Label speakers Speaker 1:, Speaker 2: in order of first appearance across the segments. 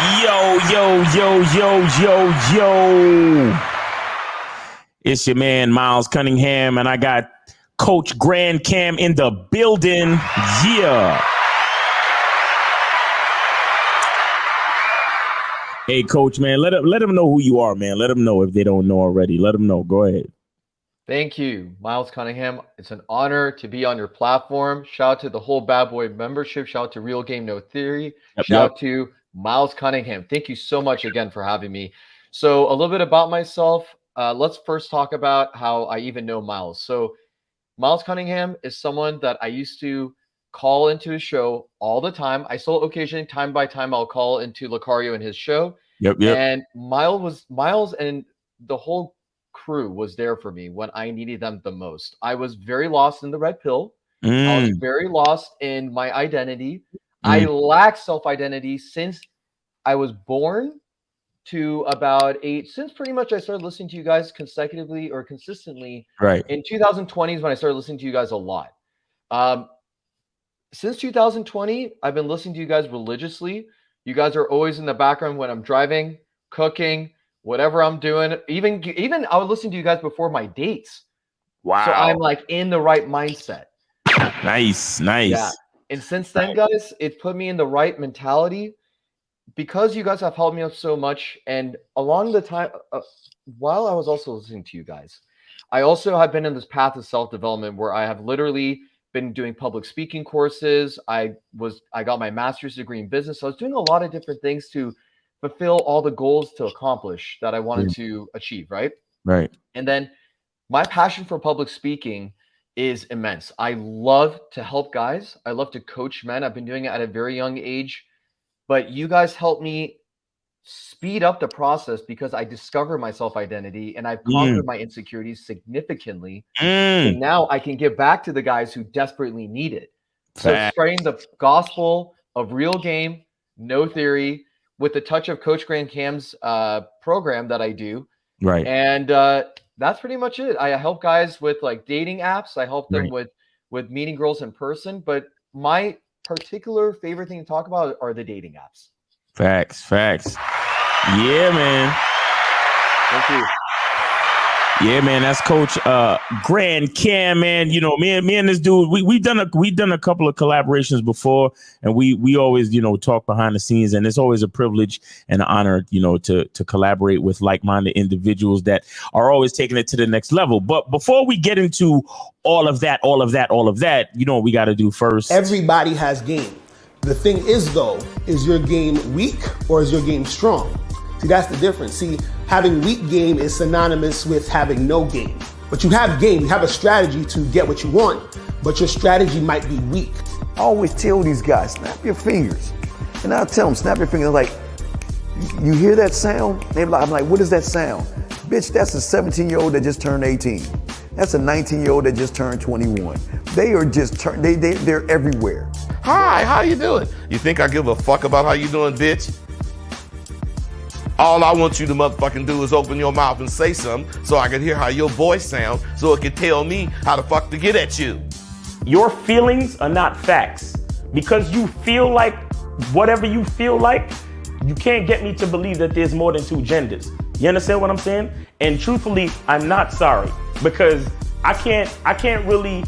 Speaker 1: Yo, yo, yo, yo, yo, yo. It's your man, Miles Cunningham, and I got Coach Grand Cam in the building. Yeah. Hey, Coach, man, let them know who you are, man. Let them know if they don't know already. Let them know. Go ahead.
Speaker 2: Thank you, Miles Cunningham. It's an honor to be on your platform. Shout out to the whole Bad Boy membership. Shout out to Real Game No Theory. Shout out to Miles Cunningham. Thank you so much again for having me. So a little bit about myself. Let's first talk about how I even know Miles. So Miles Cunningham is someone that I used to call into his show all the time. I still occasionally, time by time, I'll call into Lucario in his show.
Speaker 1: Yep.
Speaker 2: And Miles and the whole crew was there for me when I needed them the most. I was very lost in the red pill. I was very lost in my identity. I lacked self-identity since I was born to about since pretty much I started listening to you guys consecutively or consistently.
Speaker 1: Right.
Speaker 2: In 2020 is when I started listening to you guys a lot. Since 2020, I've been listening to you guys religiously. You guys are always in the background when I'm driving, cooking, whatever I'm doing. Even I would listen to you guys before my dates.
Speaker 1: Wow.
Speaker 2: So I'm like in the right mindset.
Speaker 1: Nice.
Speaker 2: Yeah. And since then, guys, it's put me in the right mentality because you guys have helped me up so much. And along the time, while I was also listening to you guys, I also have been in this path of self-development where I have literally been doing public speaking courses. I got my master's degree in business. So I was doing a lot of different things to fulfill all the goals to accomplish that I wanted to achieve, right?
Speaker 1: Right.
Speaker 2: And then my passion for public speaking is immense. I love to help guys. I love to coach men. I've been doing it at a very young age, but you guys helped me speed up the process because I discovered my self-identity and I've conquered my insecurities significantly. And now I can give back to the guys who desperately need it. So spreading the gospel of real game, no theory, with the touch of Coach Grand Cam's program that I do.
Speaker 1: Right.
Speaker 2: And that's pretty much it. I help guys with like dating apps. I help them with meeting girls in person. But my particular favorite thing to talk about are the dating apps.
Speaker 1: Facts. Yeah, man.
Speaker 2: Thank you.
Speaker 1: Yeah, man, that's Coach Grand Cam, man. You know, me and this dude, we've done a couple of collaborations before, and we always, you know, talk behind the scenes, and it's always a privilege and an honor, you know, to collaborate with like-minded individuals that are always taking it to the next level. But before we get into all of that, you know what we got to do first?
Speaker 3: Everybody has game. The thing is, though, is your game weak or is your game strong? See, that's the difference. See, having weak game is synonymous with having no game. But you have game, you have a strategy to get what you want, but your strategy might be weak.
Speaker 4: I always tell these guys, snap your fingers. And I'll tell them, snap your fingers. Like, you hear that sound? I'm like, what is that sound? Bitch, that's a 17-year-old that just turned 18. That's a 19-year-old that just turned 21. They are just, they're everywhere.
Speaker 5: Hi, how you doing? You think I give a fuck about how you doing, bitch? All I want you to motherfucking do is open your mouth and say something so I can hear how your voice sounds so it can tell me how the fuck to get at you.
Speaker 1: Your feelings are not facts. Because you feel like whatever you feel like, you can't get me to believe that there's more than two genders. You understand what I'm saying? And truthfully, I'm not sorry because I can't really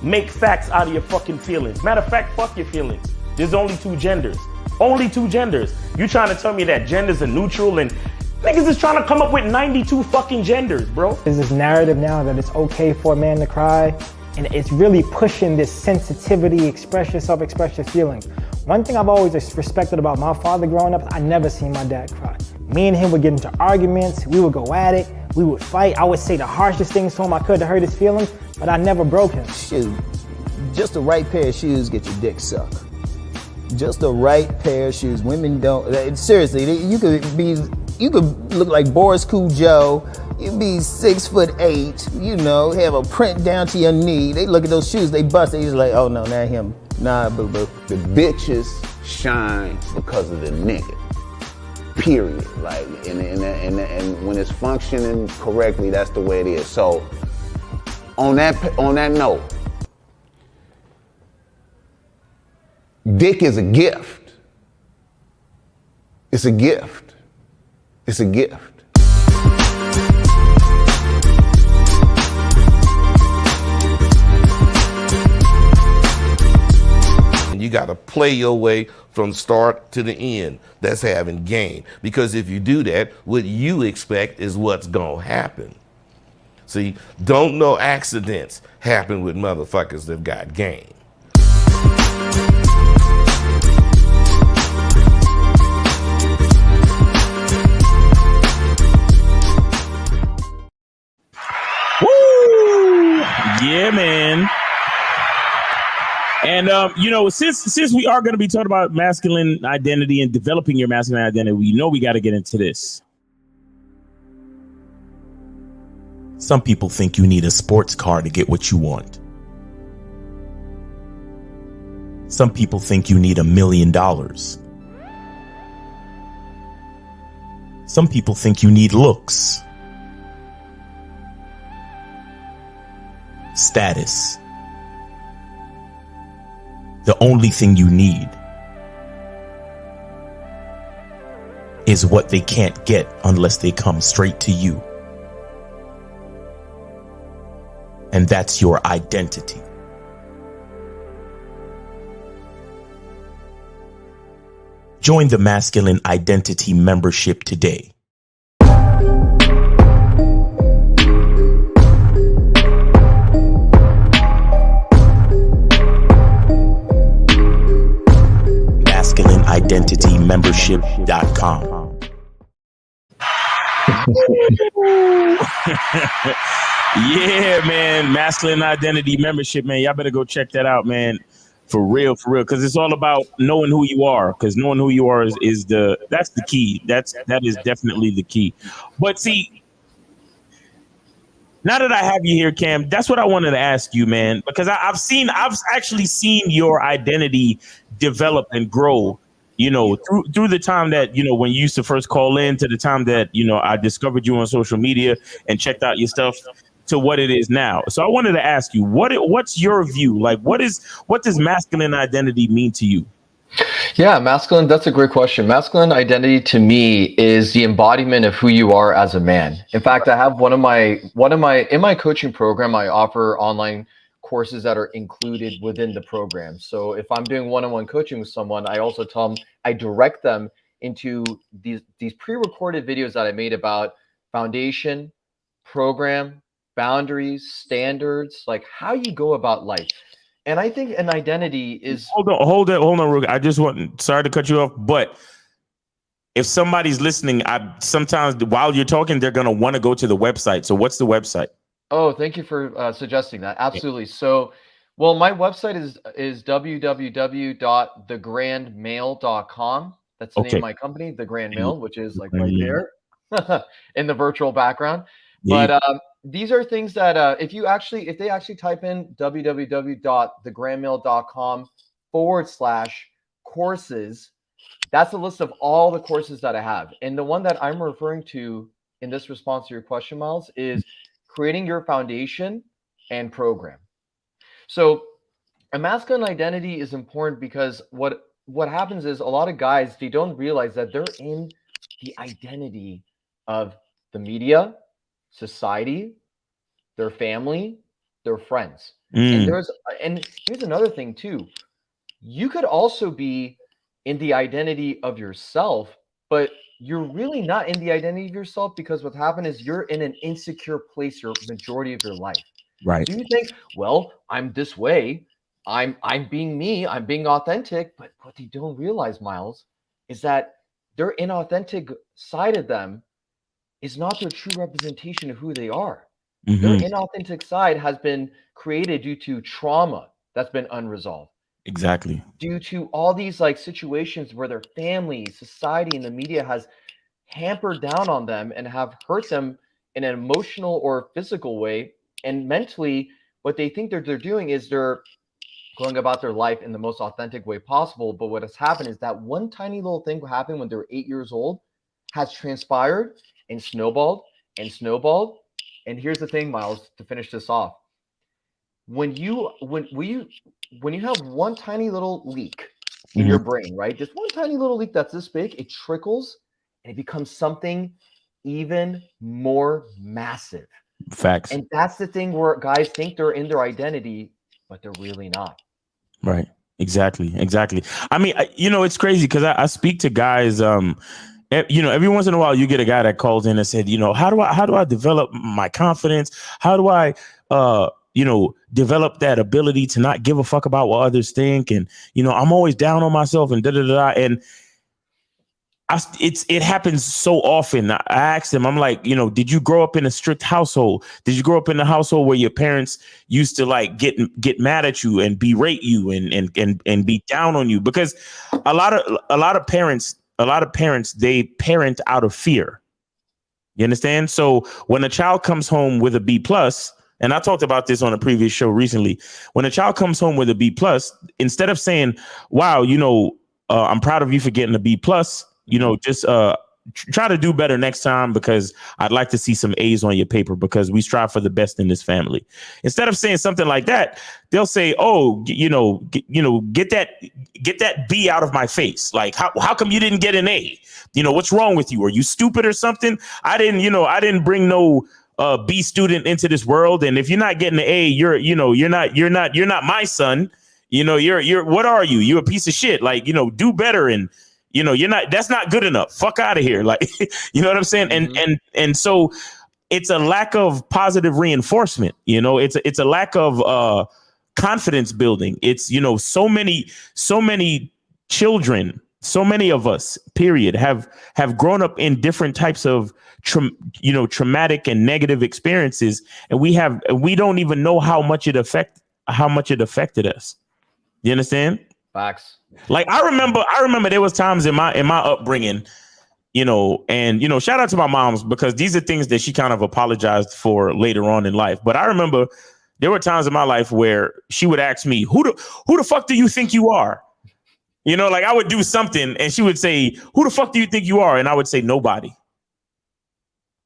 Speaker 1: make facts out of your fucking feelings. Matter of fact, fuck your feelings. There's only two genders. Only two genders. You trying to tell me that genders are neutral and niggas is trying to come up with 92 fucking genders, bro.
Speaker 6: There's this narrative now that it's okay for a man to cry, and it's really pushing this sensitivity, express yourself, express your feelings. One thing I've always respected about my father growing up, I never seen my dad cry. Me and him would get into arguments, we would go at it, we would fight. I would say the harshest things to him I could to hurt his feelings, but I never broke him.
Speaker 7: Shoot, just the right pair of shoes get your dick sucked. Just the right pair of shoes. Women don't, seriously, you could look like Boris Joe. You'd be 6'8", you know, have a print down to your knee. They look at those shoes, they bust, they just like, oh no, not him. Nah, boo-boo.
Speaker 8: The bitches shine because of the nigga. Period. Like, and when it's functioning correctly, that's the way it is. So, on that note, dick is a gift. It's a gift. It's a gift.
Speaker 5: And you got to play your way from start to the end. That's having game. Because if you do that, what you expect is what's going to happen. See, don't no accidents happen with motherfuckers that got game.
Speaker 1: Woo! Yeah, man. And you know, since we are going to be talking about masculine identity and developing your masculine identity, we know we got to get into this. Some people think you need a sports car to get what you want. Some people think you need $1 million. Some people think you need looks, status. The only thing you need is what they can't get unless they come straight to you. And that's your identity. Join the Masculine Identity membership today. MasculineIdentityMembership.com. Yeah, man. Masculine Identity Membership, man. Y'all better go check that out, man. For real, because it's all about knowing who you are. Because knowing who you are is that's the key. That is definitely the key. But see, now that I have you here, Cam, that's what I wanted to ask you, man. Because I've actually seen your identity develop and grow. You know, through the time that, you know, when you used to first call in, to the time that, you know, I discovered you on social media and checked out your stuff, to what it is now. So I wanted to ask you, what's your view? Like, what does masculine identity mean to you?
Speaker 2: Yeah, masculine, that's a great question. Masculine identity to me is the embodiment of who you are as a man. In fact, I have in my coaching program, I offer online courses that are included within the program. So if I'm doing one-on-one coaching with someone, I also I direct them into these pre-recorded videos that I made about foundation, program, boundaries, standards, like how you go about life. And I think an identity is...
Speaker 1: Hold on, Rook. I just sorry to cut you off, but if somebody's listening, sometimes while you're talking, they're going to want to go to the website. So what's the website?
Speaker 2: Oh, thank you for suggesting that. Absolutely. So, well, my website is www.thegrandmale.com. That's the name of my company, The Grand Male, which is like right there in the virtual background. But these are things that if they actually type in www.thegrandmale.com/courses, that's a list of all the courses that I have. And the one that I'm referring to in this response to your question, Miles, is creating your foundation and program. So a masculine identity is important because what happens is a lot of guys, they don't realize that they're in the identity of the media, society, their family, their friends. And here's another thing too. You could also be in the identity of yourself, but you're really not in the identity of yourself, because what happened is you're in an insecure place your majority of your life.
Speaker 1: Right.
Speaker 2: So you think, well, I'm this way. I'm being me. I'm being authentic. But what they don't realize, Miles, is that their inauthentic side of them is not their true representation of who they are. Their inauthentic side has been created due to trauma that's been unresolved.
Speaker 1: Exactly.
Speaker 2: Due to all these like situations where their family, society, and the media has hampered down on them and have hurt them in an emotional or physical way. And mentally, what they think they're doing is they're going about their life in the most authentic way possible. But what has happened is that one tiny little thing happened when they were 8 years old has transpired and snowballed and snowballed. And here's the thing, Miles, to finish this off. When you have one tiny little leak in your brain, right? Just one tiny little leak that's this big, it trickles and it becomes something even more massive.
Speaker 1: Facts.
Speaker 2: And that's the thing where guys think they're in their identity, but they're really not.
Speaker 1: Right. Exactly. I mean, it's crazy because I speak to guys, every once in a while you get a guy that calls in and said, how do I develop my confidence? How do I, develop that ability to not give a fuck about what others think? And, I'm always down on myself and And it happens so often. I asked him, I'm like, did you grow up in a strict household? Did you grow up in a household where your parents used to like get mad at you and berate you and be down on you? Because a lot of parents, they parent out of fear. You understand? So when a child comes home with a B plus, and I talked about this on a previous show recently, when a child comes home with a B plus, instead of saying, wow, I'm proud of you for getting a B plus, just try to do better next time because I'd like to see some A's on your paper because we strive for the best in this family. Instead of saying something like that, they'll say, oh, get that B out of my face. Like, how come you didn't get an A? What's wrong with you? Are you stupid or something? I didn't bring no B student into this world. And if you're not getting an A, you're not my son. You're what are you? You're a piece of shit. Like, do better. And, that's not good enough. Fuck out of here. Like, you know what I'm saying? And so it's a lack of positive reinforcement. It's a lack of confidence building. It's, so many children, so many of us, period, have grown up in different types of traumatic and negative experiences, and we don't even know how much it affected us. You understand?
Speaker 2: Facts.
Speaker 1: Like I remember there was times in my upbringing, and shout out to my moms because these are things that she kind of apologized for later on in life. But I remember there were times in my life where she would ask me, who the fuck do you think you are? Like I would do something and she would say, who the fuck do you think you are? And I would say, nobody.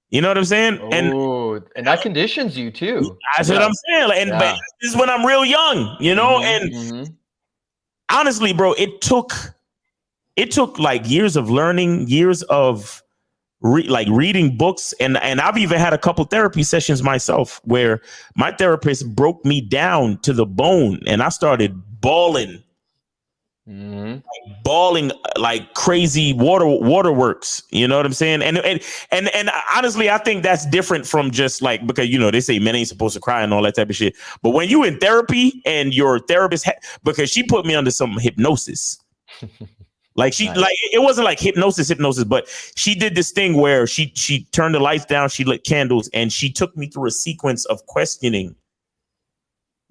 Speaker 1: You know what I'm saying?
Speaker 2: Oh, and that conditions you too.
Speaker 1: That's what I'm saying. But this is when I'm real young, and honestly, bro, it took like years of learning, years of reading books. And I've even had a couple therapy sessions myself where my therapist broke me down to the bone and I started bawling. Bawling like crazy waterworks, you know what I'm saying? And honestly, I think that's different from just like, because they say men ain't supposed to cry and all that type of shit. But when you in therapy and your therapist, because she put me under some hypnosis, like she like it wasn't like hypnosis, but she did this thing where she turned the lights down, she lit candles, and she took me through a sequence of questioning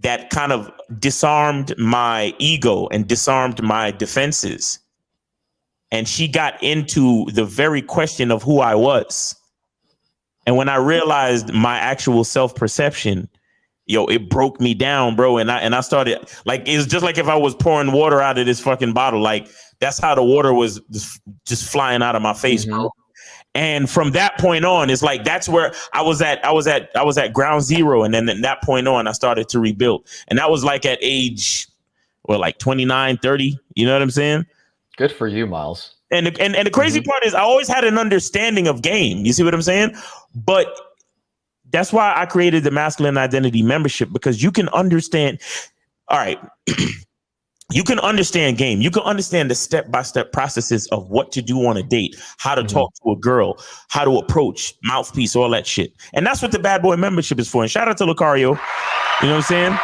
Speaker 1: that kind of disarmed my ego and disarmed my defenses. And she got into the very question of who I was. And when I realized my actual self-perception, it broke me down, bro. And I started like, it was just like if I was pouring water out of this fucking bottle. Like that's how the water was just flying out of my face, bro. And from that point on, it's like that's where I was at ground zero. And then at that point on, I started to rebuild. And that was like at age, like 29, 30. You know what I'm saying?
Speaker 2: Good for you, Miles.
Speaker 1: And the crazy part is I always had an understanding of game. You see what I'm saying? But that's why I created the Masculine Identity Membership, because you can understand. All right. You can understand game. You can understand the step-by-step processes of what to do on a date, how to talk to a girl, how to approach, mouthpiece, all that shit. And that's what the Bad Boy Membership is for. And shout out to Lucario, you know what I'm saying?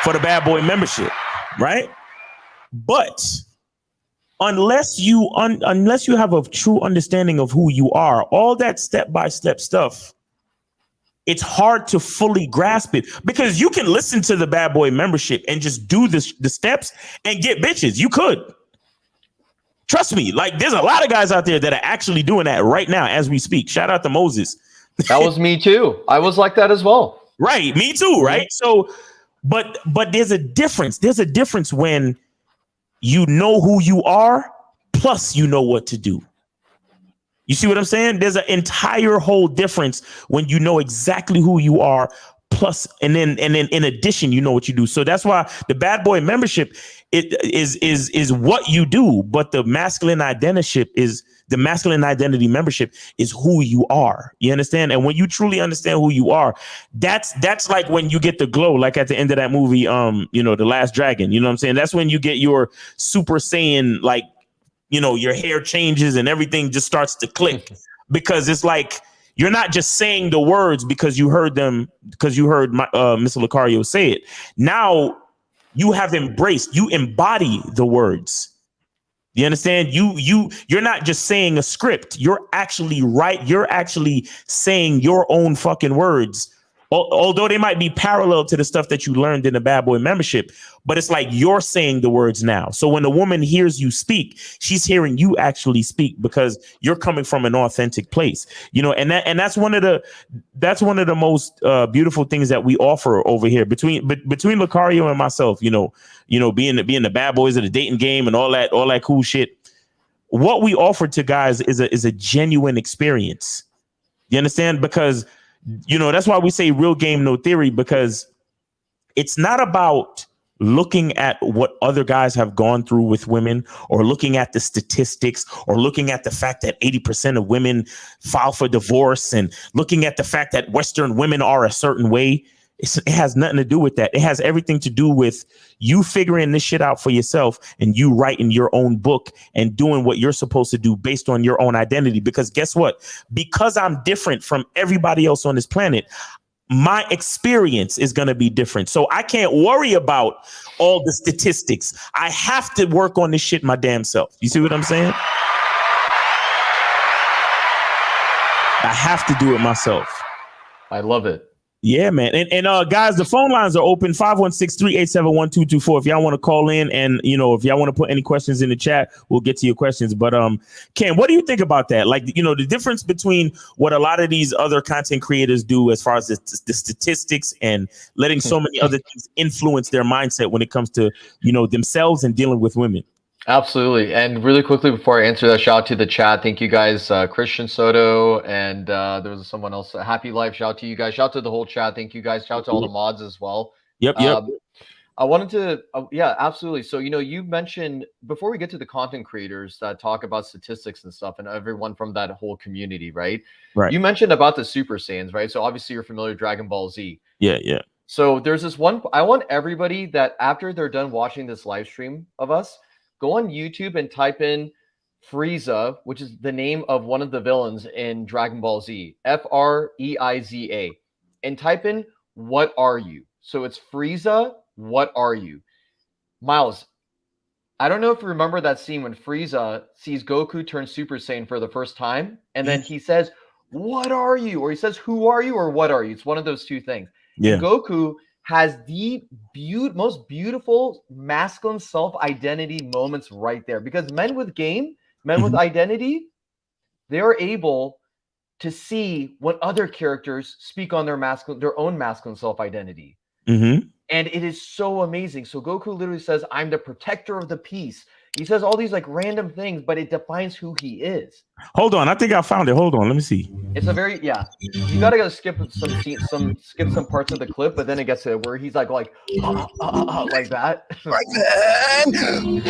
Speaker 1: For the Bad Boy Membership, right? But unless you have a true understanding of who you are, all that step-by-step stuff, it's hard to fully grasp it, because you can listen to the Bad Boy Membership and just do the steps and get bitches. You could. Trust me. Like there's a lot of guys out there that are actually doing that right now as we speak. Shout out to Moses.
Speaker 2: That was me too. I was like that as well.
Speaker 1: Right. Me too. Right. So, but there's a difference. There's a difference when you know who you are, plus you know what to do. You see what I'm saying? There's an entire whole difference when you know exactly who you are, plus, and then in addition, you know what you do. So that's why the bad boy membership is what you do, but the masculine identity membership is who you are. You understand? And when you truly understand who you are, that's like when you get the glow, like at the end of that movie, The Last Dragon. You know what I'm saying? That's when you get your Super Saiyan, like, your hair changes and everything just starts to click, because it's like you're not just saying the words because you heard Mr. Lucario say it. Now you have embraced, you embody the words. You understand? You're not just saying a script. You're actually You're actually saying your own fucking words. Although they might be parallel to the stuff that you learned in the Bad Boy membership, but it's like you're saying the words now. So when a woman hears you speak, she's hearing you actually speak because you're coming from an authentic place, and that's one of the most beautiful things that we offer over here between Lucario and myself, being the bad boys of the dating game and all that cool shit. What we offer to guys is a genuine experience. You understand? Because that's why we say real game, no theory, because it's not about looking at what other guys have gone through with women, or looking at the statistics, or looking at the fact that 80% of women file for divorce, and looking at the fact that Western women are a certain way. It has nothing to do with that. It has everything to do with you figuring this shit out for yourself, and you writing your own book and doing what you're supposed to do based on your own identity. Because guess what? Because I'm different from everybody else on this planet, my experience is going to be different. So I can't worry about all the statistics. I have to work on this shit my damn self. You see what I'm saying? I have to do it myself.
Speaker 2: I love it.
Speaker 1: Yeah, man. And guys, the phone lines are open, 516-387-1224. If y'all want to call in, and if y'all want to put any questions in the chat, we'll get to your questions. But Ken, what do you think about that? Like, the difference between what a lot of these other content creators do as far as the statistics, and letting so many other things influence their mindset when it comes to, themselves and dealing with women.
Speaker 2: Absolutely. And really quickly before I answer that, shout out to the chat. Thank you guys, Christian Soto, and there was someone else, Happy Life. Shout out to you guys. Shout out to the whole chat. Thank you guys. Shout out to all the mods as well.
Speaker 1: Yep.
Speaker 2: I wanted to, yeah, absolutely. So, you mentioned, before we get to the content creators that talk about statistics and stuff, and everyone from that whole community, right?
Speaker 1: Right.
Speaker 2: You mentioned about the Super Saiyans, right? So obviously you're familiar with Dragon Ball Z.
Speaker 1: Yeah.
Speaker 2: So there's this one, I want everybody that after they're done watching this live stream of us, go on YouTube and type in Frieza, which is the name of one of the villains in Dragon Ball Z, F-R-E-I-Z-A, and type in, what are you? So it's Frieza, what are you? Miles, I don't know if you remember that scene when Frieza sees Goku turn Super Saiyan for the first time, and then he says, what are you? Or he says, who are you? Or what are you? It's one of those two things.
Speaker 1: Yeah.
Speaker 2: And Goku has the most beautiful masculine self-identity moments right there, because men with identity, they are able to see when other characters speak on their own masculine self-identity.
Speaker 1: Mm-hmm.
Speaker 2: And it is so amazing. So Goku literally says, I'm the protector of the peace. He says all these like random things, but it defines who he is.
Speaker 1: Hold on, I think I found it. Hold on, let me see.
Speaker 2: It's a very, yeah. You gotta skip some parts of the clip, but then it gets to where he's like like that.
Speaker 8: Right then.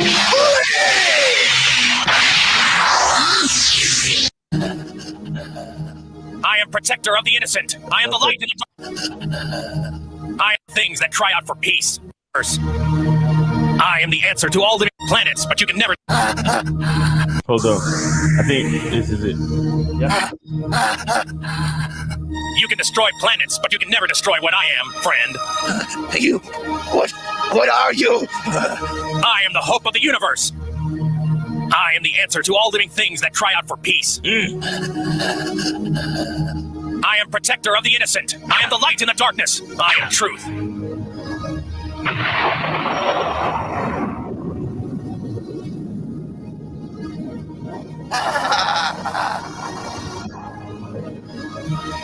Speaker 9: I am protector of the innocent. I am the light in the dark. I am things that cry out for peace. I am the answer to all living planets, but you can never.
Speaker 1: Hold on. I think this is it.
Speaker 2: Yep.
Speaker 9: You can destroy planets, but you can never destroy what I am, friend.
Speaker 8: You, what are you?
Speaker 9: I am the hope of the universe. I am the answer to all living things that cry out for peace. I am protector of the innocent. I am the light in the darkness. I am truth.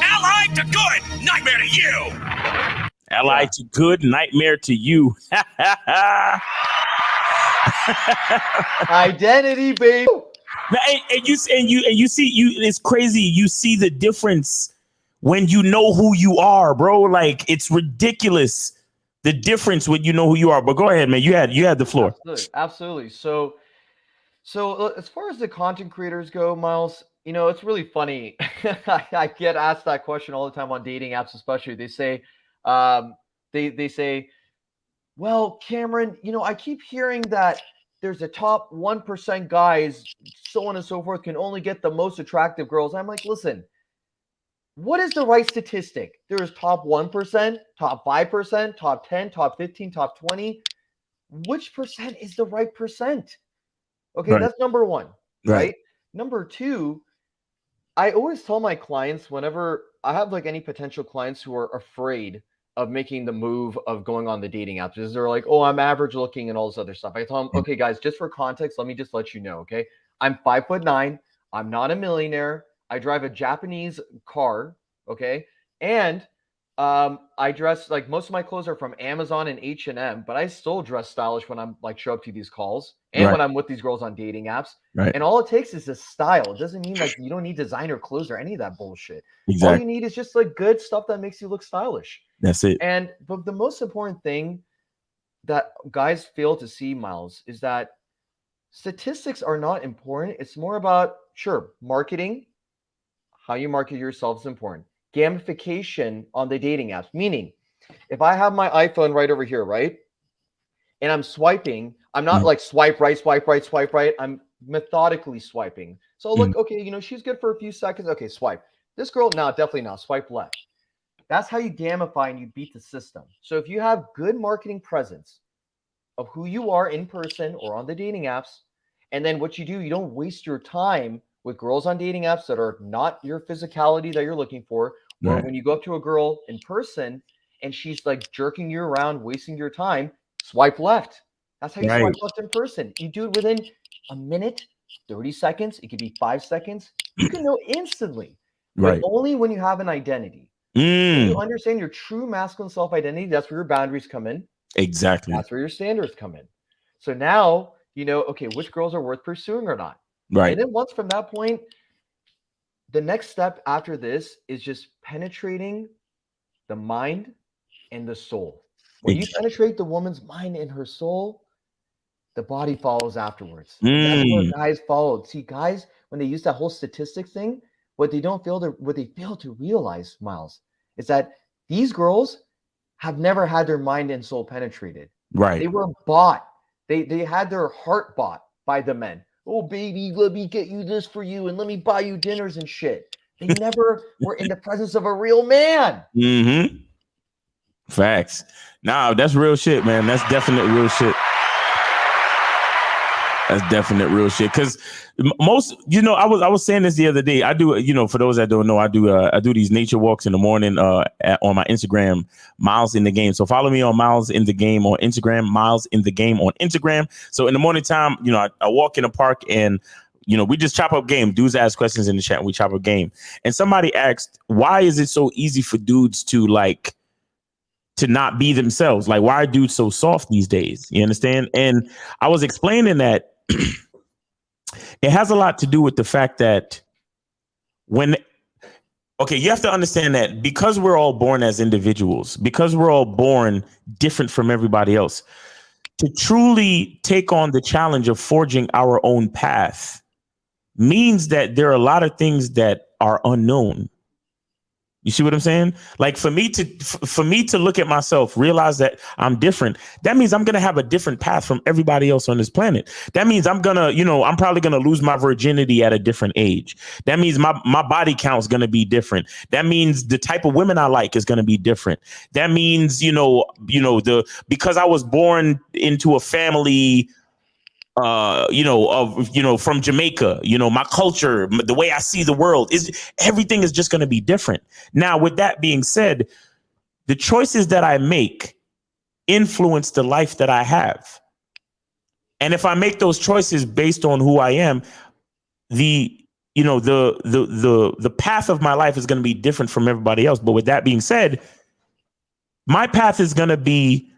Speaker 9: Allied to good, nightmare to you.
Speaker 1: Allied to good, nightmare to you.
Speaker 2: Identity, baby.
Speaker 1: And you see, it's crazy. You see the difference when you know who you are, bro. Like, it's ridiculous the difference when you know who you are. But go ahead, man. You had the floor.
Speaker 2: Absolutely. So as far as the content creators go, Miles, it's really funny. I get asked that question all the time on dating apps, especially. They say, they say, well, Cameron, I keep hearing that there's a top 1% guys, so on and so forth, can only get the most attractive girls. I'm like, listen, what is the right statistic? There's top 1%, top 5%, top 10, top 15, top 20. Which percent is the right percent? Okay,
Speaker 1: Right.
Speaker 2: That's number one,
Speaker 1: Right.
Speaker 2: right? Number two, I always tell my clients whenever I have like any potential clients who are afraid of making the move of going on the dating apps, is they're like, oh, I'm average looking and all this other stuff. I tell them, okay, guys, just for context, let me just let you know, okay? I'm 5'9". I'm not a millionaire. I drive a Japanese car, okay? And I dress like most of my clothes are from Amazon and H&M, but I still dress stylish when I'm like show up to these calls and when I'm with these girls on dating apps.
Speaker 1: Right.
Speaker 2: And all it takes is a style. It doesn't mean like you don't need designer clothes or any of that bullshit.
Speaker 1: Exactly.
Speaker 2: All you need is just like good stuff that makes you look stylish.
Speaker 1: That's it.
Speaker 2: But the most important thing that guys fail to see, Miles, is that statistics are not important. It's more about, sure, marketing. How you market yourself is important. Gamification on the dating apps, meaning if I have my iPhone right over here, right, and I'm swiping, I'm not like swipe right, swipe right, swipe right. I'm methodically swiping. So look, okay, she's good for a few seconds. Okay, swipe. This girl, no, definitely not. Swipe left. That's how you gamify and you beat the system. So if you have good marketing presence of who you are in person or on the dating apps, and then what you do, you don't waste your time with girls on dating apps that are not your physicality that you're looking for, or
Speaker 1: Right.
Speaker 2: when you go up to a girl in person and she's like jerking you around, wasting your time, swipe left. That's how you
Speaker 1: Right.
Speaker 2: swipe left in person. You do it within a minute, 30 seconds. It could be 5 seconds. You can know instantly, but
Speaker 1: Right.
Speaker 2: only when you have an identity. When you understand your true masculine self-identity, that's where your boundaries come in.
Speaker 1: Exactly.
Speaker 2: That's where your standards come in. So now you know, okay, which girls are worth pursuing or not.
Speaker 1: Right.
Speaker 2: And then once from that point, the next step after this is just penetrating the mind and the soul. When you penetrate the woman's mind and her soul, the body follows afterwards. And that's where guys followed. See, guys, when they use that whole statistic thing, what they fail to realize, Miles, is that these girls have never had their mind and soul penetrated.
Speaker 1: Right.
Speaker 2: They were bought. They had their heart bought by the men. Oh, baby, let me get you this for you and let me buy you dinners and shit. They never were in the presence of a real man.
Speaker 1: Facts. Nah, that's real shit, man. That's definite real shit. That's definite real shit. Because most, I was saying this the other day. I do, for those that don't know, I do these nature walks in the morning on my Instagram, Miles in the Game. So follow me on Miles in the Game on Instagram, Miles in the Game on Instagram. So in the morning time, I walk in the park and we just chop up game. Dudes ask questions in the chat and we chop up game. And somebody asked, why is it so easy for dudes to not be themselves? Like, why are dudes so soft these days? You understand? And I was explaining that it has a lot to do with the fact that you have to understand that because we're all born as individuals, because we're all born different from everybody else, to truly take on the challenge of forging our own path means that there are a lot of things that are unknown. You see what I'm saying? Like for me to look at myself, realize that I'm different. That means I'm going to have a different path from everybody else on this planet. That means I'm probably going to lose my virginity at a different age. That means my body count is going to be different. That means the type of women I like is going to be different. That means, because I was born into a family from Jamaica, my culture, the way I see the world everything is just going to be different. Now, with that being said, the choices that I make influence the life that I have. And if I make those choices based on who I am, the path of my life is going to be different from everybody else. But with that being said, my path is going to be,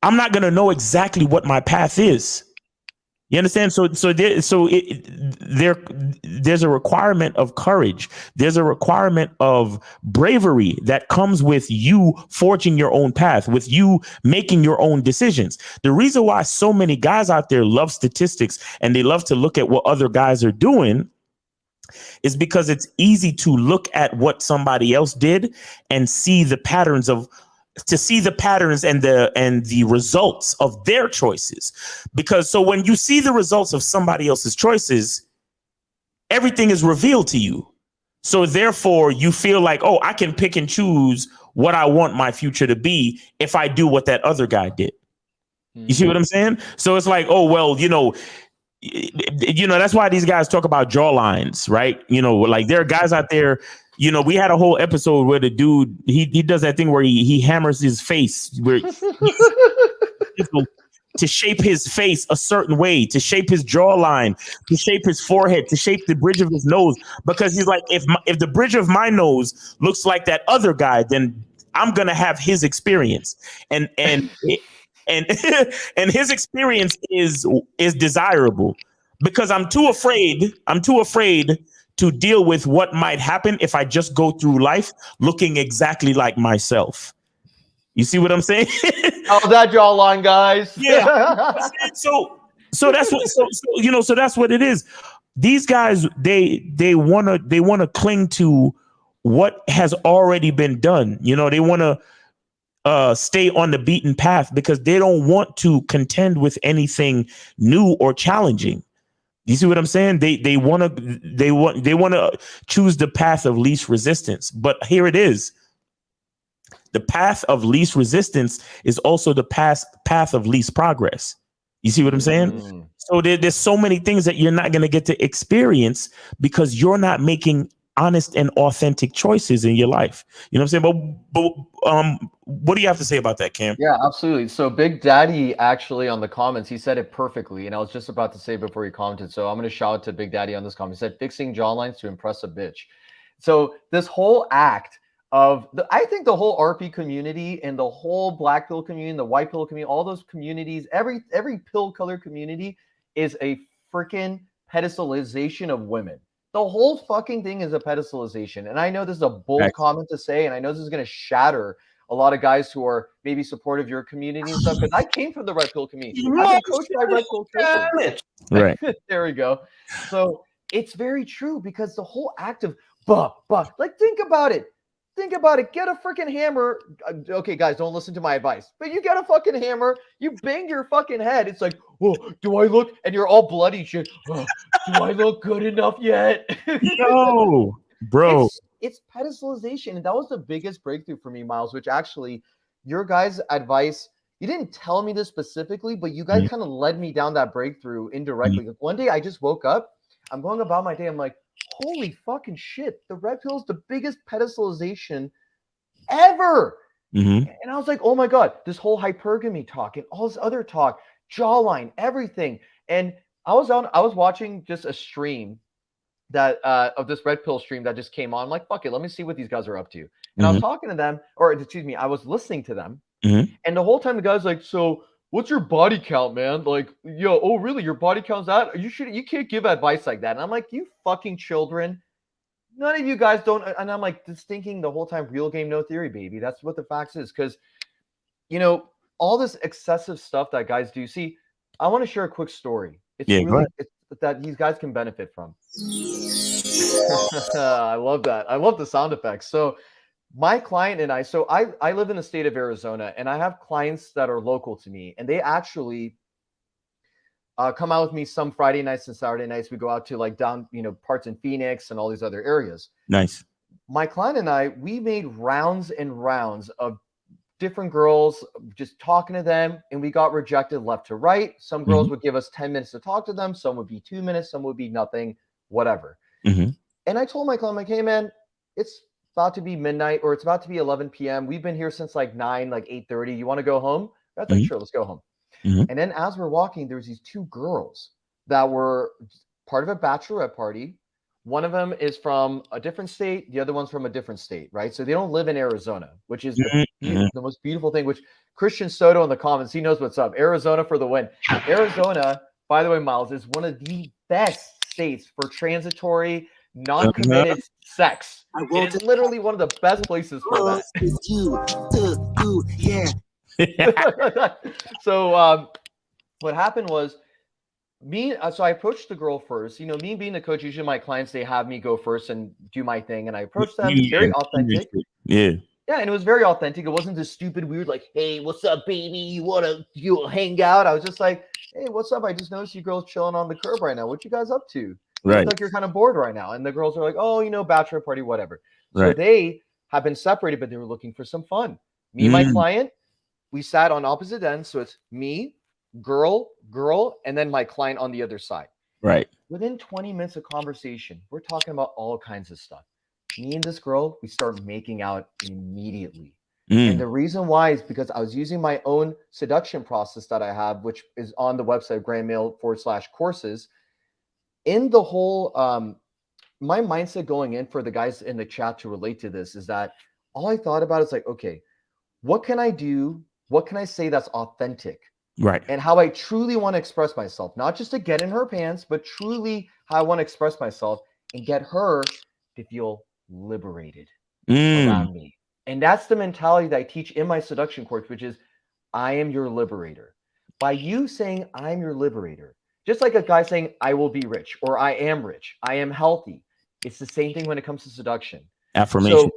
Speaker 1: I'm not going to know exactly what my path is. You understand? There's a requirement of courage. There's a requirement of bravery that comes with you forging your own path, with you making your own decisions. The reason why so many guys out there love statistics and they love to look at what other guys are doing is because it's easy to look at what somebody else did and see the patterns and the results of their choices. Because so when you see the results of somebody else's choices, everything is revealed to you. So therefore you feel like, oh, I can pick and choose what I want my future to be if I do what that other guy did. You see what I'm saying? So it's like, oh, well, that's why these guys talk about jawlines, right? Like there are guys out there. We had a whole episode where the dude he does that thing where he hammers his face where to shape his face a certain way, to shape his jawline, to shape his forehead, to shape the bridge of his nose, because he's like, if the bridge of my nose looks like that other guy, then I'm gonna have his experience, and and his experience is desirable, because I'm too afraid to deal with what might happen if I just go through life looking exactly like myself. You see what I'm saying?
Speaker 2: Oh, that jawline, guys.
Speaker 1: Yeah. So that's what it is. These guys, they wanna cling to what has already been done. They wanna stay on the beaten path because they don't want to contend with anything new or challenging. You see what I'm saying? They want to choose the path of least resistance. But here it is. The path of least resistance is also the path of least progress. You see what I'm saying? So there's so many things that you're not going to get to experience because you're not making honest and authentic choices in your life. You know what I'm saying? But what do you have to say about that, Cam?
Speaker 2: Yeah, absolutely. So Big Daddy actually on the comments, he said it perfectly. And I was just about to say before he commented. So I'm going to shout out to Big Daddy on this comment. He said, fixing jawlines to impress a bitch. So this whole act of I think the whole RP community and the whole black pill community, the white pill community, all those communities, every pill color community is a freaking pedestalization of women. The whole fucking thing is a pedestalization. And I know this is a bold comment to say, and I know this is going to shatter a lot of guys who are maybe supportive of your community and stuff, because I came from the red pill community. I've been coached by red pill coaches.
Speaker 1: Right.
Speaker 2: There we go. So it's very true, because the whole act of like, think about it. Think about it. Get a freaking hammer. Okay, guys, don't listen to my advice. But you get a fucking hammer. You bang your fucking head. It's like, oh, do I look? And you're all bloody shit. Oh, do I look good enough yet?
Speaker 1: No, bro.
Speaker 2: It's pedestalization. And that was the biggest breakthrough for me, Miles, which actually your guys' advice, you didn't tell me this specifically, but you guys kind of led me down that breakthrough indirectly. Like one day I just woke up. I'm going about my day. I'm like, holy fucking shit, the red pill is the biggest pedestalization ever. And I was like, oh my God, this whole hypergamy talk and all this other talk, jawline, everything. And I was watching just a stream that of this red pill stream that just came on. I'm like, fuck it, let me see what these guys are up to. And I was talking to them, or excuse me, I was listening to them. And the whole time the guy's like, so what's your body count, man? Like, yo, oh, really? Your body count's that? You can't give advice like that. And I'm like, you fucking children. None of you guys don't. And I'm like, just thinking the whole time, real game, no theory, baby. That's what the facts is. Because, all this excessive stuff that guys do. See, I want to share a quick story. It's that these guys can benefit from. I love that. I love the sound effects. So, my client and I live in the state of Arizona, and I have clients that are local to me, and they actually come out with me some Friday nights and Saturday nights. We go out to like down, parts in Phoenix and all these other areas.
Speaker 1: Nice.
Speaker 2: My client and I, we made rounds and rounds of different girls, just talking to them, and we got rejected left to right. Some girls would give us 10 minutes to talk to them. Some would be 2 minutes. Some would be nothing, whatever. And I told my client, like, hey man, it's about to be midnight, or it's about to be 11 p.m. We've been here since like 9, like 8:30. You want to go home? That's like, sure, let's go home. And then as we're walking, there's these two girls that were part of a bachelorette party. One of them is from a different state. The other one's from a different state, right? So they don't live in Arizona, which is the most beautiful thing, which Christian Soto in the comments, he knows what's up. Arizona for the win. Arizona, by the way, Miles, is one of the best states for transitory, non-committed sex. It is literally one of the best places for that. So what happened was so I approached the girl first. Me being the coach, usually my clients, they have me go first and do my thing. And I approached them very authentic.
Speaker 1: Yeah.
Speaker 2: Yeah, and it was very authentic. It wasn't this stupid, weird, like, hey, what's up, baby? You hang out? I was just like, hey, what's up? I just noticed you girls chilling on the curb right now. What you guys up to? You
Speaker 1: Right.
Speaker 2: look like you're kind of bored right now. And the girls are like, oh, bachelor party, whatever. So
Speaker 1: Right.
Speaker 2: they have been separated, but they were looking for some fun. Me and my client, we sat on opposite ends. So it's me, girl, and then my client on the other side.
Speaker 1: Right.
Speaker 2: Within 20 minutes of conversation, we're talking about all kinds of stuff. Me and this girl, we start making out immediately. And the reason why is because I was using my own seduction process that I have, which is on the website, grandmail.com/courses. In the whole, my mindset going in for the guys in the chat to relate to this is that all I thought about is like, okay, what can I do? What can I say that's authentic?
Speaker 1: Right.
Speaker 2: And how I truly want to express myself, not just to get in her pants, but truly how I want to express myself and get her to feel liberated around me. And that's the mentality that I teach in my seduction course, which is I am your liberator. By you saying I'm your liberator, just like a guy saying I will be rich or I am rich, I am healthy. It's the same thing when it comes to seduction.
Speaker 1: Affirmation.
Speaker 2: So,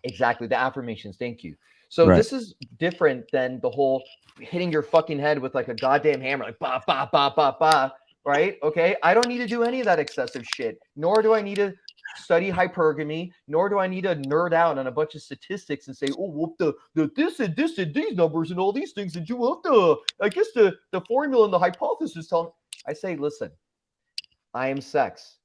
Speaker 2: exactly, the affirmations. Thank you. So this is different than the whole hitting your fucking head with like a goddamn hammer, like ba ba ba ba ba. Right? Okay. I don't need to do any of that excessive shit. Nor do I need to study hypergamy. Nor do I need to nerd out on a bunch of statistics and say, oh, well, this and these numbers and all these things and you have to. I guess the formula and the hypothesis tell me. I say, listen, I am sex.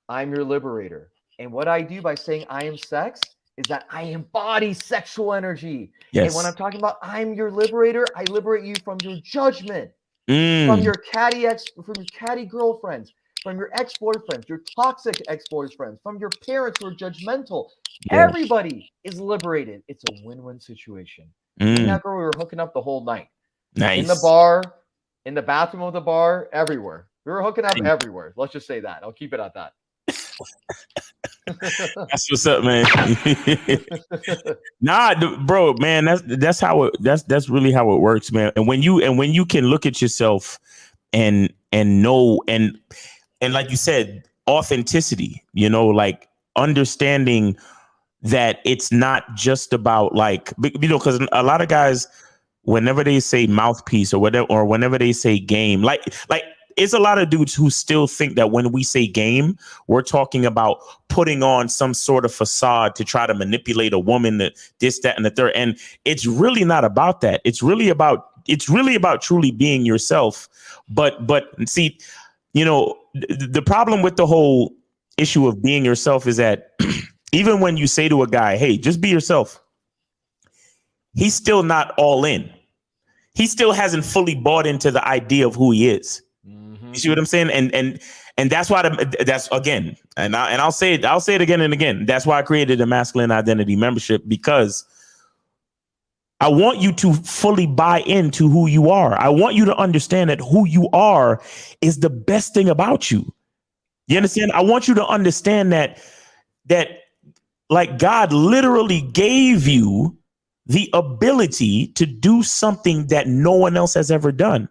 Speaker 2: I'm your liberator. And what I do by saying I am sex is that I embody sexual energy.
Speaker 1: Yes.
Speaker 2: And when I'm talking about I'm your liberator, I liberate you from your judgment, from your catty girlfriends, from your ex-boyfriends, your toxic ex-boyfriends, from your parents who are judgmental. Yeah. Everybody is liberated. It's a win-win situation. Me and that girl, we were hooking up the whole night.
Speaker 1: Nice.
Speaker 2: In the bar, in the bathroom of the bar, everywhere. We were hooking up everywhere. Let's just say that. I'll keep it at that.
Speaker 1: That's what's up, man. Bro, man, that's really how it works, man. And when you can look at yourself and know and like you said, authenticity, like understanding that it's not just about like, because a lot of guys, whenever they say mouthpiece or whatever, or whenever they say game, like it's a lot of dudes who still think that when we say game, we're talking about putting on some sort of facade to try to manipulate a woman, this, that, and the third. And it's really not about that. It's really about truly being yourself. But see, the problem with the whole issue of being yourself is that even when you say to a guy, hey, just be yourself, he's still not all in. He still hasn't fully bought into the idea of who he is. You see what I'm saying? And that's why that's again, and I'll say it again and again. That's why I created a masculine identity membership, because I want you to fully buy into who you are. I want you to understand that who you are is the best thing about you. You understand? I want you to understand that like God literally gave you the ability to do something that no one else has ever done.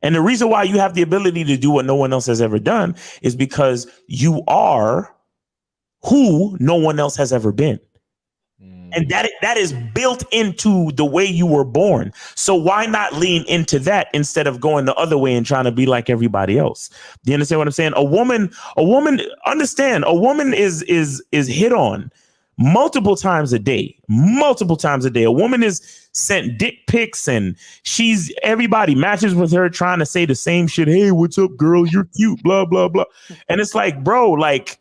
Speaker 1: And the reason why you have the ability to do what no one else has ever done is because you are who no one else has ever been. And that is built into the way you were born. So why not lean into that instead of going the other way and trying to be like everybody else? Do you understand what I'm saying? A woman, understand, a woman is hit on multiple times a day. A woman is sent dick pics and everybody matches with her trying to say the same shit. Hey, what's up, girl? You're cute, blah, blah, blah. And it's like, bro, like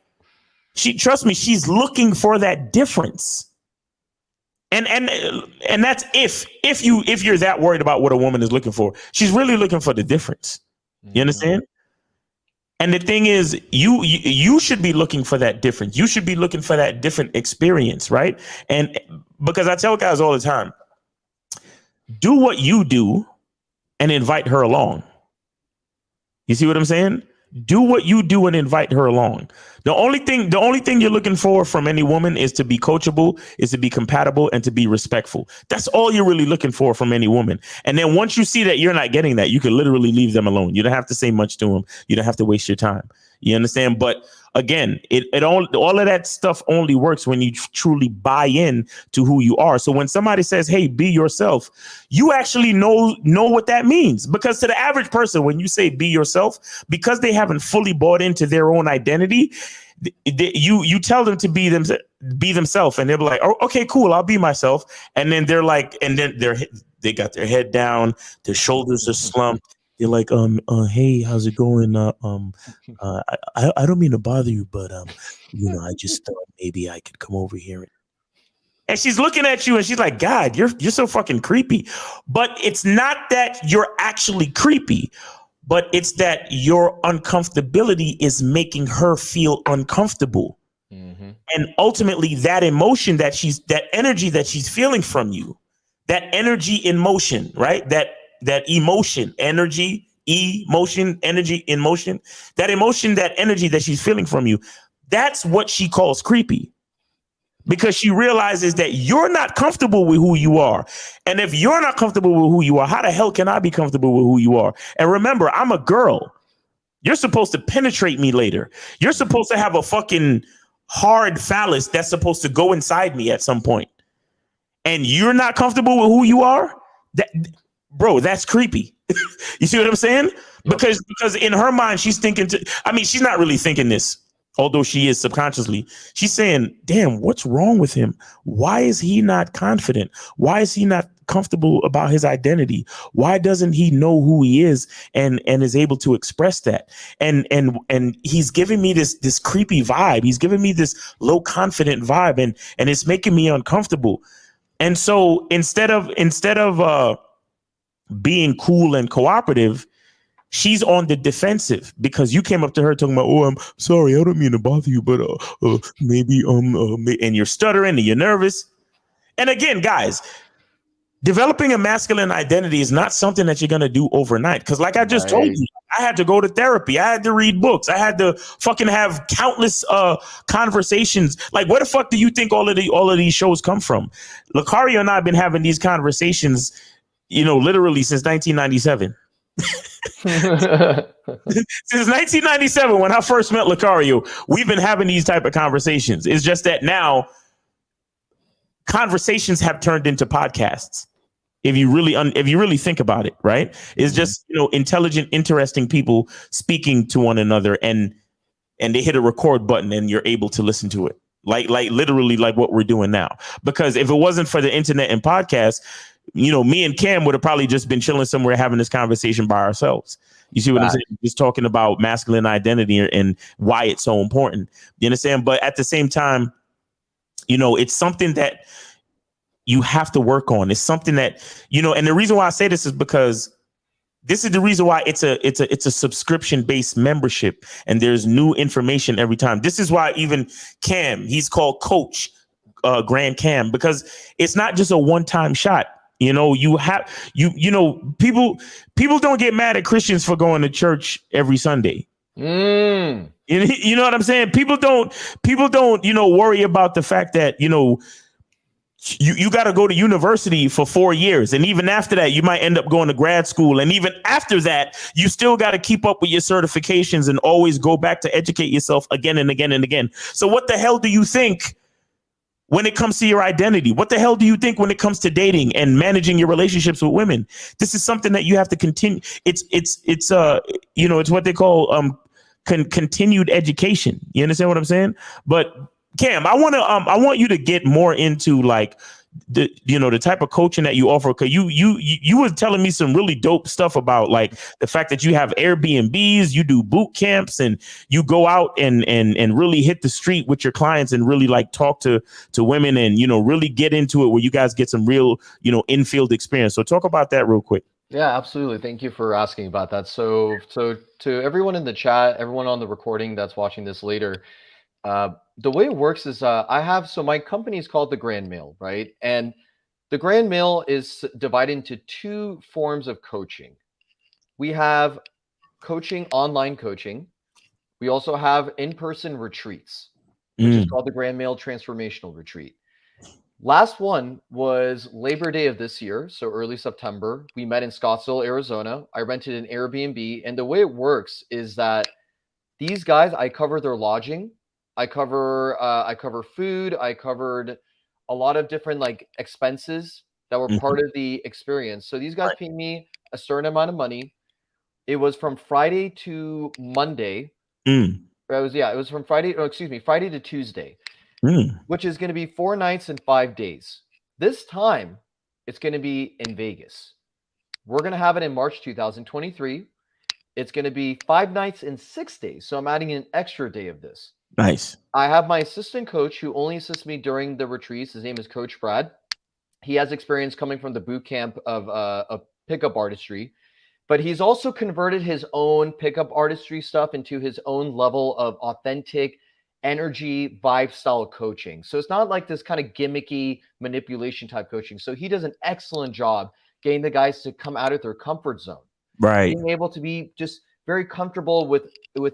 Speaker 1: trust me, she's looking for that difference. And that's if you're that worried about what a woman is looking for. She's really looking for the difference. You understand? And the thing is, you should be looking for that difference. You should be looking for that different experience, right? And because I tell guys all the time, do what you do and invite her along. You see what I'm saying? Do what you do and invite her along. The only thing you're looking for from any woman is to be coachable, is to be compatible, and to be respectful. That's all you're really looking for from any woman. And then once you see that you're not getting that, you can literally leave them alone. You don't have to say much to them. You don't have to waste your time. You understand? But again, all of that stuff only works when you truly buy in to who you are. So when somebody says, "Hey, be yourself," you actually know what that means. Because to the average person, when you say "be yourself," because they haven't fully bought into their own identity, you tell them to be themselves, and they'll be like, "Oh, okay, cool, I'll be myself." And then they're like, and then they got their head down, their shoulders are slumped. They're like, hey, how's it going? I don't mean to bother you, but I just thought maybe I could come over here. And she's looking at you and she's like, God, you're so fucking creepy. But it's not that you're actually creepy, but it's that your uncomfortability is making her feel uncomfortable. Mm-hmm. And ultimately that emotion that energy that she's feeling from you, that energy in motion, right? That emotion, energy, energy in motion, that emotion, that energy that she's feeling from you, that's what she calls creepy. Because she realizes that you're not comfortable with who you are. And if you're not comfortable with who you are, how the hell can I be comfortable with who you are? And remember, I'm a girl. You're supposed to penetrate me later. You're supposed to have a fucking hard phallus that's supposed to go inside me at some point. And you're not comfortable with who you are? Bro, that's creepy. You see what I'm saying? Because in her mind, she's thinking she's not really thinking this, although she is subconsciously. She's saying, damn, what's wrong with him? Why is he not confident? Why is he not comfortable about his identity? Why doesn't he know who he is and is able to express that? And he's giving me this creepy vibe. He's giving me this low confident vibe, and it's making me uncomfortable. And so instead of being cool and cooperative, she's on the defensive because you came up to her talking about, "Oh, I'm sorry, I don't mean to bother you, but maybe and you're stuttering and you're nervous." And again, guys, developing a masculine identity is not something that you're going to do overnight. Because like I just told you, I had to go to therapy. I had to read books. I had to fucking have countless conversations. Like, where the fuck do you think all of these shows come from? Lucario and I have been having these conversations, literally since 1997. Since 1997, when I first met Lucario, we've been having these type of conversations. It's just that now conversations have turned into podcasts. If you really think about it, right? It's just, intelligent, interesting people speaking to one another, and they hit a record button and you're able to listen to it. Like literally like what we're doing now. Because if it wasn't for the internet and podcasts, me and Cam would have probably just been chilling somewhere having this conversation by ourselves. You see what I'm saying? Just talking about masculine identity and why it's so important. You understand? But at the same time, it's something that you have to work on. It's something that, and the reason why I say this is because this is the reason why it's a subscription based membership, and there's new information every time. This is why even Cam, he's called Coach Grand Cam, because it's not just a one-time shot. People don't get mad at Christians for going to church every Sunday. You know what I'm saying? People don't, worry about the fact that, you got to go to university for 4 years. And even after that, you might end up going to grad school. And even after that, you still got to keep up with your certifications and always go back to educate yourself again and again and again. So what the hell do you think when it comes to your identity? What the hell do you think when it comes to dating and managing your relationships with women? This is something that you have to continue. It's what they call continued education. You understand what I'm saying? But Cam, I want you to get more into like the type of coaching that you offer. Cause you were telling me some really dope stuff about like the fact that you have Airbnbs, you do boot camps, and you go out and really hit the street with your clients and really like talk to women and, really get into it where you guys get some real, in-field experience. So talk about that real quick.
Speaker 2: Yeah, absolutely. Thank you for asking about that. So to everyone in the chat, everyone on the recording that's watching this later, the way it works is my company is called the Grand Mail, right? And the Grand Mail is divided into two forms of coaching. We have coaching, online coaching. We also have in-person retreats, which is called the Grand Male Transformational Retreat. Last one was Labor Day of this year, so early September. We met in Scottsdale, Arizona. I rented an Airbnb, and the way it works is that these guys, I cover their lodging, I cover food, I covered a lot of different like expenses that were part of the experience. So these guys paid me a certain amount of money. It was from Friday to Monday. It was from Friday to Tuesday, which is going to be 4 nights and 5 days. This time, it's going to be in Vegas. We're going to have it in March 2023. It's going to be 5 nights and 6 days. So I'm adding an extra day of this.
Speaker 1: Nice.
Speaker 2: I have my assistant coach who only assists me during the retreats. His name is Coach Brad. He has experience coming from the boot camp of pickup artistry, but he's also converted his own pickup artistry stuff into his own level of authentic energy vibe style coaching. So it's not like this kind of gimmicky manipulation type coaching. So he does an excellent job getting the guys to come out of their comfort zone.
Speaker 1: Right.
Speaker 2: Being able to be just very comfortable with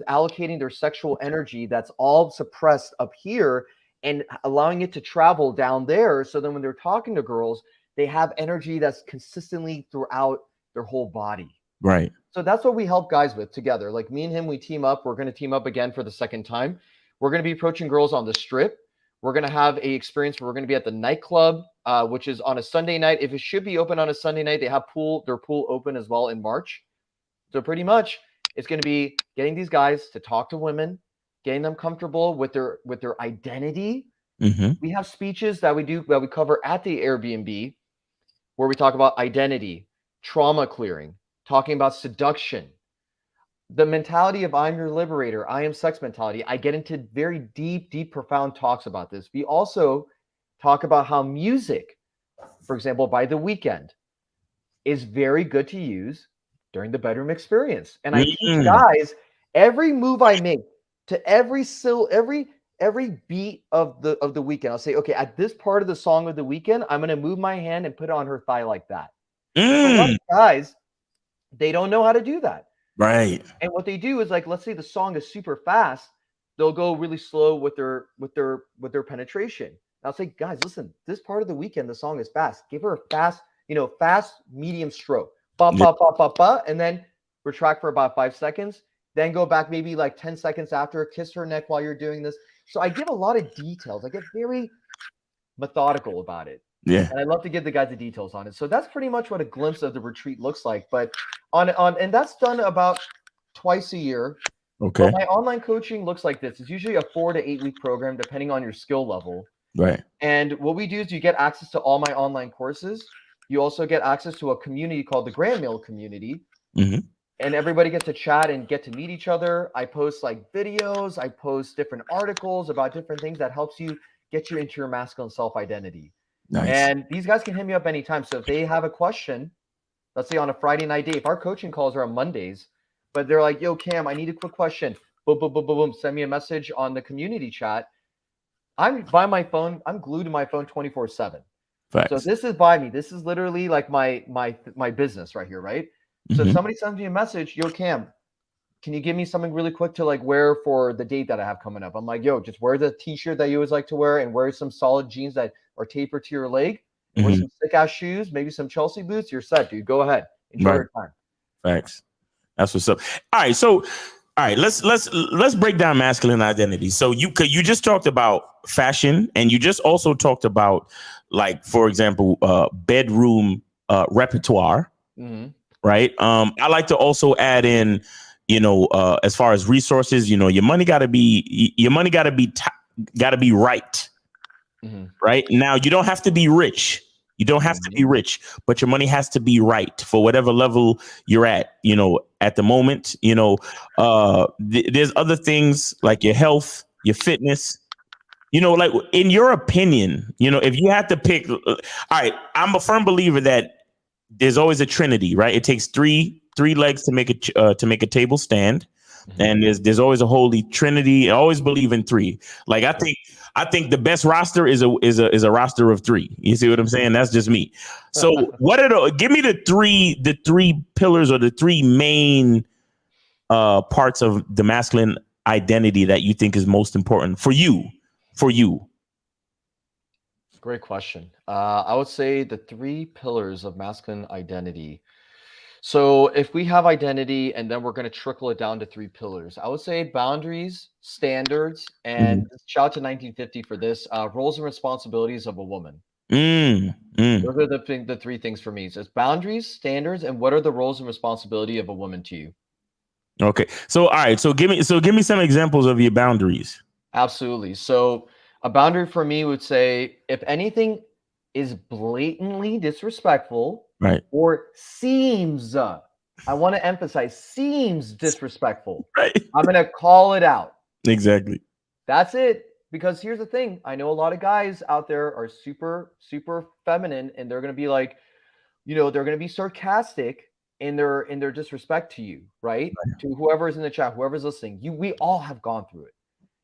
Speaker 2: allocating their sexual energy that's all suppressed up here and allowing it to travel down there. So then when they're talking to girls, they have energy that's consistently throughout their whole body.
Speaker 1: Right.
Speaker 2: So that's what we help guys with together. Like me and him, we team up. We're going to team up again for the second time. We're going to be approaching girls on the strip. We're going to have a experience where we're going to be at the nightclub, which is on a Sunday night. If it should be open on a Sunday night, they have their pool open as well in March. So pretty much it's going to be getting these guys to talk to women, getting them comfortable with their identity. We have speeches that we cover at the Airbnb where we talk about identity, trauma clearing, talking about seduction, the mentality of I'm your liberator, I am sex mentality. I get into very deep, profound talks about this. We also talk about how music, for example, by The Weeknd, is very good to use during the bedroom experience. And I teach guys every move I make to every beat of the Weeknd. I'll say, okay, at this part of the song of The Weeknd, I'm going to move my hand and put it on her thigh like that. So a lot of guys, they don't know how to do that.
Speaker 1: Right.
Speaker 2: And what they do is, like, let's say the song is super fast, they'll go really slow with their penetration. I'll say, guys, listen, this part of The Weeknd, the song is fast. Give her a fast, medium stroke. Ba, ba, ba, ba, ba, and then retract for about 5 seconds. Then go back maybe like 10 seconds after, kiss her neck while you're doing this. So I give a lot of details. I get very methodical about it.
Speaker 1: Yeah.
Speaker 2: And I love to give the guys the details on it. So that's pretty much what a glimpse of the retreat looks like. But and that's done about twice a year.
Speaker 1: Okay.
Speaker 2: But my online coaching looks like this. It's usually a 4 to 8 week program, depending on your skill level.
Speaker 1: Right.
Speaker 2: And what we do is you get access to all my online courses. You also get access to a community called the Grand Male Community. And everybody gets to chat and get to meet each other. I post like videos. I post different articles about different things that helps you get you into your masculine self-identity.
Speaker 1: Nice.
Speaker 2: And these guys can hit me up anytime. So if they have a question, let's say on a Friday night day, if our coaching calls are on Mondays, but they're like, yo, Cam, I need a quick question. Boom, boom, boom, boom, boom. Send me a message on the community chat. I'm by my phone. I'm glued to my phone 24/7. So this is by me. This is literally like my business right here, right? So if somebody sends me a message, yo, Cam, can you give me something really quick to like wear for the date that I have coming up? I'm like, yo, just wear the t-shirt that you always like to wear and wear some solid jeans that are tapered to your leg. Wear some sick ass shoes, maybe some Chelsea boots. You're set, dude. Go ahead. Enjoy your time.
Speaker 1: Thanks. That's what's up. All right. So, all right, let's break down masculine identity. So you just talked about fashion, and you just also talked about, like, for example, bedroom repertoire. Right. I like to also add in, as far as resources, your money got to be right. Right now, you don't have to be rich. You don't have to be rich, but your money has to be right for whatever level you're at, at the moment. There's other things like your health, your fitness, like in your opinion, if you had to pick. All right. I'm a firm believer that there's always a trinity, right? It takes three legs to make a table stand. And there's always a holy trinity. I always believe in 3. Like I think the best roster is a roster of 3. You see what I'm saying? That's just me. So give me the three pillars or the 3 main parts of the masculine identity that you think is most important for you? For you.
Speaker 2: Great question. I would say the 3 pillars of masculine identity. So if we have identity and then we're going to trickle it down to 3 pillars, I would say boundaries, standards, and shout out to 1950 for this, roles and responsibilities of a woman. Those are the 3 things for me. So it's boundaries, standards, and what are the roles and responsibility of a woman to you?
Speaker 1: Okay. So, all right. So give me some examples of your boundaries.
Speaker 2: Absolutely. So a boundary for me would say, if anything is blatantly disrespectful,
Speaker 1: Right.
Speaker 2: or seems, I want to emphasize, seems disrespectful,
Speaker 1: Right.
Speaker 2: I'm going to call it out.
Speaker 1: Exactly.
Speaker 2: That's it. Because here's the thing. I know a lot of guys out there are super, super feminine, and they're going to be like, they're going to be sarcastic in their disrespect to you, right? To whoever's in the chat, whoever's listening. We all have gone through it.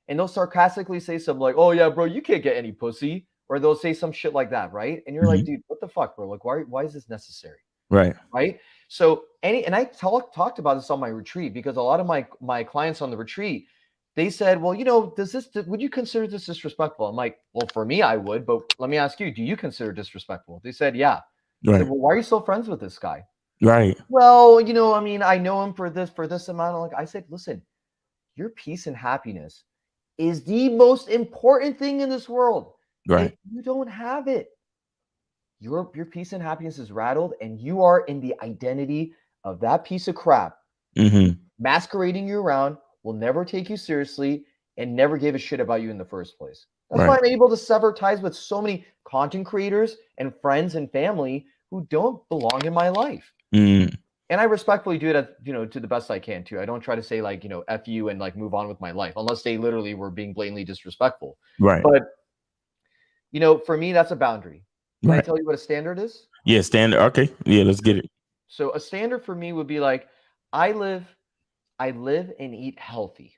Speaker 2: And they'll sarcastically say something like, "Oh yeah, bro, you can't get any pussy." Or they'll say some shit like that, right? And you're like, dude, what the fuck, bro? Like, why is this necessary?
Speaker 1: Right.
Speaker 2: Right. So and I talked about this on my retreat, because a lot of my clients on the retreat, they said, well, would you consider this disrespectful? I'm like, well, for me, I would, but let me ask you, do you consider disrespectful? They said, yeah. I said, well, why are you still friends with this guy?
Speaker 1: Right.
Speaker 2: Well, I mean, I know him for this amount. I said, listen, your peace and happiness is the most important thing in this world.
Speaker 1: Right.
Speaker 2: If you don't have it, your peace and happiness is rattled, and you are in the identity of that piece of crap, masquerading you around, will never take you seriously, and never gave a shit about you in the first place. That's why I'm able to sever ties with so many content creators and friends and family who don't belong in my life. And I respectfully do it, to the best I can too. I don't try to say like, F you and like move on with my life, unless they literally were being blatantly disrespectful.
Speaker 1: Right.
Speaker 2: But, for me, that's a boundary. Can I tell you what a standard is?
Speaker 1: Yeah, standard. Okay. Yeah, let's get it.
Speaker 2: So a standard for me would be like, I live and eat healthy.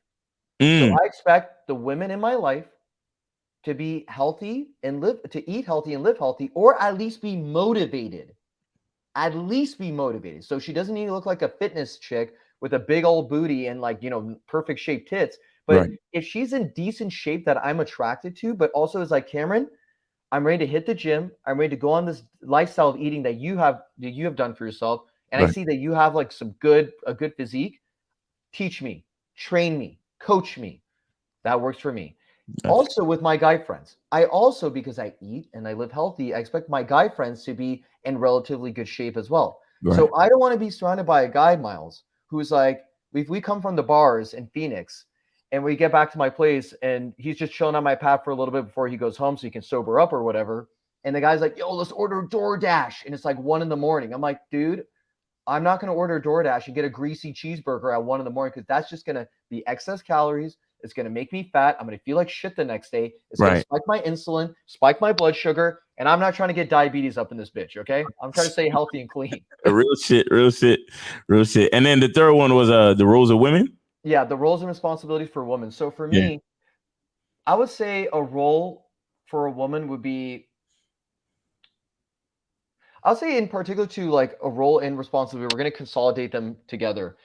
Speaker 2: So I expect the women in my life to be healthy and to eat healthy and live healthy, or at least be motivated. At least be motivated. So she doesn't need to look like a fitness chick with a big old booty and like, perfect shaped tits. But if she's in decent shape that I'm attracted to, but also is like, Cameron, I'm ready to hit the gym. I'm ready to go on this lifestyle of eating that you have done for yourself. And I see that you have like a good physique. Teach me, train me, coach me. That works for me. Also with my guy friends, because I eat and I live healthy, I expect my guy friends to be in relatively good shape as well. So I don't want to be surrounded by a guy, Miles, who's like, if we come from the bars in Phoenix and we get back to my place and he's just chilling on my path for a little bit before he goes home so he can sober up or whatever. And the guy's like, yo, let's order DoorDash. And it's like 1 a.m. I'm like, dude, I'm not going to order DoorDash and get a greasy cheeseburger at 1 a.m. because that's just going to be excess calories. It's going to make me fat. I'm going to feel like shit the next day. It's going to spike my insulin, spike my blood sugar, and I'm not trying to get diabetes up in this bitch, okay? I'm trying to stay healthy and clean.
Speaker 1: Real shit. And then the third one was the roles of women?
Speaker 2: Yeah, the roles and responsibilities for women. So for me, I would say a role for a woman would be, I'll say in particular to like a role and responsibility, we're going to consolidate them together.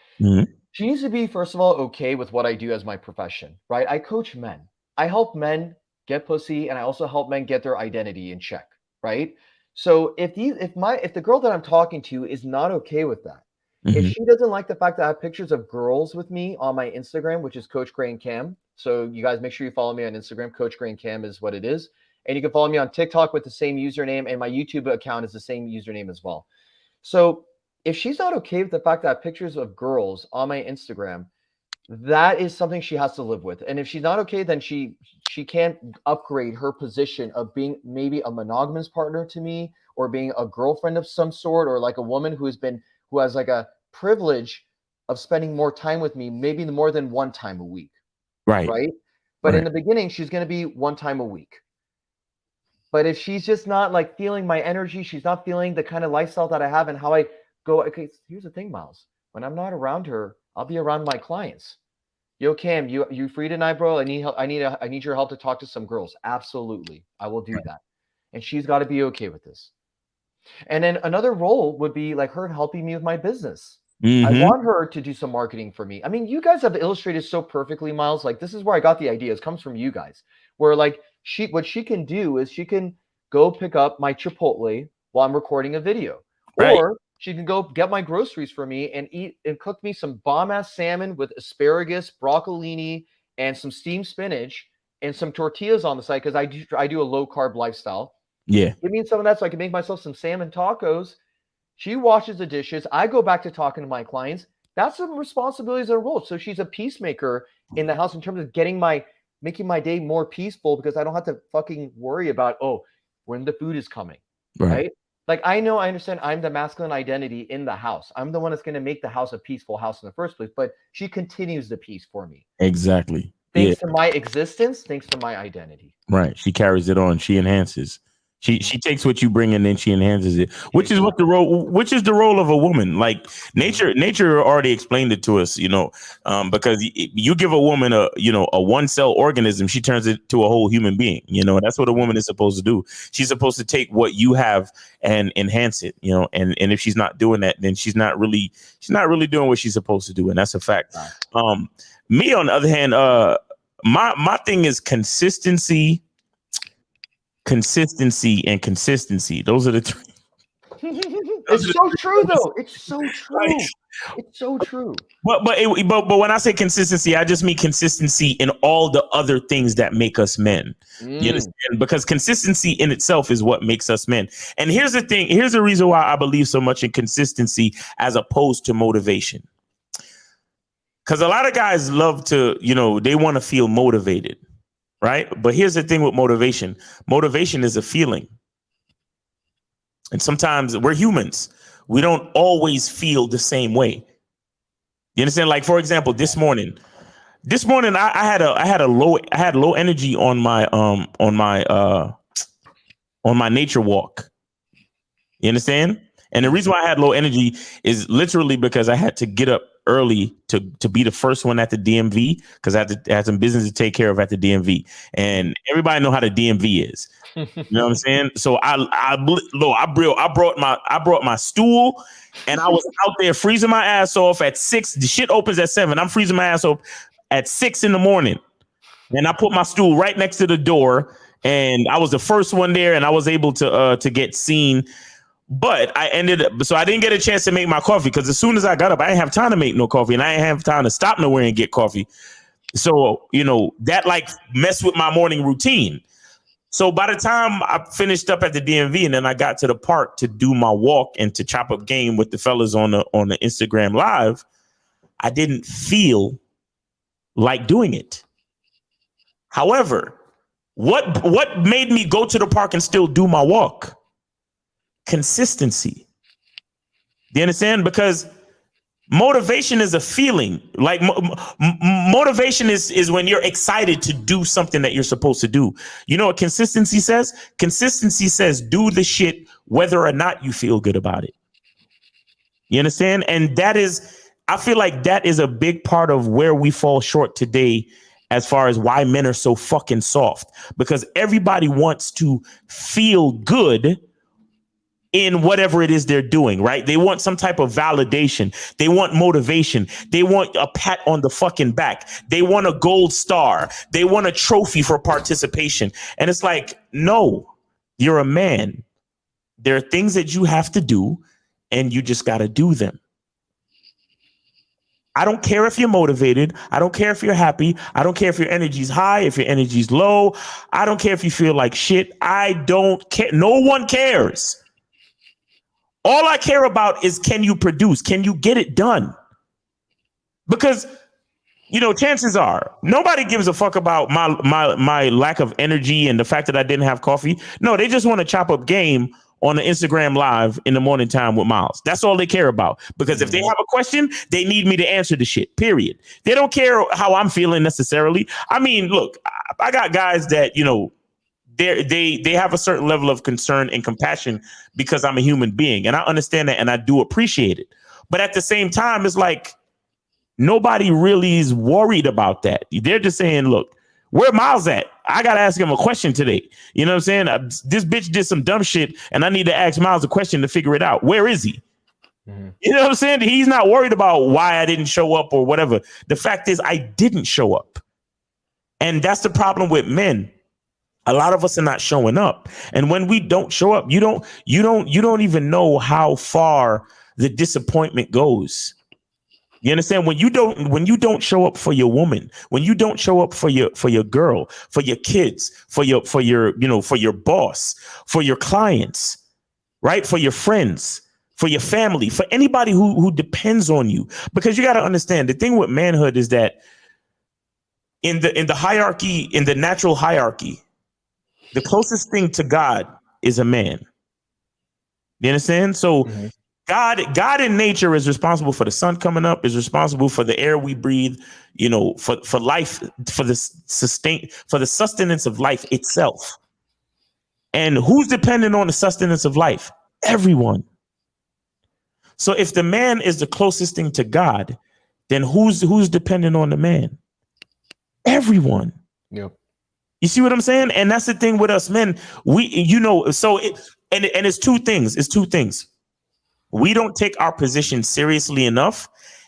Speaker 2: She needs to be, first of all, okay with what I do as my profession, right? I coach men. I help men get pussy, and I also help men get their identity in check, right? So if the girl that I'm talking to is not okay with that, if she doesn't like the fact that I have pictures of girls with me on my Instagram, which is Coach Gray and Cam, so you guys make sure you follow me on Instagram. Coach Gray and Cam is what it is. And you can follow me on TikTok with the same username, and my YouTube account is the same username as well. So if she's not okay with the fact that I have pictures of girls on my Instagram, that is something she has to live with. And if she's not okay, then she can't upgrade her position of being maybe a monogamous partner to me, or being a girlfriend of some sort, or like a woman who has like a privilege of spending more time with me, maybe more than 1 time a week. Right. But in the beginning, she's going to be 1 time a week. But if she's just not like feeling my energy, she's not feeling the kind of lifestyle that I have and how I go. Okay, here's the thing, Miles. When I'm not around her, I'll be around my clients. Yo, Cam, you free tonight, bro? I need help. I need your help to talk to some girls. Absolutely, I will do that. And she's got to be okay with this. And then another role would be like her helping me with my business. I
Speaker 1: Mhm.
Speaker 2: want her to do some marketing for me. I mean, you guys have illustrated so perfectly, Miles. Like, this is where I got the ideas. Comes from you guys. Where like what she can do is she can go pick up my Chipotle while I'm recording a video,
Speaker 1: Right.
Speaker 2: or she can go get my groceries for me and eat and cook me some bomb ass salmon with asparagus, broccolini, and some steamed spinach and some tortillas on the side because I do a low carb lifestyle.
Speaker 1: Yeah.
Speaker 2: Give me some of that so I can make myself some salmon tacos. She washes the dishes. I go back to talking to my clients. That's some responsibilities and roles. So she's a peacemaker in the house in terms of making my day more peaceful because I don't have to fucking worry about, when the food is coming. Right? Like I understand I'm the masculine identity in the house. I'm the one that's going to make the house a peaceful house in the first place, but she continues the peace for me.
Speaker 1: Exactly.
Speaker 2: Thanks to my existence, thanks to my identity.
Speaker 1: Right. She carries it on. She enhances. She takes what you bring and then she enhances it, which is the role of a woman. Like nature already explained it to us, because you give a woman a one cell organism, she turns it to a whole human being. That's what a woman is supposed to do. She's supposed to take what you have and enhance it, and if she's not doing that, then she's not really doing what she's supposed to do. And that's a fact. Me, on the other hand, my thing is consistency. Consistency and consistency. Those are the three.
Speaker 2: It's so true, though. It's so true. It's so true.
Speaker 1: But when I say consistency, I just mean consistency in all the other things that make us men. You understand? Because consistency in itself is what makes us men. And here's the thing. Here's the reason why I believe so much in consistency as opposed to motivation. Because a lot of guys love to, they want to feel motivated. Right. But here's the thing with motivation. Motivation is a feeling. And sometimes we're humans. We don't always feel the same way. You understand? Like, for example, this morning I had low energy on my nature walk. You understand? And the reason why I had low energy is literally because I had to get up early to be the first one at the DMV because I had some business to take care of at the DMV, and everybody know how the DMV is. You know what I'm saying? So I brought my stool, and I was out there freezing my ass off at 6. The shit opens at 7. I'm freezing my ass off at 6 in the morning, and I put my stool right next to the door, and I was the first one there, and I was able to get seen. But I didn't get a chance to make my coffee because as soon as I got up, I didn't have time to make no coffee and I didn't have time to stop nowhere and get coffee. So, that like messed with my morning routine. So by the time I finished up at the DMV and then I got to the park to do my walk and to chop up game with the fellas on the Instagram Live, I didn't feel like doing it. However, what made me go to the park and still do my walk? Consistency. Do you understand? Because motivation is a feeling. Like motivation is when you're excited to do something that you're supposed to do. You know what consistency says? Consistency says do the shit whether or not you feel good about it. You understand? And I feel like that is a big part of where we fall short today as far as why men are so fucking soft. Because everybody wants to feel good in whatever it is they're doing, right? They want some type of validation. They want motivation. They want a pat on the fucking back. They want a gold star. They want a trophy for participation. And it's like, no, you're a man. There are things that you have to do and you just got to do them. I don't care if you're motivated. I don't care if you're happy. I don't care if your energy's high, if your energy's low. I don't care if you feel like shit. I don't care. No one cares. All I care about is, can you produce? Can you get it done? Because, chances are nobody gives a fuck about my lack of energy and the fact that I didn't have coffee. No, they just want to chop up game on the Instagram Live in the morning time with Miles. That's all they care about. Because if they have a question, they need me to answer the shit, period. They don't care how I'm feeling necessarily. I mean, look, I got guys that, they have a certain level of concern and compassion because I'm a human being. And I understand that and I do appreciate it. But at the same time, it's like nobody really is worried about that. They're just saying, look, where Miles at? I got to ask him a question today. You know what I'm saying? This bitch did some dumb shit and I need to ask Miles a question to figure it out. Where is he? You know what I'm saying? He's not worried about why I didn't show up or whatever. The fact is, I didn't show up. And that's the problem with men. A lot of us are not showing up. And when we don't show up, you don't even know how far the disappointment goes. You understand? When you don't show up for your woman, when you don't show up for your girl, for your kids, for your boss, for your clients, right? For your friends, for your family, for anybody who depends on you. Because you got to understand, the thing with manhood is that in the hierarchy, in the natural hierarchy, the closest thing to God is a man. You understand? So God in nature is responsible for the sun coming up, is responsible for the air we breathe, for life, for the sustenance of life itself. And who's dependent on the sustenance of life? Everyone. So if the man is the closest thing to God, then who's dependent on the man? Everyone.
Speaker 2: Yep.
Speaker 1: You see what I'm saying? And that's the thing with us men. It's two things. It's two things. We don't take our position seriously enough.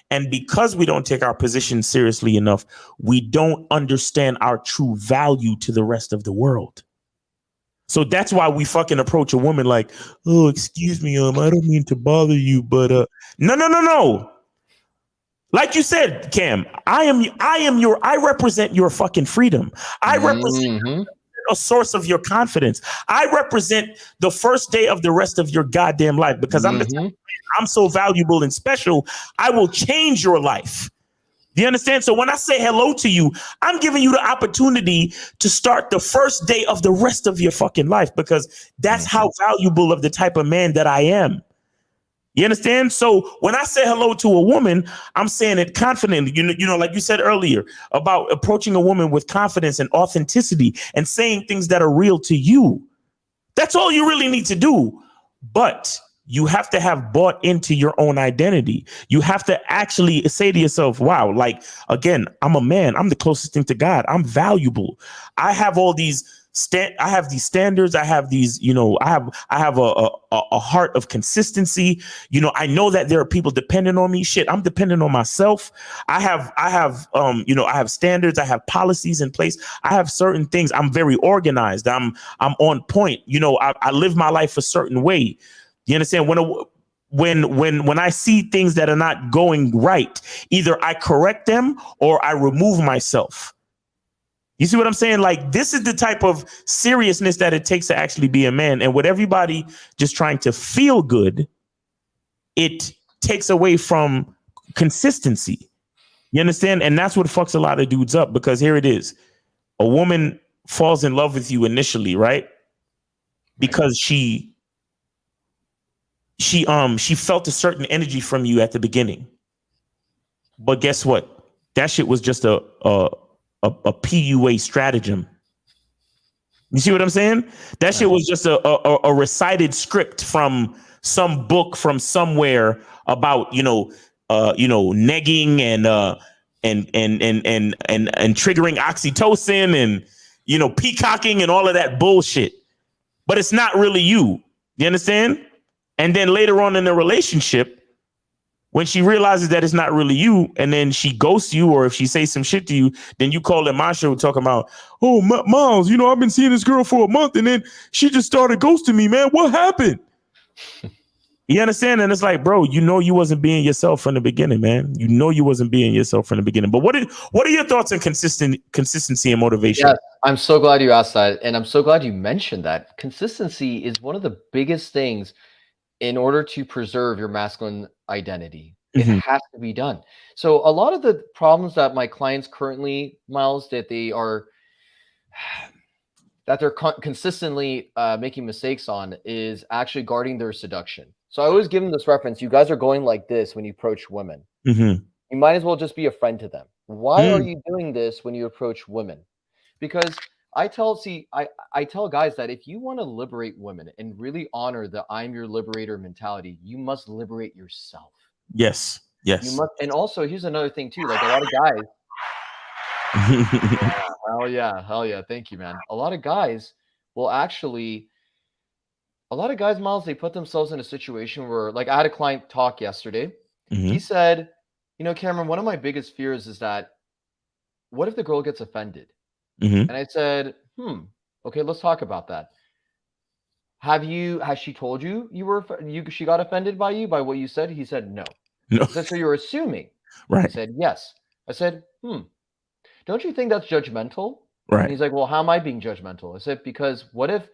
Speaker 1: And because we don't take our position seriously enough, we don't understand our true value to the rest of the world. So that's why we fucking approach a woman like, oh, excuse me, I don't mean to bother you, but no. Like you said, Cam, I represent your fucking freedom. I represent a source of your confidence. I represent the first day of the rest of your goddamn life because I'm so valuable and special. I will change your life. Do you understand? So when I say hello to you, I'm giving you the opportunity to start the first day of the rest of your fucking life because that's how valuable of the type of man that I am. You understand? So when I say hello to a woman, I'm saying it confidently. You know, like you said earlier about approaching a woman with confidence and authenticity and saying things that are real to you. That's all you really need to do. But you have to have bought into your own identity. You have to actually say to yourself, wow, like, again, I'm a man. I'm the closest thing to God. I'm valuable. I have all these I have these standards. I have these, I have a heart of consistency. I know that there are people depending on me. Shit, I'm dependent on myself. I have standards. I have policies in place. I have certain things. I'm very organized. I'm on point. I live my life a certain way. You understand? When I see things that are not going right, either I correct them or I remove myself. You see what I'm saying? Like, this is the type of seriousness that it takes to actually be a man. And with everybody just trying to feel good, it takes away from consistency. You understand? And that's what fucks a lot of dudes up, because here it is. A woman falls in love with you initially, right? Because she felt a certain energy from you at the beginning. But guess what? That shit was just a PUA stratagem. You see what I'm saying? That shit was just a recited script from some book from somewhere about negging and triggering oxytocin and peacocking and all of that bullshit. But it's not really you. You understand? And then later on in the relationship, when she realizes that it's not really you, and then she ghosts you, or if she says some shit to you, then you call in my show talking about, oh, Miles, I've been seeing this girl for a month, and then she just started ghosting me, man. What happened? You understand? And it's like, bro, you wasn't being yourself from the beginning, man. You wasn't being yourself from the beginning. But what are your thoughts on consistency and motivation?
Speaker 2: Yeah, I'm so glad you asked that, and I'm so glad you mentioned that. Consistency is one of the biggest things in order to preserve your masculine identity. It has to be done. So a lot of the problems that my clients currently, Miles, that they're consistently making mistakes on is actually guarding their seduction. So I always give them this reference. You guys are going like this when you approach women. You might as well just be a friend to them. Why are you doing this when you approach women? Because I tell guys that if you want to liberate women and really honor the I'm your liberator mentality, you must liberate yourself.
Speaker 1: Yes.
Speaker 2: You must. And also, here's another thing too. Like, a lot of guys. Hell yeah. Thank you, man. A lot of guys will actually a lot of guys, Miles, they put themselves in a situation where, like, I had a client talk yesterday.
Speaker 1: Mhm.
Speaker 2: He said, you know, Cameron, one of my biggest fears is that what if the girl gets offended?
Speaker 1: Mhm.
Speaker 2: And I said, okay, let's talk about that. Has she told you she got offended by you, by what you said? He said, no.
Speaker 1: No.
Speaker 2: I said, so you're assuming? He
Speaker 1: Right.
Speaker 2: said, yes. I said, don't you think that's judgmental?
Speaker 1: Right.
Speaker 2: And he's like, well, how am I being judgmental? I said, because what if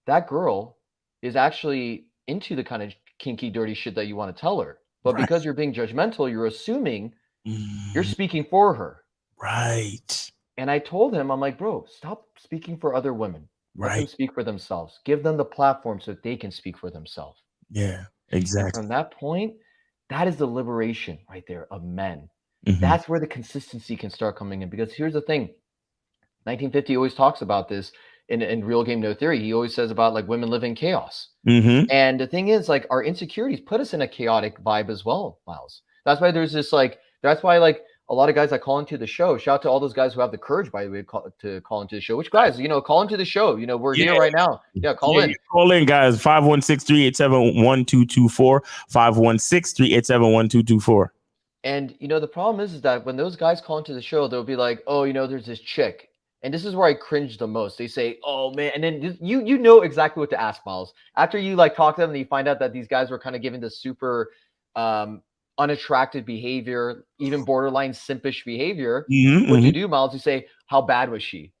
Speaker 2: that girl is actually into the kind of kinky, dirty shit that you want to tell her? But
Speaker 1: Right.
Speaker 2: because you're being judgmental, you're assuming you're
Speaker 1: Mhm.
Speaker 2: speaking for her.
Speaker 1: Right.
Speaker 2: And I told him, I'm like, bro, stop speaking for other women. Let them
Speaker 1: Right.
Speaker 2: speak for themselves. Give them the platform so they can speak for themselves.
Speaker 1: Yeah.
Speaker 2: And
Speaker 1: Exactly.
Speaker 2: from that point, that is the liberation right there of men.
Speaker 1: Mhm.
Speaker 2: That's where the consistency can start coming in. Because here's the thing. 1950 always talks about this in Real Game No Theory. He always says about like women live in chaos.
Speaker 1: Mhm.
Speaker 2: And the thing is, like, our insecurities put us in a chaotic vibe as well, Miles. That's why there's this that's why like a lot of guys that call into the show. Shout out to all those guys who have the courage, by the way, to call into the show. Which guys, call into the show. We're here right now. Yeah, call in.
Speaker 1: You call in, guys. 516-387-1224. 516-387-1224.
Speaker 2: And the problem is that when those guys call into the show, they'll be like, oh, there's this chick. And this is where I cringe the most. They say, oh man, and then you know exactly what to ask, Miles. After you like talk to them and you find out that these guys were kind of given this super unattractive behavior, even borderline simpish behavior.
Speaker 1: Mhm,
Speaker 2: What you
Speaker 1: mhm.
Speaker 2: do, Miles, you say, how bad was she?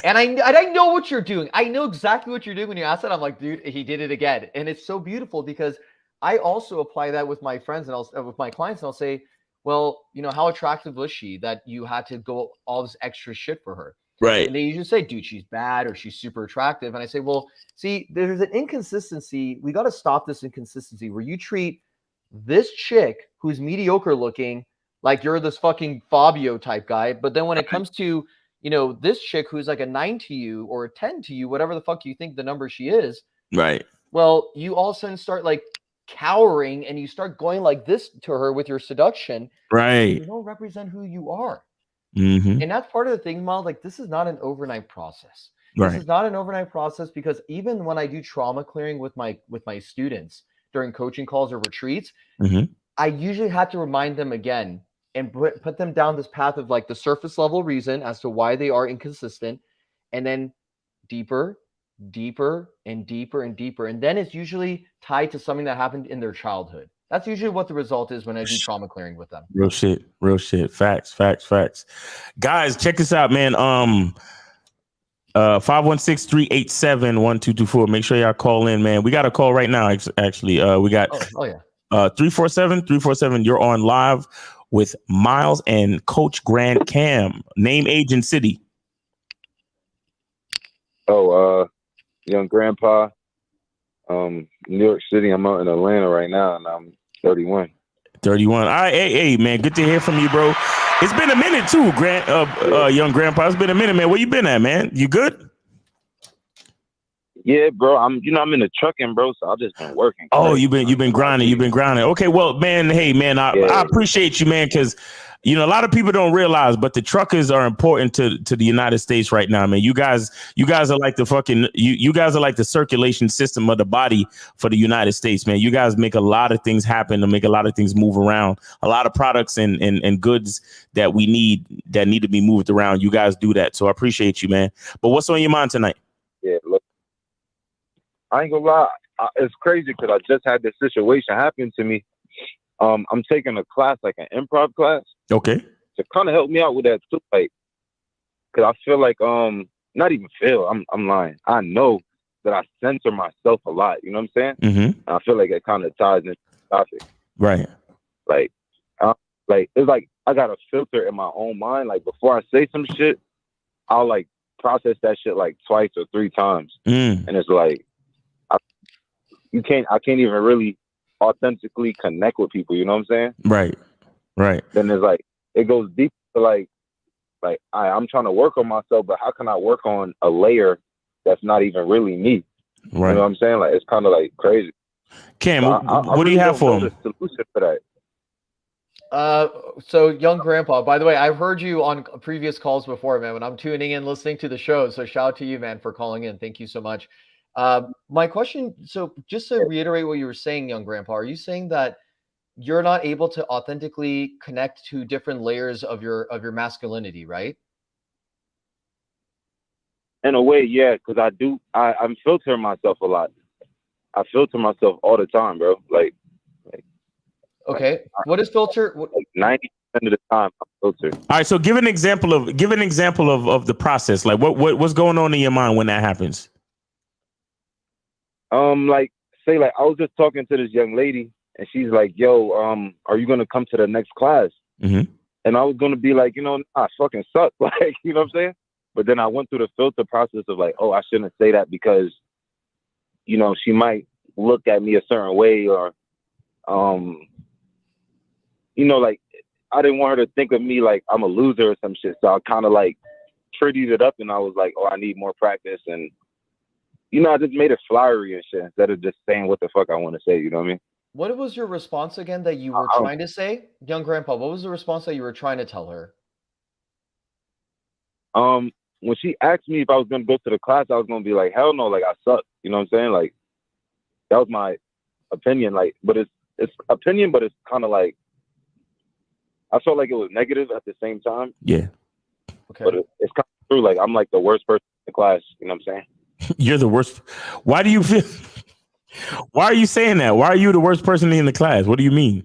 Speaker 2: And I know what you're doing. I know exactly what you're doing when you ask that. I'm like, dude, he did it again. And it's so beautiful because I also apply that with my friends and with my clients. And I'll say, well, how attractive was she that you had to go all this extra shit for her?
Speaker 1: Right.
Speaker 2: And they usually say, dude, she's bad or she's super attractive. And I say, well, see, there's an inconsistency. We got to stop this inconsistency where you treat this chick who's mediocre looking like you're this fucking Fabio type guy. But then when it comes to, this chick who's like a 9 to you or a 10 to you, whatever the fuck you think the number she is.
Speaker 1: Right.
Speaker 2: Well, you all of a sudden start like cowering and you start going like this to her with your seduction.
Speaker 1: Right.
Speaker 2: You don't represent who you are.
Speaker 1: Mhm.
Speaker 2: And that's part of the thing, Miles. Like, this is not an overnight process.
Speaker 1: Right.
Speaker 2: This is not an overnight process because even when I do trauma clearing with my students during coaching calls or retreats,
Speaker 1: Mhm.
Speaker 2: I usually have to remind them again and put them down this path of like the surface level reason as to why they are inconsistent, and then deeper, deeper, and deeper and deeper. And then it's usually tied to something that happened in their childhood. That's usually what the result is when I do trauma clearing with them.
Speaker 1: Real shit. Real shit. Facts. Facts. Facts. Guys, check this out, man. 516-387-1224. Make sure y'all call in, man. We got a call right now. Actually, we got 347. You're on live with Miles and Coach Grand Cam. Name, age, and city.
Speaker 10: Young grandpa, New York City. I'm out in Atlanta right now, and I'm 31.
Speaker 1: 31. All right, hey, man. Good to hear from you, bro. It's been a minute too, young grandpa. It's been a minute, man. Where you been at, man? You good?
Speaker 10: Yeah, bro. I'm in the trucking, bro. So I've just been working.
Speaker 1: Oh, you've been grinding. You've been grinding. Okay, well, man. Hey, man. I appreciate you, man, because a lot of people don't realize, but the truckers are important to the United States right now, man. You guys are like the fucking you guys are like the circulation system of the body for the United States, man. You guys make a lot of things happen to make a lot of things move around. A lot of products and goods that we need to be moved around. You guys do that, so I appreciate you, man. But what's on your mind tonight?
Speaker 10: Yeah, look, I ain't gonna lie. It's crazy because I just had this situation happen to me. I'm taking a class, like an improv class.
Speaker 1: Okay.
Speaker 10: To kind of help me out with that too, like, cause I feel like not even feel. I'm lying. I know that I censor myself a lot. You know what I'm saying?
Speaker 1: Mm-hmm.
Speaker 10: I feel like it kind of ties into the topic.
Speaker 1: Right.
Speaker 10: Like it's like I got a filter in my own mind. Like before I say some shit, I'll like process that shit like twice or three times, and it's like I can't even really authentically connect with people. You know what I'm saying?
Speaker 1: Right.
Speaker 10: Then there's like it goes deep to like I'm trying to work on myself, but how can I work on a layer that's not even really me?
Speaker 1: Right.
Speaker 10: You know what I'm saying? Like it's kind of like crazy.
Speaker 1: Cam,
Speaker 10: so
Speaker 1: what do you have for him?
Speaker 10: The solution for that.
Speaker 2: So young grandpa, by the way, I've heard you on previous calls before, man, when I'm tuning in, listening to the show. So shout out to you, man, for calling in. Thank you so much. My question, so just to reiterate what you were saying, young grandpa, are you saying that you're not able to authentically connect to different layers of your masculinity, right?
Speaker 10: In a way, yeah, because I'm filtering myself a lot. I filter myself all the time, bro. Like
Speaker 2: Okay. What is filter?
Speaker 10: like 90% of the time I'm filtered.
Speaker 1: All right, so give an example of the process. Like what's going on in your mind when that happens?
Speaker 10: Like say like I was just talking to this young lady and she's like, yo, are you gonna come to the next class?
Speaker 1: Mm-hmm.
Speaker 10: And I was gonna be like, nah, I fucking suck. Like, you know what I'm saying? But then I went through the filter process of like, oh, I shouldn't say that because, she might look at me a certain way or, like I didn't want her to think of me like I'm a loser or some shit. So I kind of like prettied it up and I was like, oh, I need more practice. And, I just made it flowery and shit instead of just saying what the fuck I want to say. You know what I mean?
Speaker 2: What was your response again that you were trying to say? Young grandpa, what was the response that you were trying to tell her?
Speaker 10: When she asked me if I was going to go to the class, I was going to be like, hell no, like I suck. You know what I'm saying? Like that was my opinion. Like, but it's opinion, but it's kind of like, I felt like it was negative at the same time.
Speaker 1: Yeah.
Speaker 10: Okay. But it's kind of true. Like I'm like the worst person in the class. You know what I'm saying?
Speaker 1: You're the worst. Why do you feel? Why are you saying that? Why are you the worst person in the class? What do you mean?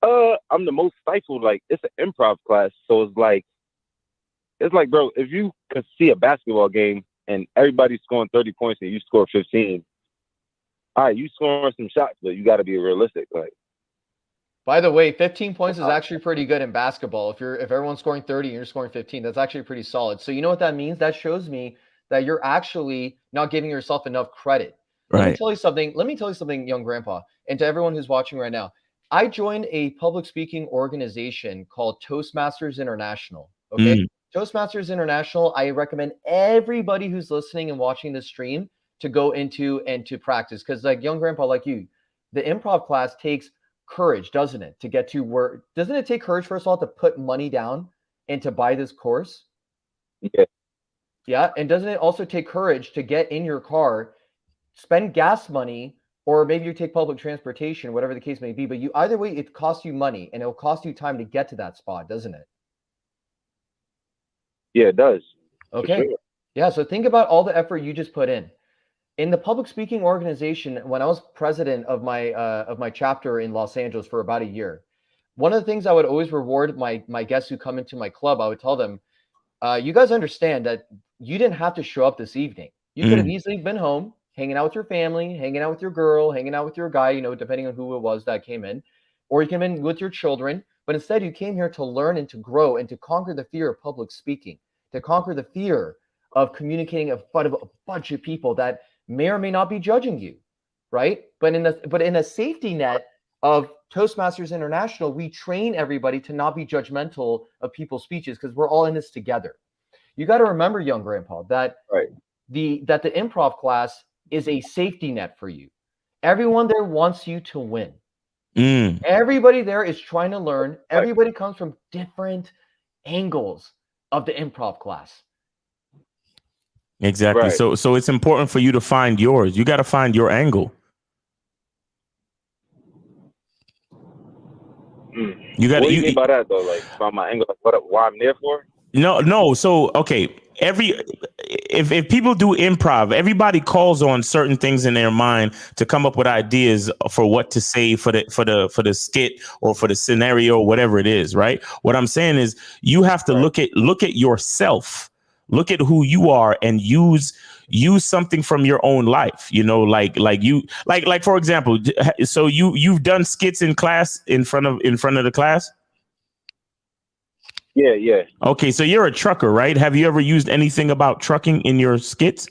Speaker 10: I'm the most stifled. Like it's an improv class, so it's like, bro, if you could see a basketball game and everybody's scoring 30 points and you score 15, all right, you scoring some shots, but you got to be realistic. Like,
Speaker 2: by the way, 15 points is actually pretty good in basketball. If everyone's scoring 30 and you're scoring 15, that's actually pretty solid. So you know what that means? That shows me that you're actually not giving yourself enough credit.
Speaker 1: Right.
Speaker 2: Let me tell you something, young grandpa, and to everyone who's watching right now. I joined a public speaking organization called Toastmasters International. Okay. Toastmasters International, I recommend everybody who's listening and watching this stream to go into and to practice. Because like young grandpa, like you, the improv class takes courage, doesn't it? To get to where, doesn't it take courage, first of all, to put money down and to buy this course?
Speaker 10: Yeah.
Speaker 2: Yeah. And doesn't it also take courage to get in your car, spend gas money, or maybe you take public transportation, whatever the case may be, but either way, it costs you money and it'll cost you time to get to that spot, doesn't it?
Speaker 10: Yeah, it does.
Speaker 2: Okay.
Speaker 10: Sure.
Speaker 2: Yeah. So think about all the effort you just put in. In the public speaking organization, when I was president of my chapter in Los Angeles for about a year, one of the things I would always reward my guests who come into my club, I would tell them, you guys understand that you didn't have to show up this evening. You could have easily been home, hanging out with your family, hanging out with your girl, hanging out with your guy, depending on who it was that came in, or you came in with your children. But instead, you came here to learn and to grow and to conquer the fear of public speaking, to conquer the fear of communicating in front of a bunch of people that may or may not be judging you, right? But in a safety net of Toastmasters International, we train everybody to not be judgmental of people's speeches because we're all in this together. You got to remember, young grandpa, that the improv class is a safety net for you. Everyone there wants you to win. Everybody there is trying to learn. Everybody comes from different angles of the improv class.
Speaker 1: Exactly.
Speaker 10: Right.
Speaker 1: So it's important for you to find yours. You got to find your angle. You got.
Speaker 10: What do you mean by that though? Like find my angle, like why I'm there for?
Speaker 1: No. So okay, if people do improv, everybody calls on certain things in their mind to come up with ideas for what to say for the skit or for the scenario, whatever it is. Right. What I'm saying is you have to look at yourself. Look at who you are and use something from your own life, like for example, so you've done skits in class in front of the class.
Speaker 10: Yeah.
Speaker 1: Okay, so you're a trucker, right? Have you ever used anything about trucking in your skits?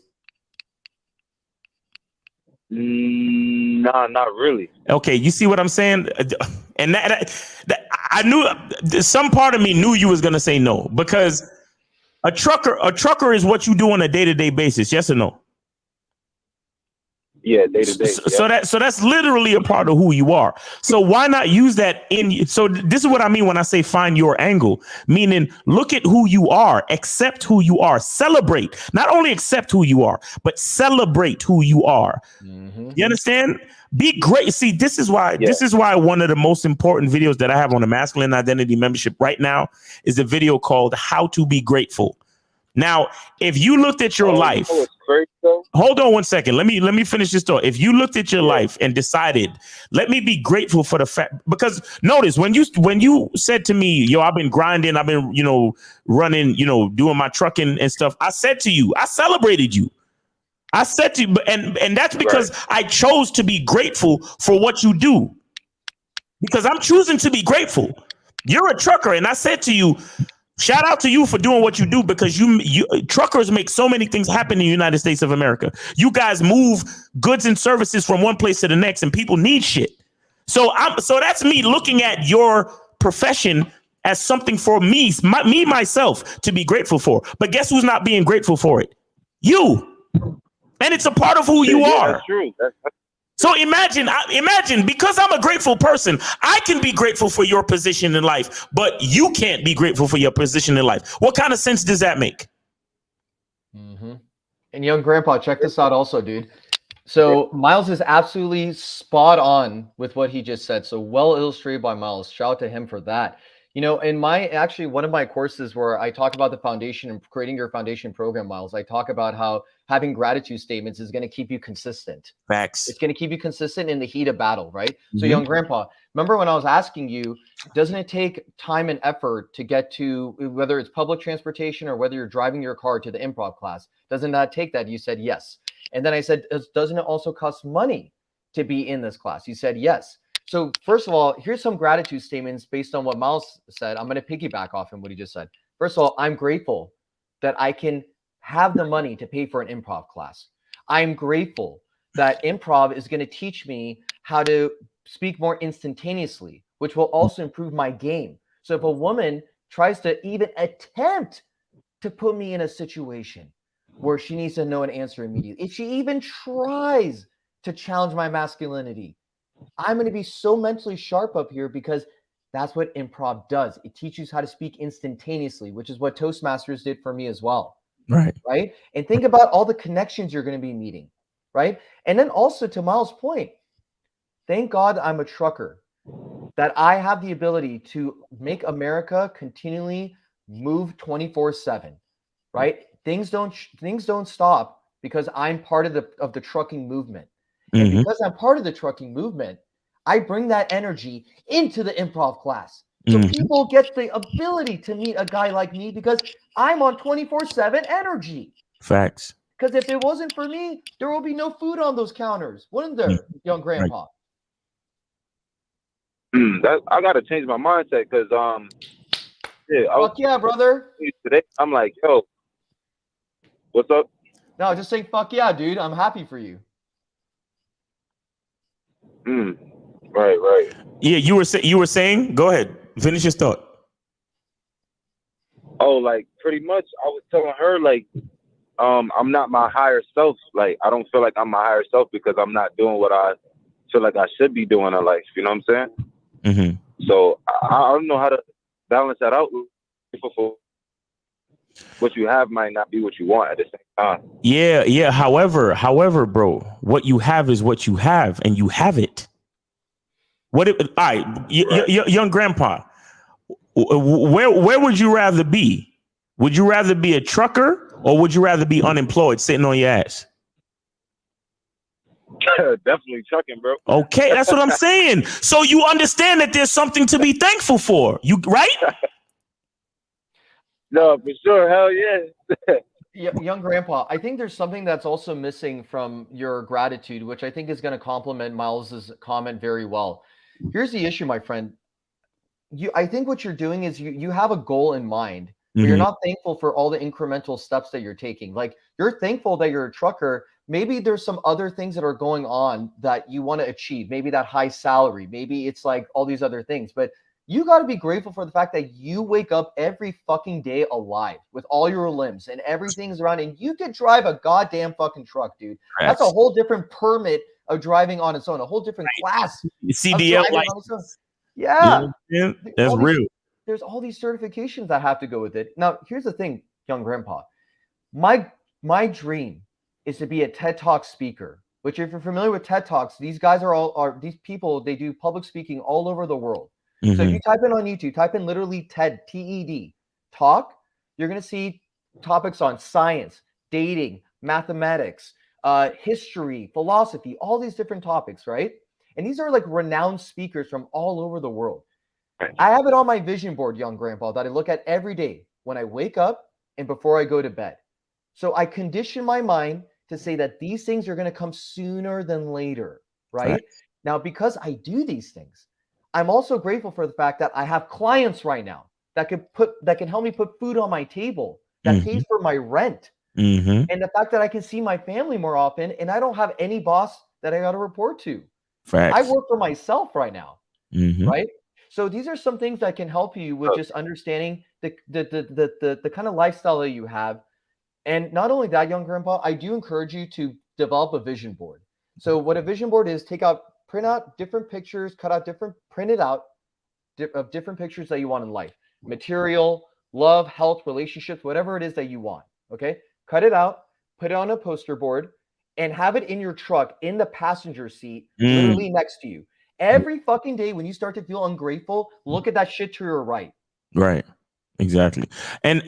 Speaker 10: Nah, not really.
Speaker 1: Okay, you see what I'm saying? And that I knew some part of me knew you was gonna say no, because a trucker is what you do on a day-to-day basis. Yes or no?
Speaker 10: Yeah, day to day.
Speaker 1: So that's literally a part of who you are. So why not use that in? So this is what I mean when I say find your angle, meaning look at who you are, accept who you are, celebrate, not only accept who you are, but celebrate who you are. You understand? Be great. See, this is why one of the most important videos that I have on the masculine identity membership right now is a video called How to Be Grateful. Now, if you looked at your life, hold on one second. Let me finish this thought. If you looked at your life and decided, let me be grateful for the fact, because notice when you said to me, yo, I've been grinding, I've been, running, doing my trucking and stuff. I said to you, I celebrated you. I said to you, and that's because I chose to be grateful for what you do, because I'm choosing to be grateful. You're a trucker, and I said to you, shout out to you for doing what you do, because you truckers make so many things happen in the United States of America. You guys move goods and services from one place to the next, and people need shit. So that's me looking at your profession as something for myself to be grateful for. But guess who's not being grateful for it? You. And it's a part of who you are.
Speaker 10: That's true.
Speaker 1: So imagine, because I'm a grateful person, I can be grateful for your position in life, but you can't be grateful for your position in life. What kind of sense does that make?
Speaker 2: And young grandpa, check this out also, dude. So Miles is absolutely spot on with what he just said. So well illustrated by Miles. Shout out to him for that. In one of my courses where I talk about the foundation and creating your foundation program, Miles, I talk about how having gratitude statements is going to keep you consistent.
Speaker 1: Facts.
Speaker 2: It's going to keep you consistent in the heat of battle, right? So young grandpa, remember when I was asking you, doesn't it take time and effort to get to, whether it's public transportation or whether you're driving your car to the improv class? Doesn't that take that? You said yes. And then I said, doesn't it also cost money to be in this class? You said yes. So first of all, here's some gratitude statements based on what Miles said. I'm going to piggyback off him what he just said. First of all, I'm grateful that I can have the money to pay for an improv class. I'm grateful that improv is going to teach me how to speak more instantaneously, which will also improve my game. So if a woman tries to even attempt to put me in a situation where she needs to know an answer immediately, if she even tries to challenge my masculinity, I'm going to be so mentally sharp up here, because that's what improv does. It teaches you how to speak instantaneously, which is what Toastmasters did for me as well. Right. And think about all the connections you're going to be meeting. Right. And then also, to Miles' point, thank God I'm a trucker, that I have the ability to make America continually move 24/7. Right. Things don't stop because I'm part of the trucking movement. And because I'm part of the trucking movement, I bring that energy into the improv class. So people get the ability to meet a guy like me because I'm on 24/7 energy.
Speaker 1: Facts.
Speaker 2: Because if it wasn't for me, there will be no food on those counters, wouldn't there, young grandpa?
Speaker 10: I got to change my mindset, because
Speaker 2: fuck yeah, brother.
Speaker 10: Today I'm like, yo, what's up?
Speaker 2: No, just say fuck yeah, dude. I'm happy for you.
Speaker 10: Right.
Speaker 1: Yeah, you were saying, go ahead, finish your thought.
Speaker 10: Oh, like pretty much I was telling her, like, I'm not my higher self. Like, I don't feel like I'm my higher self because I'm not doing what I feel like I should be doing in life. You know what I'm saying? So I don't know how to balance that out. What you have might not be what you want at the same time.
Speaker 1: Yeah. However, bro, what you have is what you have, and you have it. All right, young grandpa, where would you rather be? Would you rather be a trucker, or would you rather be unemployed sitting on your ass?
Speaker 10: Definitely trucking, bro.
Speaker 1: Okay, that's what I'm saying. So you understand that there's something to be thankful for. You right?
Speaker 10: No, for sure. Hell yeah.
Speaker 2: Young grandpa, I think there's something that's also missing from your gratitude, which I think is going to complement Miles's comment very well. Here's the issue, my friend. I think what you're doing is you have a goal in mind, but you're not thankful for all the incremental steps that you're taking. Like, you're thankful that you're a trucker. Maybe there's some other things that are going on that you want to achieve. Maybe that high salary. Maybe it's like all these other things. But You got to be grateful for the fact that you wake up every fucking day alive with all your limbs and everything's around, and you can drive a goddamn fucking truck, dude. That's a whole different permit of driving on its own, a whole different class
Speaker 1: CDL
Speaker 2: of driving on its own. Yeah.
Speaker 1: That's real.
Speaker 2: There's all these certifications that have to go with it. Now, here's the thing, young grandpa. My dream is to be a TED Talk speaker, which if you're familiar with TED Talks, these guys are these people, they do public speaking all over the world. So if you type in on YouTube, type in literally TED, T-E-D, talk, you're going to see topics on science, dating, mathematics, history, philosophy, all these different topics, right? And these are like renowned speakers from all over the world. I have it on my vision board, young grandpa, that I look at every day when I wake up and before I go to bed. So I condition my mind to say that these things are going to come sooner than later, right? Now, because I do these things, I'm also grateful for the fact that I have clients right now that can help me put food on my table, that pays for my rent, and the fact that I can see my family more often, and I don't have any boss that I got to report to. I work for myself right now, right? So these are some things that can help you with just understanding the kind of lifestyle that you have. And not only that, young grandpa, I do encourage you to develop a vision board. So what a vision board is, print out different pictures, print it out of different pictures that you want in life. Material, love, health, relationships, whatever it is that you want. Okay. Cut it out, put it on a poster board, and have it in your truck in the passenger seat, literally next to you. Every fucking day when you start to feel ungrateful, look at that shit to your right.
Speaker 1: Right. Exactly. And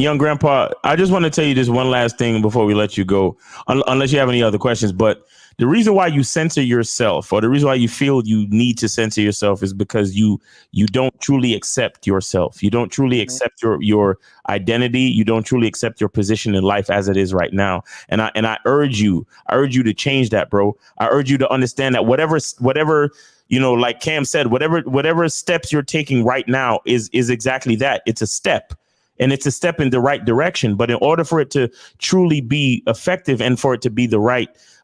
Speaker 1: young grandpa, I just want to tell you this one last thing before we let you go, unless you have any other questions. But the reason why you censor yourself, or the reason why you feel you need to censor yourself, is because you don't truly accept yourself. You don't truly accept your identity. You don't truly accept your position in life as it is right now. And I urge you to change that, bro. I urge you to understand that whatever, you know, like Cam said, whatever steps you're taking right now is exactly that. It's a step, and it's a step in the right direction. But in order for it to truly be effective and for it to be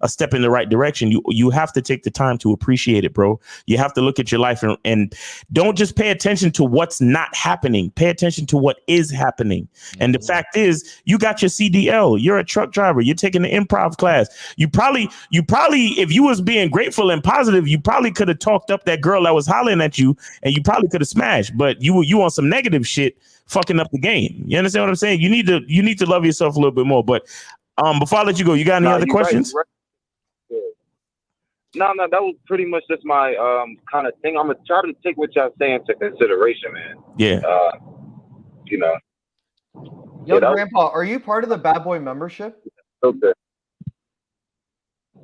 Speaker 1: a step in the right direction, you have to take the time to appreciate it, bro. You have to look at your life and don't just pay attention to what's not happening. Pay attention to what is happening. And the fact is, you got your CDL. You're a truck driver. You're taking the improv class. You probably, if you was being grateful and positive, you probably could have talked up that girl that was hollering at you, and you probably could have smashed. But you on some negative shit, fucking up the game. You understand what I'm saying? You need to love yourself a little bit more. But before I let you go, you got any other questions?
Speaker 10: Right. No, that was pretty much just my kind of thing. I'm gonna try to take what y'all saying into consideration, man.
Speaker 1: Yeah.
Speaker 10: You know.
Speaker 2: Yo, grandpa, are you part of the Bad Boy membership?
Speaker 10: Okay.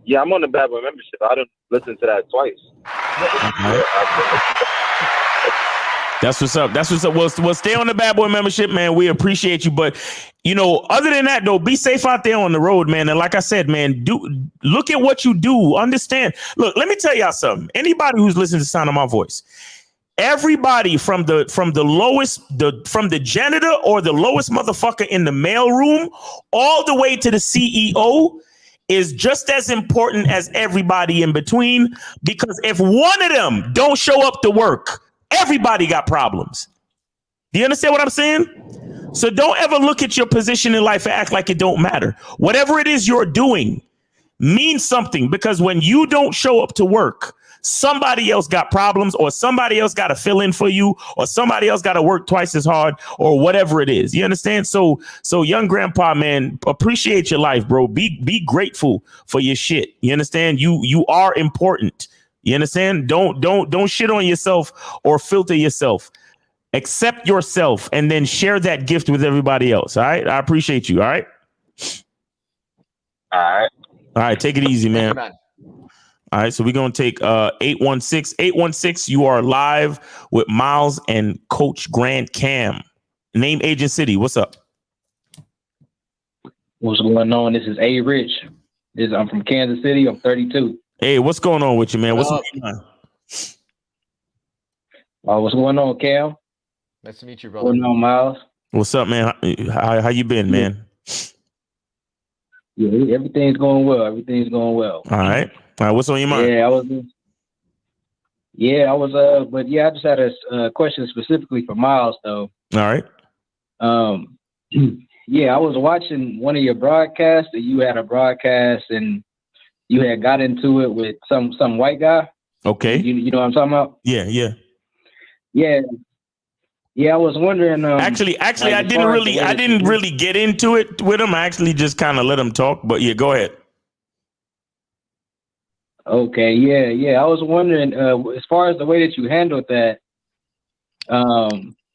Speaker 10: Yeah, I'm on the Bad Boy membership. I done listened to that twice.
Speaker 1: That's what's up. We'll stay on the Bad Boy membership, man. We appreciate you. But, you know, other than that, though, be safe out there on the road, man. And like I said, man, look at what you do. Understand. Look, let me tell y'all something. Anybody who's listening to the sound of my voice, everybody from the janitor or the lowest motherfucker in the mailroom all the way to the CEO is just as important as everybody in between. Because if one of them don't show up to work, everybody got problems. Do you understand what I'm saying? So don't ever look at your position in life and act like it don't matter. Whatever it is you're doing means something, because when you don't show up to work, somebody else got problems, or somebody else got to fill in for you, or somebody else got to work twice as hard, or whatever it is. You understand? So young grandpa, man, appreciate your life, bro. Be grateful for your shit. You understand? You are important. You understand? Don't shit on yourself or filter yourself. Accept yourself and then share that gift with everybody else. All right. I appreciate you. All right.
Speaker 10: All
Speaker 1: right. Take it easy, man. All right. So we're going to take 816. 816, you are live with Miles and Coach Grand Cam. Name, age, and city. What's up?
Speaker 11: What's going on? This is A Rich. I'm from Kansas City. I'm 32.
Speaker 1: Hey, what's going on with you, man? What's going on?
Speaker 11: What's going on, Cam?
Speaker 2: Nice to meet you, brother.
Speaker 11: What's going on, Miles?
Speaker 1: What's up, man? How you been, man?
Speaker 11: Yeah, everything's going well. Everything's going well.
Speaker 1: All right. What's on your mind?
Speaker 11: Yeah, I was, but yeah, I just had a question specifically for Miles, though.
Speaker 1: All right.
Speaker 11: Yeah, I was watching one of your broadcasts, and you had a broadcast, and you had got into it with some white guy.
Speaker 1: Okay.
Speaker 11: You know what I'm talking about?
Speaker 1: Yeah, yeah.
Speaker 11: Yeah. Yeah, I was wondering.
Speaker 1: Actually,
Speaker 11: like,
Speaker 1: I
Speaker 11: as far as the way that
Speaker 1: didn't
Speaker 11: you-
Speaker 1: really get into it with him. I actually just kind of let him talk. But yeah, go ahead.
Speaker 11: Okay, yeah. I was wondering, as far as the way that you handled that,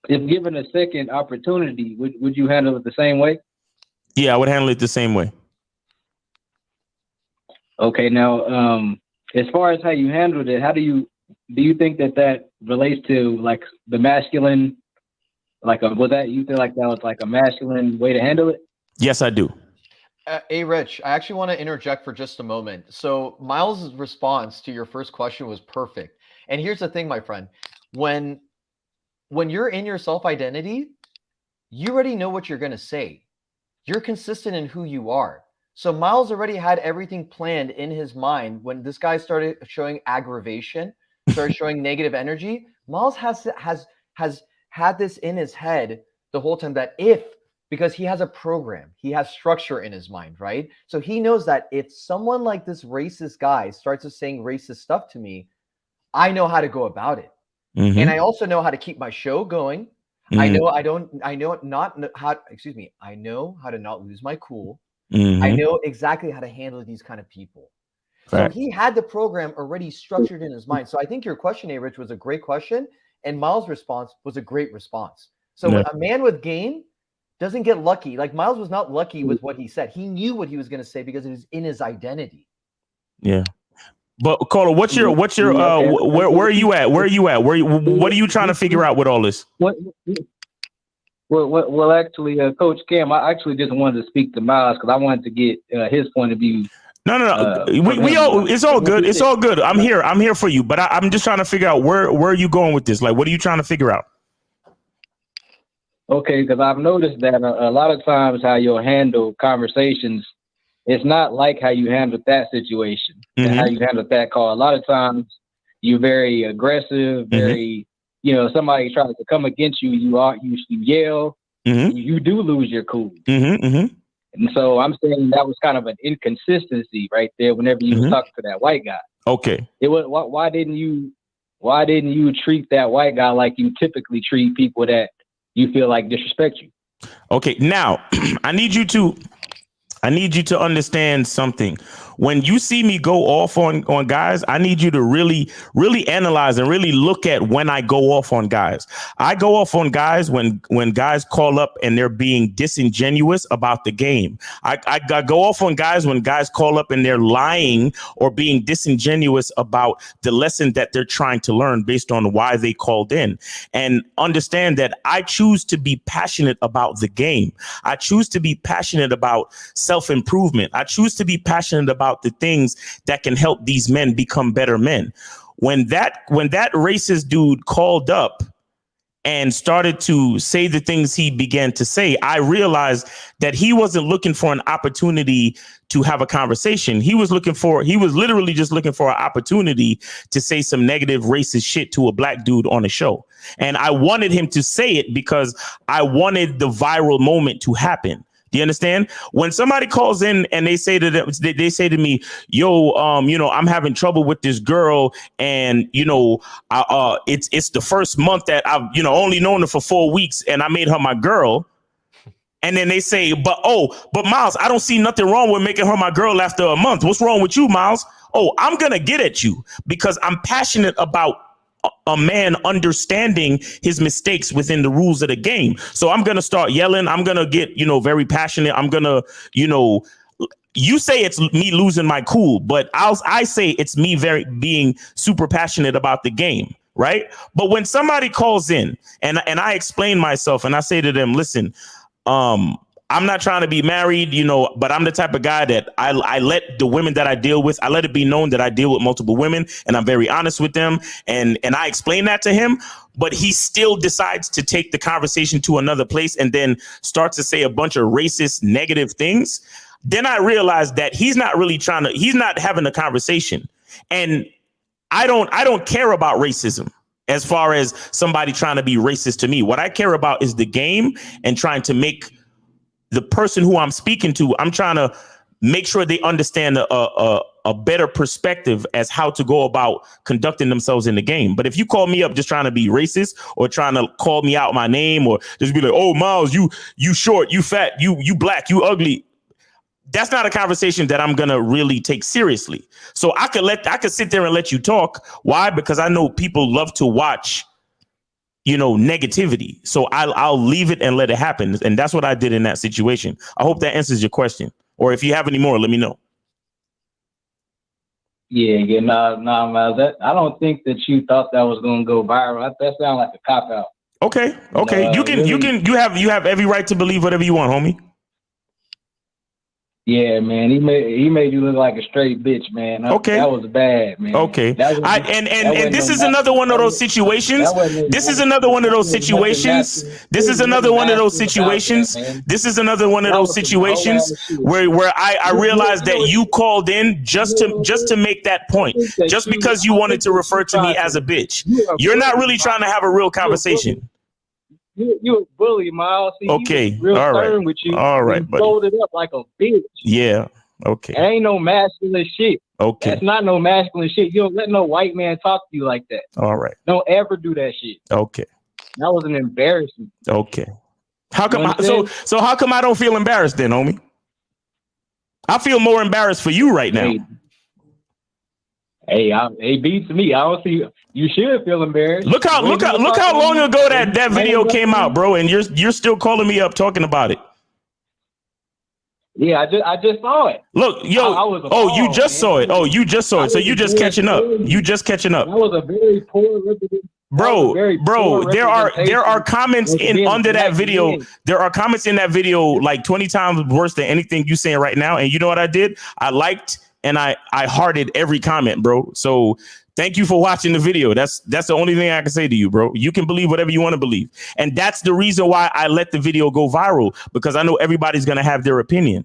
Speaker 11: if given a second opportunity, would you handle it the same way?
Speaker 1: Yeah, I would handle it the same way.
Speaker 11: Okay, now, as far as how you handled it, do you think that relates to like the masculine, you feel like that was like a masculine way to handle it?
Speaker 1: Yes, I do.
Speaker 2: Hey, Rich, I actually want to interject for just a moment. So Miles' response to your first question was perfect. And here's the thing, my friend. When you're in your self-identity, you already know what you're going to say. You're consistent in who you are. So Miles already had everything planned in his mind. When this guy started showing aggravation, started showing negative energy, Miles has had this in his head the whole time that because he has a program, he has structure in his mind, right? So he knows that if someone like this racist guy starts saying racist stuff to me, I know how to go about it.
Speaker 1: Mm-hmm.
Speaker 2: And I also know how to keep my show going.
Speaker 1: Mm-hmm.
Speaker 2: I know how to not lose my cool.
Speaker 1: Mm-hmm.
Speaker 2: I know exactly how to handle these kind of people.
Speaker 1: Right.
Speaker 2: So he had the program already structured in his mind. So I think your question, Rich, was a great question. And Miles' response was a great response. So
Speaker 1: Yeah.
Speaker 2: a man with game doesn't get lucky. Like Miles was not lucky with what he said. He knew what he was going to say because it was in his identity.
Speaker 1: Yeah. But Carla, where are you at? What are you trying to figure out with all this?
Speaker 11: Well, actually, Coach Cam, I actually just wanted to speak to Miles because I wanted to get his point of view.
Speaker 1: No. It's all good. It's all good. I'm here for you. But I'm just trying to figure out where are you going with this? Like, what are you trying to figure out?
Speaker 11: Okay, because I've noticed that a lot of times how you'll handle conversations, it's not like how you handled that situation and how you handled that call. A lot of times you're very aggressive, very, somebody tries to come against you, you yell, you do lose your cool. And so I'm saying that was kind of an inconsistency right there whenever you were talking to that white guy.
Speaker 1: Okay.
Speaker 11: It was why didn't you treat that white guy like you typically treat people that you feel like disrespect you?
Speaker 1: Okay, now I need you to understand something. When you see me go off on guys, I need you to really, really analyze and really look at when I go off on guys. I go off on guys when guys call up and they're being disingenuous about the game. I go off on guys when guys call up and they're lying or being disingenuous about the lesson that they're trying to learn based on why they called in. And understand that I choose to be passionate about the game. I choose to be passionate about self-improvement. I choose to be passionate about the things that can help these men become better men. When that racist dude called up and started to say the things he began to say, I realized that he wasn't looking for an opportunity to have a conversation. He was literally just looking for an opportunity to say some negative racist shit to a black dude on a show. And I wanted him to say it because I wanted the viral moment to happen. Do you understand? When somebody calls in and they say to me, yo, I'm having trouble with this girl, and it's the first month that I've only known her for 4 weeks, and I made her my girl. And then they say, but Miles, I don't see nothing wrong with making her my girl after a month. What's wrong with you, Miles? Oh, I'm gonna get at you because I'm passionate about a man understanding his mistakes within the rules of the game. So I'm going to start yelling. I'm going to get, very passionate. I'm going to, you say it's me losing my cool, but I say it's me being super passionate about the game. Right. But when somebody calls in and I explain myself and I say to them, listen, I'm not trying to be married, but I'm the type of guy that I let the women that I deal with, I let it be known that I deal with multiple women and I'm very honest with them. And I explain that to him, but he still decides to take the conversation to another place and then starts to say a bunch of racist, negative things. Then I realized that he's not having a conversation. And I don't care about racism as far as somebody trying to be racist to me. What I care about is the game and trying to make the person who I'm speaking to, I'm trying to make sure they understand a better perspective as how to go about conducting themselves in the game. But if you call me up just trying to be racist or trying to call me out my name or just be like, oh, Miles, you short, you fat, you black, you ugly. That's not a conversation that I'm going to really take seriously. So I could sit there and let you talk. Why? Because I know people love to watch, negativity. So I'll leave it and let it happen. And that's what I did in that situation. I hope that answers your question. Or if you have any more, let me know.
Speaker 11: Yeah, Miles. I don't think that you thought that was going to go viral. That sounds like a cop out.
Speaker 1: Okay. You have every right to believe whatever you want, homie.
Speaker 11: Yeah, man. He made you look like a straight bitch, man. That was bad, man.
Speaker 1: Okay. This is another one of those situations. This is another one of those situations. This is another one of those situations. This is another one of those situations where I realized that you called in just to make that point, just because you wanted to refer to me as a bitch. You're not really trying to have a real conversation.
Speaker 11: You a bully, Miles. See,
Speaker 1: okay,
Speaker 11: real
Speaker 1: all right,
Speaker 11: with you.
Speaker 1: All right, buddy.
Speaker 11: Folded up like a bitch.
Speaker 1: Yeah, okay.
Speaker 11: It ain't no masculine shit.
Speaker 1: Okay.
Speaker 11: That's not no masculine shit. You don't let no white man talk to you like that.
Speaker 1: All right.
Speaker 11: Don't ever do that shit.
Speaker 1: Okay.
Speaker 11: That was an embarrassment.
Speaker 1: Okay. How come? So how come I don't feel embarrassed then, homie? I feel more embarrassed for you right now.
Speaker 11: Hey, it beats me. I don't see. You should feel embarrassed.
Speaker 1: Look how long ago that video came out, bro, and you're still calling me up talking about it.
Speaker 11: Yeah, I just saw it.
Speaker 1: Look, yo, you just saw it. Oh, you just saw it. So you just catching up. You just catching up.
Speaker 11: That was a very poor representation.
Speaker 1: Bro, there are comments under that video. There are comments in that video like 20 times worse than anything you saying right now. And you know what I did? I liked and I hearted every comment, bro. So thank you for watching the video. That's the only thing I can say to you, bro. You can believe whatever you want to believe. And that's the reason why I let the video go viral, because I know everybody's going to have their opinion.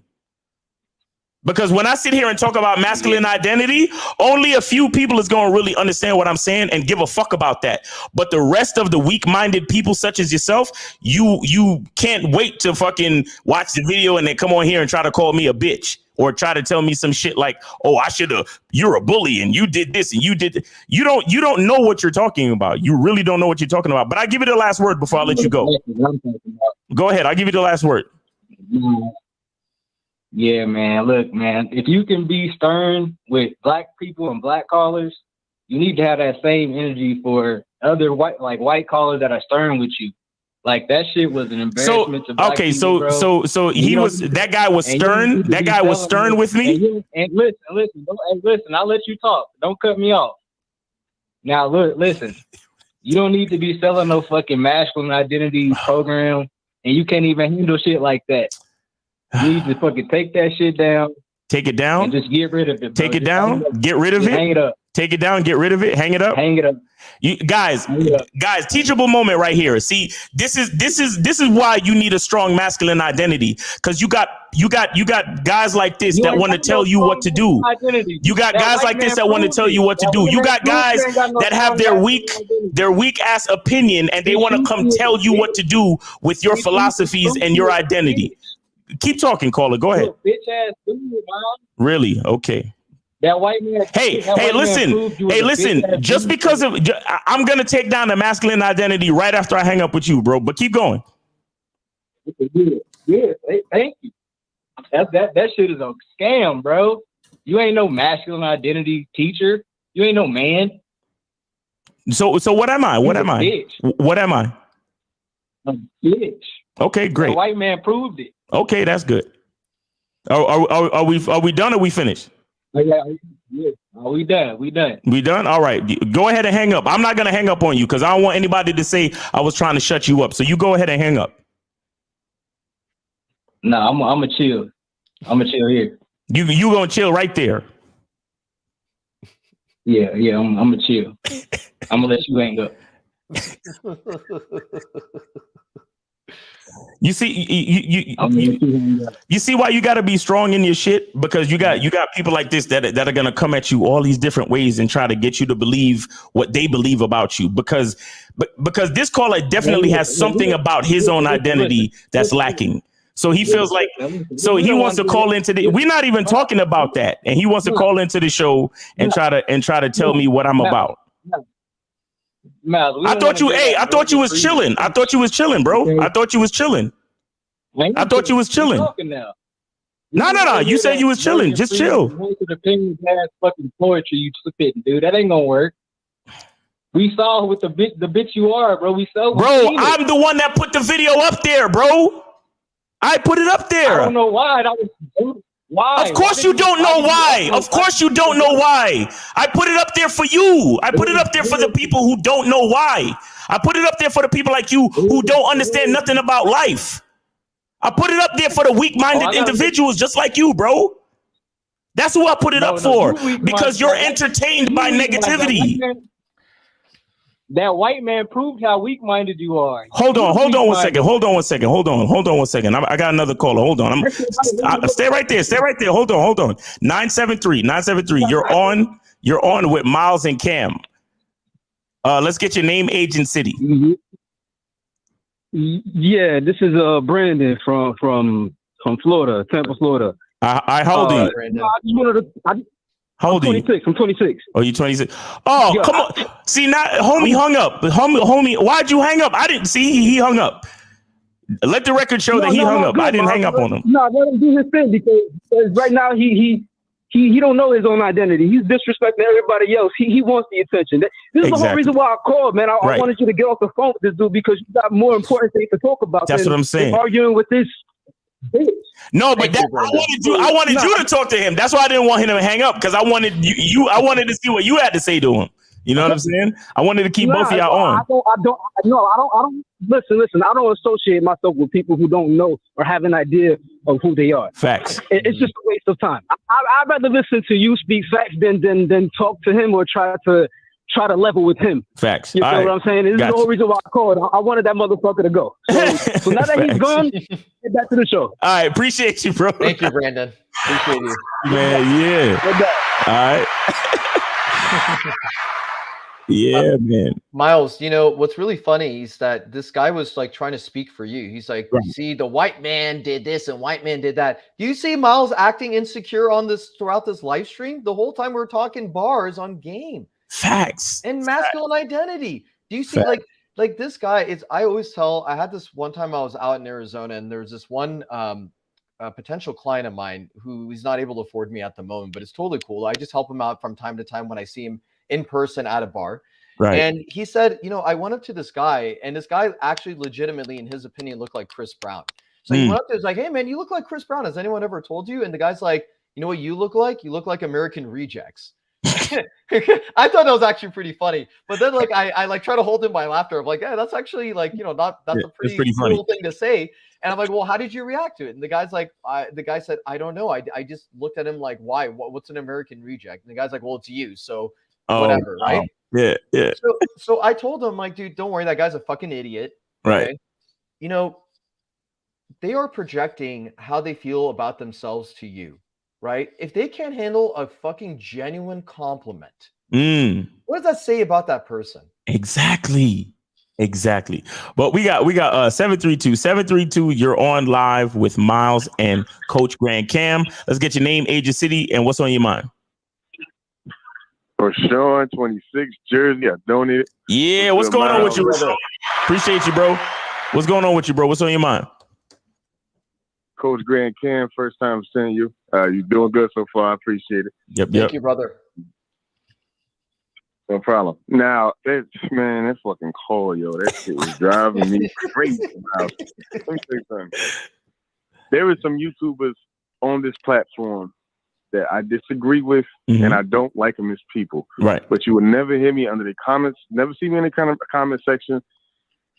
Speaker 1: Because when I sit here and talk about masculine identity, only a few people is going to really understand what I'm saying and give a fuck about that. But the rest of the weak-minded people such as yourself, you can't wait to fucking watch the video and then come on here and try to call me a bitch or try to tell me some shit like, oh, you're a bully and you did this and you did. You don't know what you're talking about. You really don't know what you're talking about. But I give you the last word before I let you go. Go ahead. I'll give you the last word.
Speaker 11: Yeah, man. Look, man, if you can be stern with black people and black callers, you need to have that same energy for other white callers that are stern with you. Like that shit was an embarrassment to black people, bro.
Speaker 1: So he was that guy was stern. That guy was stern with me.
Speaker 11: And listen, I'll let you talk. Don't cut me off. Now look, listen. You don't need to be selling no fucking masculine identity program, and you can't even handle shit like that. You need to fucking take that shit down.
Speaker 1: Take it down.
Speaker 11: And just get rid of it.
Speaker 1: Take it down. Get rid of it.
Speaker 11: Hang it up.
Speaker 1: Take it down. Get rid of it. Hang it up.
Speaker 11: Hang it up.
Speaker 1: You guys, teachable moment right here. See, this is why you need a strong masculine identity, because you got guys like this that want to tell you what to do. You got guys like this that want to tell you what to do. You got guys that have their weak ass opinion and they want to come tell you what to do with your philosophies and your identity. Keep talking, caller. Go ahead.
Speaker 11: Bitch ass dude, Mom.
Speaker 1: Really? Okay.
Speaker 11: That white man.
Speaker 1: Hey, listen. Just because of, I'm gonna take down the masculine identity right after I hang up with you, bro. But keep going.
Speaker 11: Yeah. Thank you. That shit is a scam, bro. You ain't no masculine identity teacher. You ain't no man.
Speaker 1: So what am I? What am I?
Speaker 11: Bitch.
Speaker 1: What am I?
Speaker 11: A bitch.
Speaker 1: Okay, great.
Speaker 11: The white man proved it.
Speaker 1: Okay, that's good. Are we done or we finished?
Speaker 11: Yeah. We done. We
Speaker 1: done? All right. Go ahead and hang up. I'm not going to hang up on you because I don't want anybody to say I was trying to shut you up. So you go ahead and hang up.
Speaker 11: No, I'm going to chill. I'm going to chill here.
Speaker 1: You going to chill right there?
Speaker 11: Yeah, I'm going to chill. I'm going to let you hang up.
Speaker 1: You see, you see why you got to be strong in your shit, because you got people like this that are gonna come at you all these different ways and try to get you to believe what they believe about you, because this caller definitely has something about his own identity that's lacking. So he feels like, so he wants to call into the. We're not even talking about that, and he wants to call into the show and try to tell me what I'm about. I thought you was chilling. I thought you was chilling, bro. I thought you was chilling. I thought you was chilling. No. You said you was chilling. Just chill.
Speaker 11: Fucking poetry you spitting, dude. That ain't gonna work. We saw with the bitch you are, bro. We saw.
Speaker 1: Bro, I'm the one that put the video up there, bro. I put it up there.
Speaker 11: I don't know why. Why?
Speaker 1: Of course you don't know why. Of course you don't know why. I put it up there for you. I put it up there for the people who don't know why. I put it up there for the people like you who don't understand nothing about life. I put it up there for the weak-minded individuals just like you, bro. That's who I put it up for, because you're entertained by negativity.
Speaker 11: That white man proved how weak-minded you are.
Speaker 1: Hold on one second. Hold on one second. I got another caller. Hold on. Stay right there. Hold on. 973. You're on with Miles and Cam. Let's get your name, age, and city.
Speaker 12: Yeah, this is Brandon from Florida, Tampa, Florida.
Speaker 1: How old are you? How old are you?
Speaker 12: 26. I'm 26.
Speaker 1: Oh, you 26. Oh, come on. See, now, homie hung up. Homie, why'd you hang up? I didn't see. He hung up. Let the record show that he hung up. I didn't hang up on him.
Speaker 12: No, let him do his thing, because right now he don't know his own identity. He's disrespecting everybody else. He wants the attention. This is the whole reason why I called, man. I wanted you to get off the phone with this dude, because you got more important things to talk about.
Speaker 1: That's what I'm saying.
Speaker 12: Arguing with this bitch.
Speaker 1: No, but I wanted you to talk to him. That's why I didn't want him to hang up, because I wanted I wanted to see what you had to say to him. You know what I'm saying? I wanted to keep both of y'all on.
Speaker 12: I don't listen. I don't associate myself with people who don't know or have an idea of who they are.
Speaker 1: Facts.
Speaker 12: It's just a waste of time. I'd rather listen to you speak facts than talk to him or try to level with him.
Speaker 1: Facts.
Speaker 12: You know what I'm saying? This is the whole reason why I called. I wanted that motherfucker to go. So now that he's gone, get back to the show.
Speaker 1: All right. Appreciate you, bro.
Speaker 2: Thank you, Brandon. Appreciate you.
Speaker 1: Man, yeah. All right. Yeah, man.
Speaker 2: Miles, what's really funny is that this guy was like trying to speak for you. He's like, see, the white man did this and white man did that. Do you see Miles acting insecure throughout this live stream? The whole time we were talking bars on game.
Speaker 1: Facts.
Speaker 2: And masculine identity. Do you see like this guy I always tell, I had this one time I was out in Arizona, and there's this one potential client of mine who is not able to afford me at the moment, but it's totally cool. I just help him out from time to time when I see him in person at a bar.
Speaker 1: Right.
Speaker 2: And he said, I went up to this guy, and this guy actually legitimately, in his opinion, looked like Chris Brown. So he went up there, was like, hey man, you look like Chris Brown. Has anyone ever told you? And the guy's like, you know what you look like? You look like American Rejects. I thought that was actually pretty funny. But then like I like try to hold in my laughter of like, yeah, that's actually like, that's a pretty cool thing to say. And I'm like, well, how did you react to it? And the guy's like, the guy said, I don't know. I just looked at him like, why? What's an American Reject? And the guy's like, well, it's you. So whatever, right?
Speaker 1: Yeah.
Speaker 2: So I told him, like, dude, don't worry, that guy's a fucking idiot.
Speaker 1: Right.
Speaker 2: Okay? They are projecting how they feel about themselves to you, right? If they can't handle a fucking genuine compliment, what does that say about that person?
Speaker 1: Exactly. But we got 732. You're on live with Miles and Coach Grand Cam. Let's get your name, age, and city, and what's on your mind.
Speaker 10: For sure, 26, Jersey. I donated.
Speaker 1: Yeah, what's going on with you, brother? Appreciate you, bro. What's going on with you, bro? What's on your mind?
Speaker 10: Coach Grand Cam, first time seeing you. You're doing good so far. I appreciate it.
Speaker 1: Yep.
Speaker 2: Thank you, brother.
Speaker 10: No problem. Now, that's fucking cold, yo. That shit is driving me crazy. Let me tell you something. There are some YouTubers on this platform that I disagree with, and I don't like them as people.
Speaker 1: Right.
Speaker 10: But you will never hear me under the comments, never see me in the kind of comment section.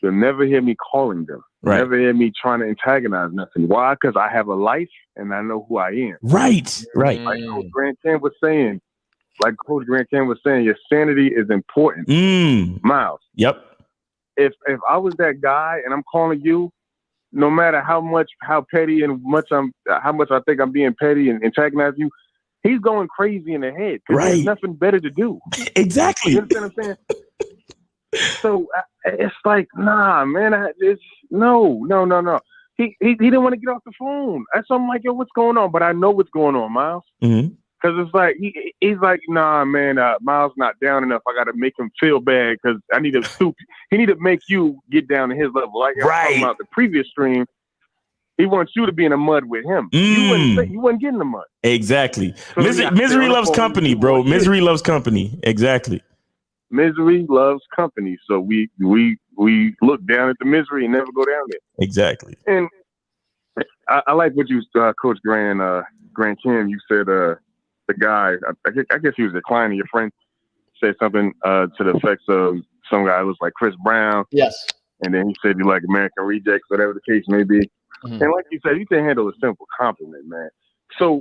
Speaker 10: You'll never hear me calling them.
Speaker 1: Right.
Speaker 10: Never hear me trying to antagonize nothing. Why? Because I have a life and I know who I am.
Speaker 1: Right.
Speaker 10: Like Coach Grand Cam was saying, your sanity is important. Miles.
Speaker 1: Yep.
Speaker 10: If I was that guy and I'm calling you
Speaker 13: no matter how petty and how much I think I'm being petty and antagonizing you, he's going crazy in the head because there's nothing better to do.
Speaker 1: Exactly.
Speaker 13: You understand what I'm saying? So it's like, nah, man, no. He didn't want to get off the phone. So I'm like, yo, what's going on? But I know what's going on, Miles. Because it's like, he's like, nah, man, Miles not down enough. I got to make him feel bad because I need to stoop. He need to make you get down to his level. Like I was talking about the previous stream, he wants you to be in the mud with him. You wouldn't get in the mud.
Speaker 1: Exactly.
Speaker 13: So
Speaker 1: Misery loves company, bro. Misery loves company. Exactly.
Speaker 13: Misery loves company. So we look down at the misery and never go down there.
Speaker 1: Exactly.
Speaker 13: And I like what you, Coach Grant Kim, you said, the guy, I guess he was declining. Your friend said something to the effects of some guy looks like Chris Brown.
Speaker 2: Yes.
Speaker 13: And then he said you like American Rejects, whatever the case may be. And like you said, you can handle a simple compliment, man. So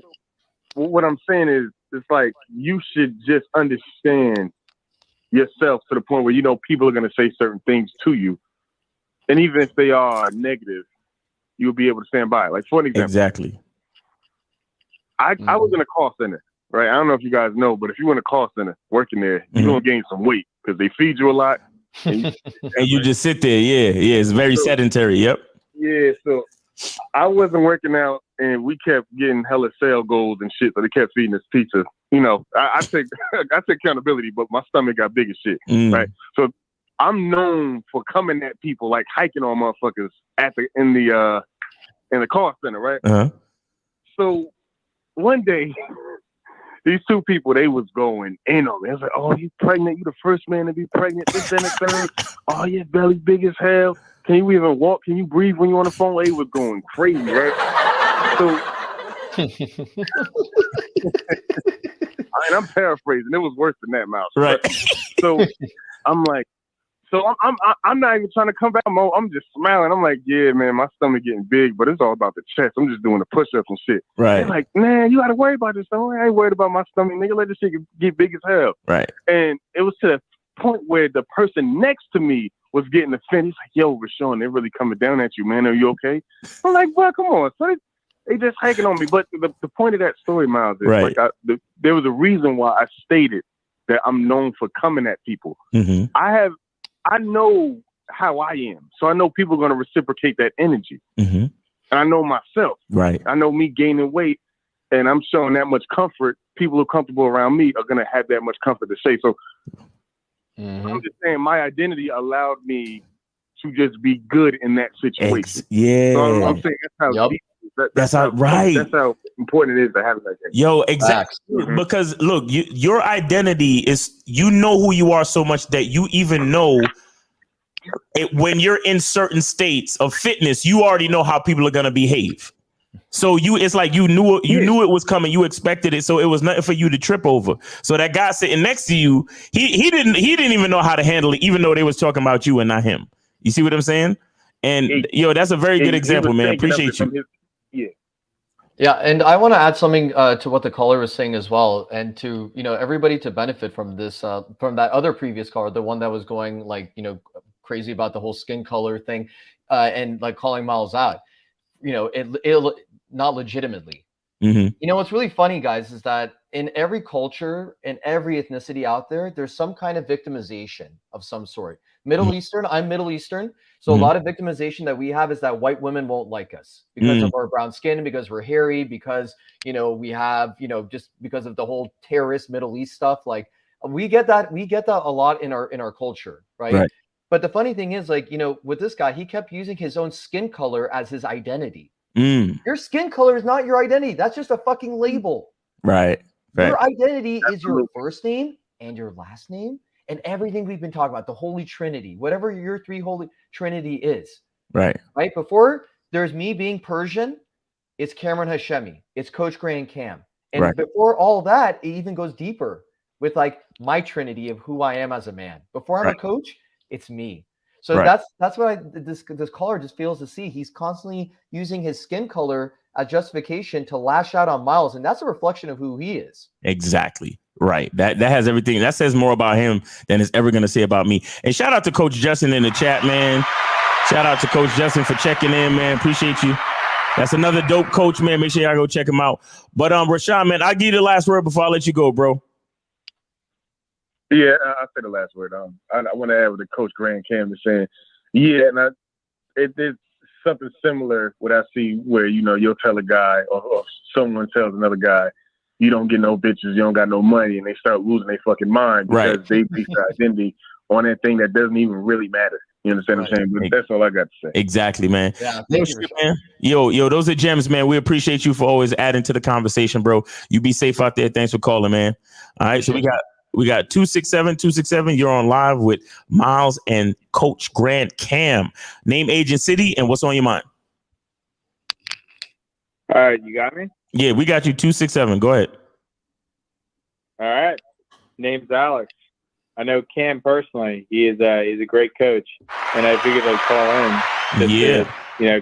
Speaker 13: what I'm saying is, it's like you should just understand yourself to the point where you know people are going to say certain things to you, and even if they are negative, you'll be able to stand by it. Like for an example,
Speaker 1: exactly.
Speaker 13: I was in a call center, right? I don't know if you guys know, but if you in a call center working there, you're gonna gain some weight because they feed you a lot, and
Speaker 1: you just sit there. Yeah, it's very sedentary. Yep.
Speaker 13: Yeah, so I wasn't working out, and we kept getting hella sale goals and shit. So they kept feeding us pizza. You know, I take accountability, but my stomach got big as shit, right? So I'm known for coming at people like hiking on motherfuckers in the call center, right? So one day, these two people, they was going in on me. I was like, "Oh, you pregnant? You the first man to be pregnant? This and the third. Oh, your belly big as hell. Can you even walk? Can you breathe when you're on the phone?" They was going crazy, right? So. And I'm paraphrasing. It was worse than that, Mouse.
Speaker 1: Right.
Speaker 13: So I'm like, I'm not even trying to come back. I'm just smiling. I'm like, yeah, man, my stomach getting big, but it's all about the chest. I'm just doing the push-ups and shit.
Speaker 1: Right.
Speaker 13: They're like, man, you got to worry about this. I ain't worried about my stomach. Nigga, let this shit get big as hell.
Speaker 1: Right.
Speaker 13: And it was to the point where the person next to me was getting offended. He's like, yo, Rashawn, they're really coming down at you, man. Are you okay? I'm like, well, come on, son. They just hanging on me. But the point of that story, Miles, is like there was a reason why I stated that I'm known for coming at people. I know how I am. So I know people are going to reciprocate that energy. And I know myself. Right. I know me gaining weight and I'm showing that much comfort. People who are comfortable around me are going to have that much comfort to say. So I'm just saying my identity allowed me to just be good in that situation. So I'm saying that's how deep.
Speaker 1: That's how right.
Speaker 13: That's how important it is to have that game.
Speaker 1: Yo, exactly. Because look, your identity is, you know who you are so much that you even know when you're in certain states of fitness, you already know how people are gonna behave. So it's like you knew it was coming, you expected it, so it was nothing for you to trip over. So that guy sitting next to you, he didn't even know how to handle it, even though they was talking about you and not him. You see what I'm saying? And that's a very good example, man. Appreciate you.
Speaker 2: Yeah, and I want to add something to what the caller was saying as well, and to everybody to benefit from this, from that other previous caller, the one that was going like crazy about the whole skin color thing, and like calling Miles out, it not legitimately. What's really funny, guys, is that in every culture, in every ethnicity out there, there's some kind of victimization of some sort. Middle Eastern, I'm Middle Eastern. So a lot of victimization that we have is that white women won't like us because of our brown skin, because we're hairy, because, we have, just because of the whole terrorist Middle East stuff. Like we get that a lot in our culture. Right. But the funny thing is, like, with this guy, he kept using his own skin color as his identity. Your skin color is not your identity. That's just a fucking label.
Speaker 1: Right.
Speaker 2: Your identity is your first name and your last name. And everything we've been talking about, the Holy Trinity, whatever your three Holy Trinity is. Right. Before there's me being Persian, it's Cameron Hashemi, it's Coach Grant Cam. And before all that, it even goes deeper with like my Trinity of who I am as a man. Before I'm a coach, it's me. So that's what this caller just fails to see. He's constantly using his skin color as justification to lash out on Miles, and that's a reflection of who he is.
Speaker 1: Exactly. Right. That has everything. That says more about him than it's ever going to say about me. And shout out to Coach Justin in the chat, man. Shout out to Coach Justin for checking in, man. Appreciate you. That's another dope coach, man. Make sure y'all go check him out. But Rashawn, man, I'll give you the last word before I let you go, bro.
Speaker 13: Yeah, I'll say the last word. I want to add what the Coach Grant Cam is saying. Yeah, and it's something similar what I see where, you'll tell a guy or someone tells another guy, you don't get no bitches, you don't got no money, and they start losing their fucking mind because they base their identity on that thing that doesn't even really matter. You understand what I'm saying? But that's all I got to say.
Speaker 1: Exactly, man.
Speaker 2: Yeah, thank you,
Speaker 1: man. Yo, those are gems, man. We appreciate you for always adding to the conversation, bro. You be safe out there. Thanks for calling, man. All right, so we got 267. You're on live with Miles and Coach Grant Cam. Name, age, and city, and what's on your mind?
Speaker 14: All right, you got me?
Speaker 1: Yeah, we got you. 267. Go ahead.
Speaker 14: All right. Name's Alex. I know Cam personally. He's a great coach, and I figured I'd call in. To,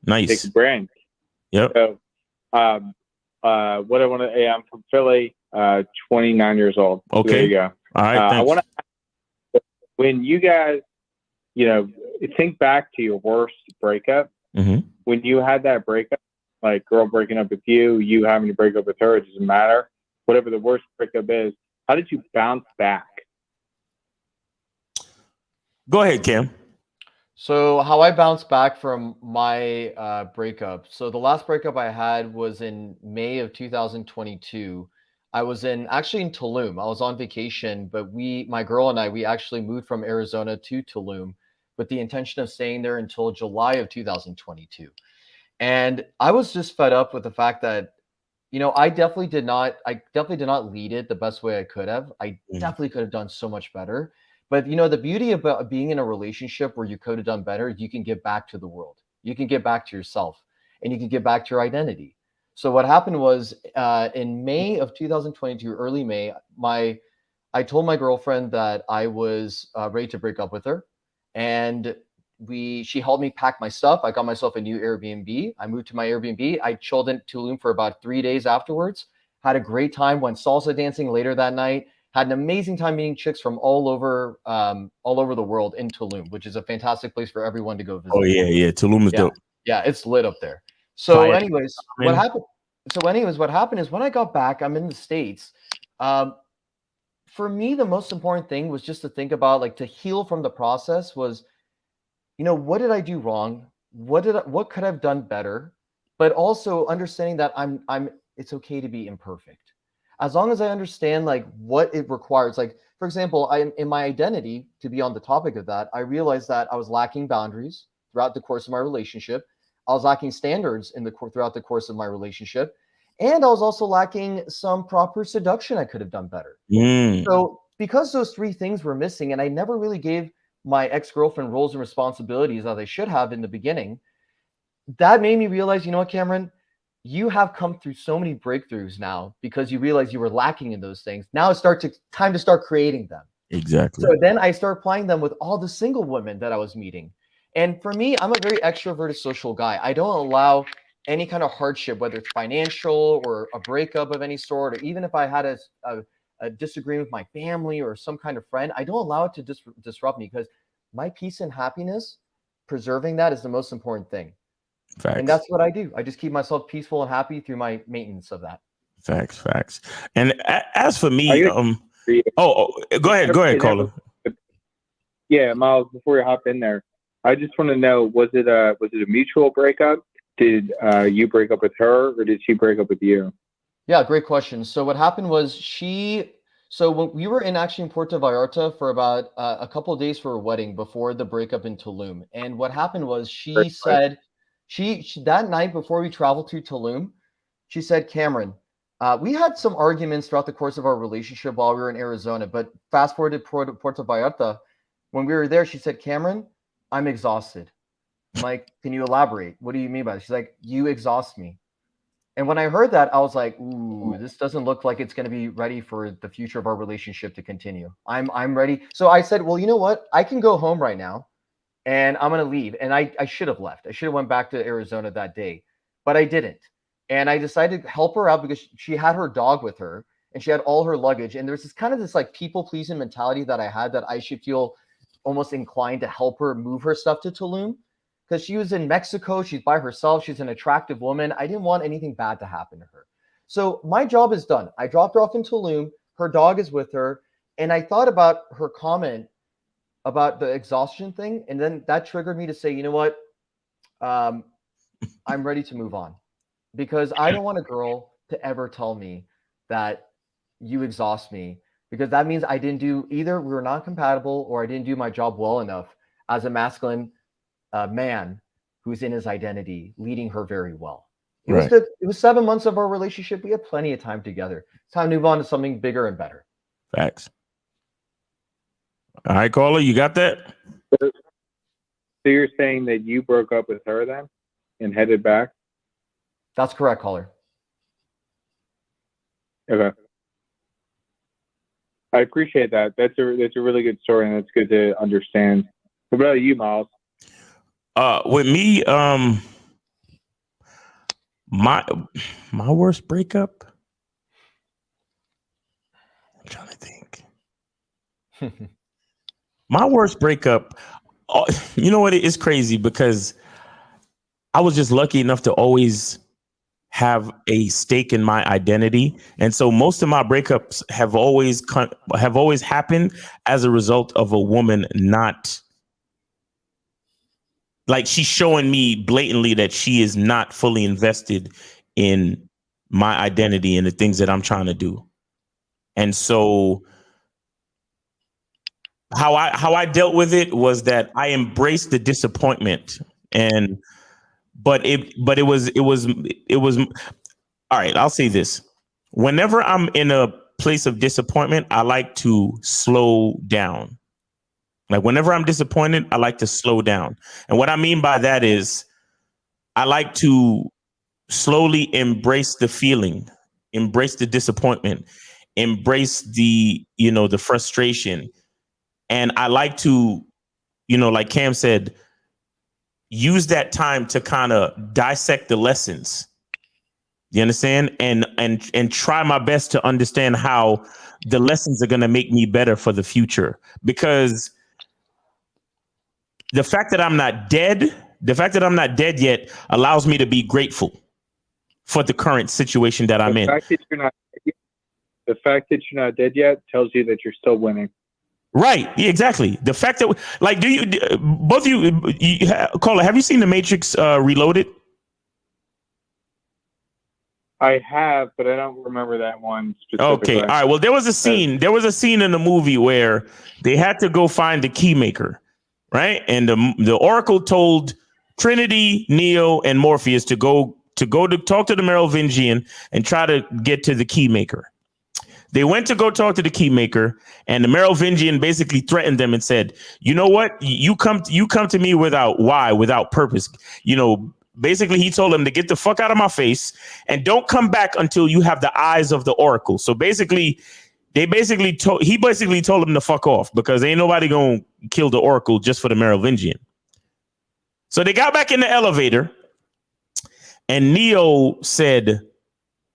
Speaker 1: nice.
Speaker 14: Take a brand.
Speaker 1: Yep.
Speaker 14: So, what I want to, I'm from Philly. 29 years old.
Speaker 1: Okay.
Speaker 14: So there you go.
Speaker 1: All right.
Speaker 14: I want to. When you guys, think back to your worst breakup.
Speaker 1: Mm-hmm.
Speaker 14: When you had that breakup, like girl breaking up with you having to break up with her, it doesn't matter. Whatever the worst breakup is, how did you bounce back?
Speaker 1: Go ahead, Cam.
Speaker 2: So how I bounced back from my breakup. So the last breakup I had was in May of 2022. I was actually in Tulum. I was on vacation, but my girl and I, we actually moved from Arizona to Tulum with the intention of staying there until July of 2022. And I was just fed up with the fact that, I definitely did not lead it the best way I could have. I definitely could have done so much better. But, the beauty about being in a relationship where you could have done better, you can get back to the world. You can get back to yourself, and you can get back to your identity. So what happened was in May of 2022, early May, I told my girlfriend that I was ready to break up with her, and she helped me pack my stuff. I got myself a new Airbnb. I moved to my Airbnb. I chilled in Tulum for about 3 days afterwards. Had a great time. Went salsa dancing later that night. Had an amazing time meeting chicks from all over the world in Tulum, which is a fantastic place for everyone to go visit.
Speaker 1: Oh yeah. Tulum is dope.
Speaker 2: Yeah, it's lit up there. So, anyways, what happened? What happened is when I got back, I'm in the States. For me, the most important thing was just to think about, to heal from the process was, what did I do wrong? What could I have done better? But also understanding that it's okay to be imperfect. As long as I understand what it requires. For example, in my identity, to be on the topic of that, I realized that I was lacking boundaries throughout the course of my relationship. I was lacking standards throughout the course of my relationship. And I was also lacking some proper seduction I could have done better. So because those three things were missing, and I never really gave my ex-girlfriend roles and responsibilities as I should have in the beginning, that made me realize, you know what, Cameron? You have come through so many breakthroughs now because you realize you were lacking in those things. Now it's time to start creating them.
Speaker 1: Exactly.
Speaker 2: So then I start applying them with all the single women that I was meeting. And for me, I'm a very extroverted social guy. I don't allow any kind of hardship, whether it's financial or a breakup of any sort, or even if I had a disagreement with my family or some kind of friend, I don't allow it to disrupt me because my peace and happiness, preserving that is the most important thing.
Speaker 1: Facts.
Speaker 2: And that's what I do. I just keep myself peaceful and happy through my maintenance of that.
Speaker 1: Facts. And as for me, go ahead, caller.
Speaker 14: Yeah, Miles, before you hop in there, I just want to know, was it a mutual breakup? Did you break up with her, or did she break up with you?
Speaker 2: Yeah, great question. So what happened was when we were actually in Puerto Vallarta for about a couple of days for a wedding before the breakup in Tulum. And what happened was she said, she that night before we traveled to Tulum, she said, Cameron, we had some arguments throughout the course of our relationship while we were in Arizona, but fast forward to Puerto Vallarta, when we were there, she said, Cameron, I'm exhausted. I'm like, can you elaborate? What do you mean by that? She's like, you exhaust me. And when I heard that, I was like, ooh, this doesn't look like it's going to be ready for the future of our relationship to continue. I'm ready. So I said, well, you know what? I can go home right now and I'm going to leave. And I should have left. I should have went back to Arizona that day, but I didn't. And I decided to help her out because she had her dog with her and she had all her luggage. And there's this people pleasing mentality that I had, that I should feel almost inclined to help her move her stuff to Tulum because she was in Mexico. She's by herself. She's an attractive woman. I didn't want anything bad to happen to her. So my job is done. I dropped her off in Tulum. Her dog is with her. And I thought about her comment about the exhaustion thing. And then that triggered me to say, you know what? I'm ready to move on because I don't want a girl to ever tell me that you exhaust me, because that means I didn't do either. We were not compatible or I didn't do my job well enough as a masculine man who's in his identity, leading her very well. It was 7 months of our relationship. We had plenty of time together. It's time to move on to something bigger and better.
Speaker 1: Facts. All right, caller, you got that?
Speaker 14: So you're saying that you broke up with her then and headed back?
Speaker 2: That's correct, caller.
Speaker 14: Okay. I appreciate that. That's a really good story, and it's good to understand. What about you, Miles?
Speaker 1: With me, my worst breakup. I'm trying to think. My worst breakup. You know what? It is crazy because I was just lucky enough to always have a stake in my identity, and so most of my breakups have always happened as a result of a woman not, like, she's showing me blatantly that she is not fully invested in my identity and the things that I'm trying to do. And so how I dealt with it was that I embraced the disappointment, but it was all right. I'll say this. Whenever I'm in a place of disappointment, I like to slow down. Like whenever I'm disappointed, I like to slow down. And what I mean by that is I like to slowly embrace the feeling, embrace the disappointment, embrace the frustration. And I like to, like Cam said, use that time to kind of dissect the lessons. You understand? And try my best to understand how the lessons are going to make me better for the future. Because the fact that I'm not dead yet allows me to be grateful for the current situation that I'm in.
Speaker 14: The fact that you're not dead yet tells you that you're still winning.
Speaker 1: Right. Yeah, exactly. The fact that, like, both of you, Caller, have you seen The Matrix Reloaded?
Speaker 14: I have, but I don't remember that one specifically.
Speaker 1: Okay. All right. Well, there was a scene in the movie where they had to go find the key maker, right? And the Oracle told Trinity, Neo, and Morpheus to go to talk to the Merovingian and try to get to the key maker. They went to go talk to the key maker, and the Merovingian basically threatened them and said, "You know what? You come to me without purpose." Basically, he told them to get the fuck out of my face and don't come back until you have the eyes of the Oracle. So basically, he basically told them to fuck off because ain't nobody gonna kill the Oracle just for the Merovingian. So they got back in the elevator, and Neo said,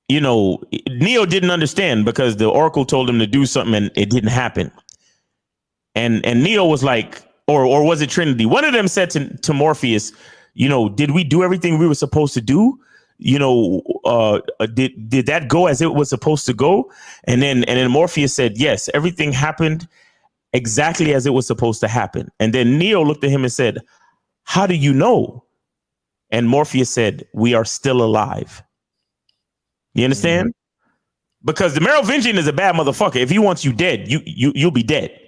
Speaker 1: Neo didn't understand because the Oracle told him to do something and it didn't happen. And Neo was like, or was it Trinity? One of them said to Morpheus, did we do everything we were supposed to do? Did that go as it was supposed to go? And then Morpheus said, yes, everything happened exactly as it was supposed to happen. And then Neo looked at him and said, how do you know? And Morpheus said, we are still alive. You understand? Because the Merovingian is a bad motherfucker. If he wants you dead, you'll be dead.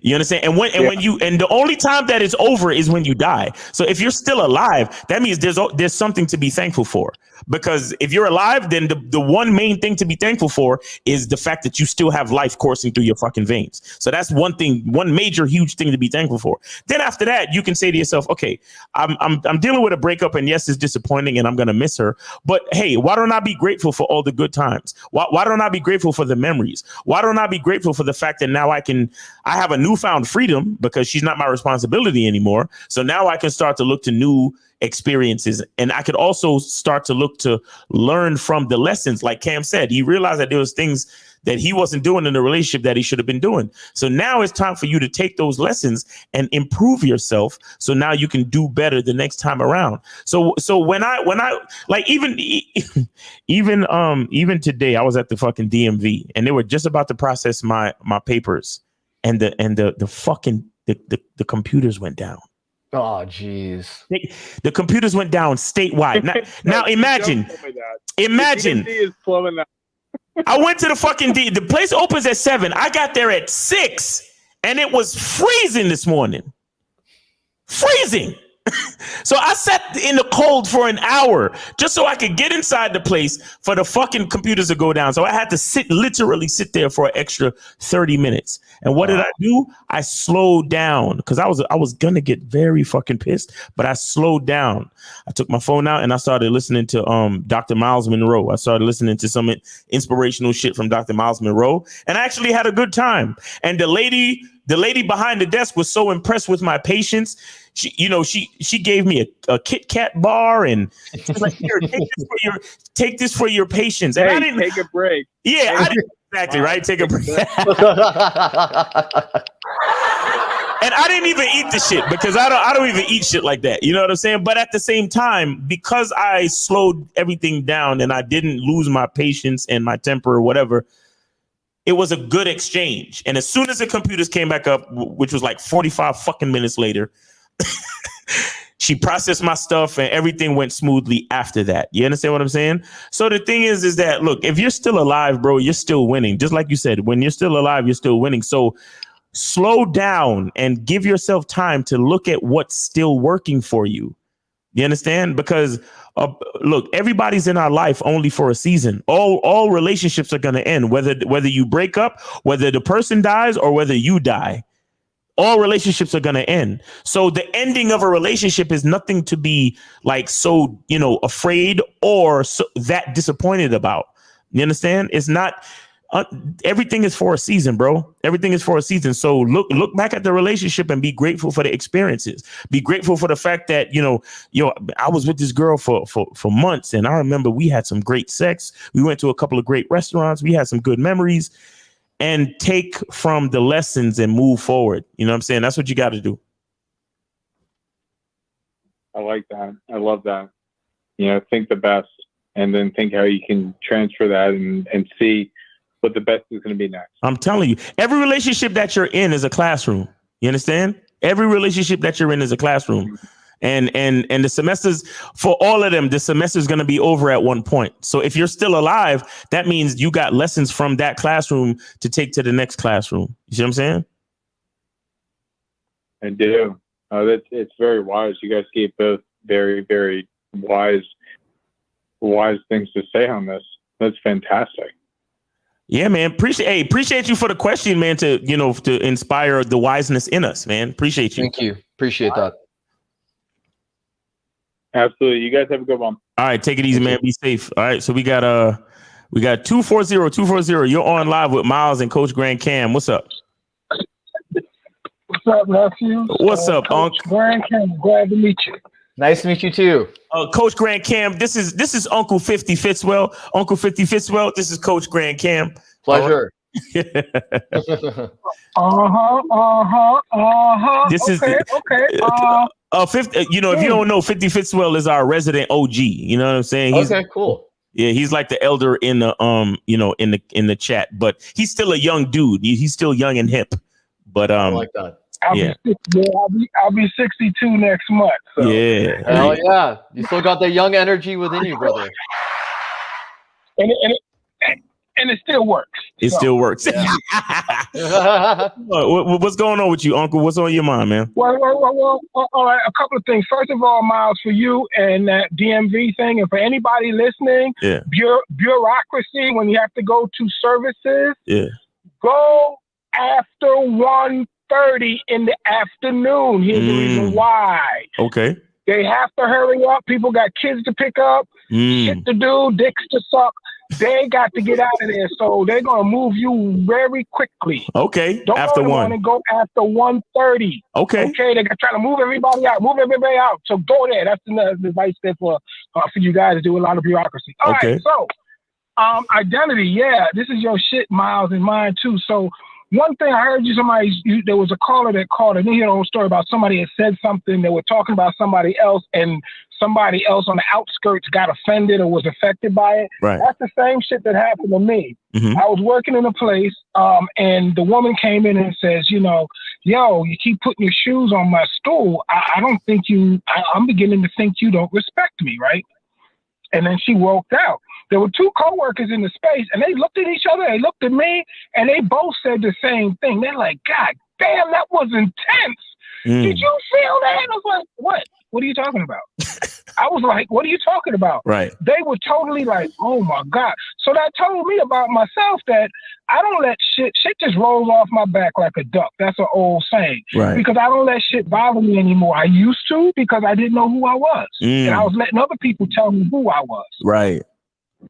Speaker 1: You understand? And when the only time that it's over is when you die. So if you're still alive, that means there's something to be thankful for. Because if you're alive, then the one main thing to be thankful for is the fact that you still have life coursing through your fucking veins. So that's one major, huge thing to be thankful for. Then after that, you can say to yourself, okay, I'm dealing with a breakup, and yes, it's disappointing and I'm going to miss her. But hey, why don't I be grateful for all the good times? Why don't I be grateful for the memories? Why don't I be grateful for the fact that now I have a newfound freedom because she's not my responsibility anymore. So now I can start to look to new experiences, and I could also start to look to learn from the lessons. Like Cam said, he realized that there was things that he wasn't doing in the relationship that he should have been doing. So now it's time for you to take those lessons and improve yourself. So now you can do better the next time around. So when I like even today, I was at the fucking DMV and they were just about to process my papers, and the fucking the computers went down.
Speaker 2: Oh, jeez.
Speaker 1: The computers went down statewide. Now imagine. I went to the fucking the place opens at 7. I got there at 6 and it was freezing this morning. Freezing. So I sat in the cold for an hour just so I could get inside the place for the fucking computers to go down. So I had to literally sit there for an extra 30 minutes. And what did I do? I slowed down because I was gonna get very fucking pissed, but I slowed down. I took my phone out and I started listening to Dr. Miles Monroe. I started listening to some inspirational shit from Dr. Miles Monroe, and I actually had a good time. And the lady behind the desk was so impressed with my patience. She gave me a Kit Kat bar, and she was like, "Here, take this for your patients." And
Speaker 14: hey,
Speaker 1: I didn't
Speaker 14: take a break.
Speaker 1: Yeah, I didn't, exactly right. Take a break. And I didn't even eat the shit because I don't even eat shit like that. You know what I'm saying? But at the same time, because I slowed everything down and I didn't lose my patience and my temper or whatever, it was a good exchange. And as soon as the computers came back up, which was like 45 fucking minutes later, she processed my stuff and everything went smoothly after that. You understand what I'm saying? So the thing is that, look, if you're still alive, bro, you're still winning. Just like you said, when you're still alive, you're still winning. So slow down and give yourself time to look at what's still working for you. You understand? Because look, everybody's in our life only for a season. All relationships are going to end, whether you break up, whether the person dies or whether you die. All relationships are going to end. So the ending of a relationship is nothing to be like so, afraid or that disappointed about. You understand? It's not. Everything is for a season, bro. Everything is for a season. So look back at the relationship and be grateful for the experiences. Be grateful for the fact that, I was with this girl for months, and I remember we had some great sex. We went to a couple of great restaurants. We had some good memories, and take from the lessons and move forward. You know what I'm saying? That's what you got to do.
Speaker 14: I like that. I love that. Think the best and then think how you can transfer that and see what the best is going to be next. I'm
Speaker 1: telling you, every relationship that you're in is a classroom. You understand? Every relationship that you're in is a classroom. And the semesters, for all of them, the semester is going to be over at one point. So if you're still alive, that means you got lessons from that classroom to take to the next classroom. You see what I'm saying?
Speaker 14: I do. It's very wise. You guys gave both very, very wise things to say on this. That's fantastic.
Speaker 1: Yeah, man. Appreciate you for the question, man, to inspire the wiseness in us, man. Appreciate you.
Speaker 2: Thank you. Appreciate that.
Speaker 14: Absolutely. You guys have a good one.
Speaker 1: All right, take it easy, man. Be safe. All right, so we got 240. You're on live with Miles and Coach Grand Cam. What's up?
Speaker 15: What's up, nephew?
Speaker 1: What's up, Unc?
Speaker 15: Grand Cam, glad to meet you.
Speaker 2: Nice to meet you too.
Speaker 1: Coach Grand Cam, this is Uncle 50 Fitzwell. Uncle 50 Fitzwell, this is Coach Grand Cam.
Speaker 2: Pleasure.
Speaker 1: This is
Speaker 15: okay.
Speaker 1: 50, if you don't know, 50 Fitzwell is our resident OG. You know what I'm saying?
Speaker 2: Okay, cool.
Speaker 1: Yeah, he's like the elder in the in the chat, but he's still a young dude. He's still young and hip. But
Speaker 2: I like that.
Speaker 15: I'll be 62 next month. So.
Speaker 1: Yeah.
Speaker 2: Hell yeah. You still got that young energy within you, brother.
Speaker 15: And it still works.
Speaker 1: It still works.
Speaker 15: Yeah.
Speaker 1: What's going on with you, Uncle? What's on your mind, man?
Speaker 15: Well, all right. A couple of things. First of all, Miles, for you and that DMV thing, and for anybody listening, bureaucracy, when you have to go to services, go after 1:30 in the afternoon. Here's the reason why.
Speaker 1: Okay.
Speaker 15: They have to hurry up. People got kids to pick up, shit to do, dicks to suck. They got to get out of there, so they're gonna move you very quickly.
Speaker 1: Okay.
Speaker 15: Don't
Speaker 1: after
Speaker 15: go
Speaker 1: 1.
Speaker 15: And go after 1:30.
Speaker 1: Okay.
Speaker 15: Okay. They're trying to move everybody out. So go there. That's the advice there for you guys to do a lot of bureaucracy. All right. So Identity, yeah. This is your shit, Miles, and mine too. So one thing I heard there was a caller that called, and you hear the whole story about somebody had said something, they were talking about somebody else, and somebody else on the outskirts got offended or was affected by it.
Speaker 1: Right.
Speaker 15: That's the same shit that happened to me.
Speaker 1: Mm-hmm.
Speaker 15: I was working in a place, and the woman came in and says, you know, yo, you keep putting your shoes on my stool. I don't think I'm beginning to think you don't respect me, right? And then she walked out. There were two coworkers in the space, and they looked at each other, they looked at me, and they both said the same thing. They're like, God damn, that was intense. Did you feel that? I was like, what? What are you talking about? I was like, what are you talking about?
Speaker 1: Right.
Speaker 15: They were totally like, oh my God. So that told me about myself that I don't let shit just rolls off my back like a duck. That's an old saying.
Speaker 1: Right.
Speaker 15: Because I don't let shit bother me anymore. I used to because I didn't know who I was. And I was letting other people tell me who I was.
Speaker 1: Right.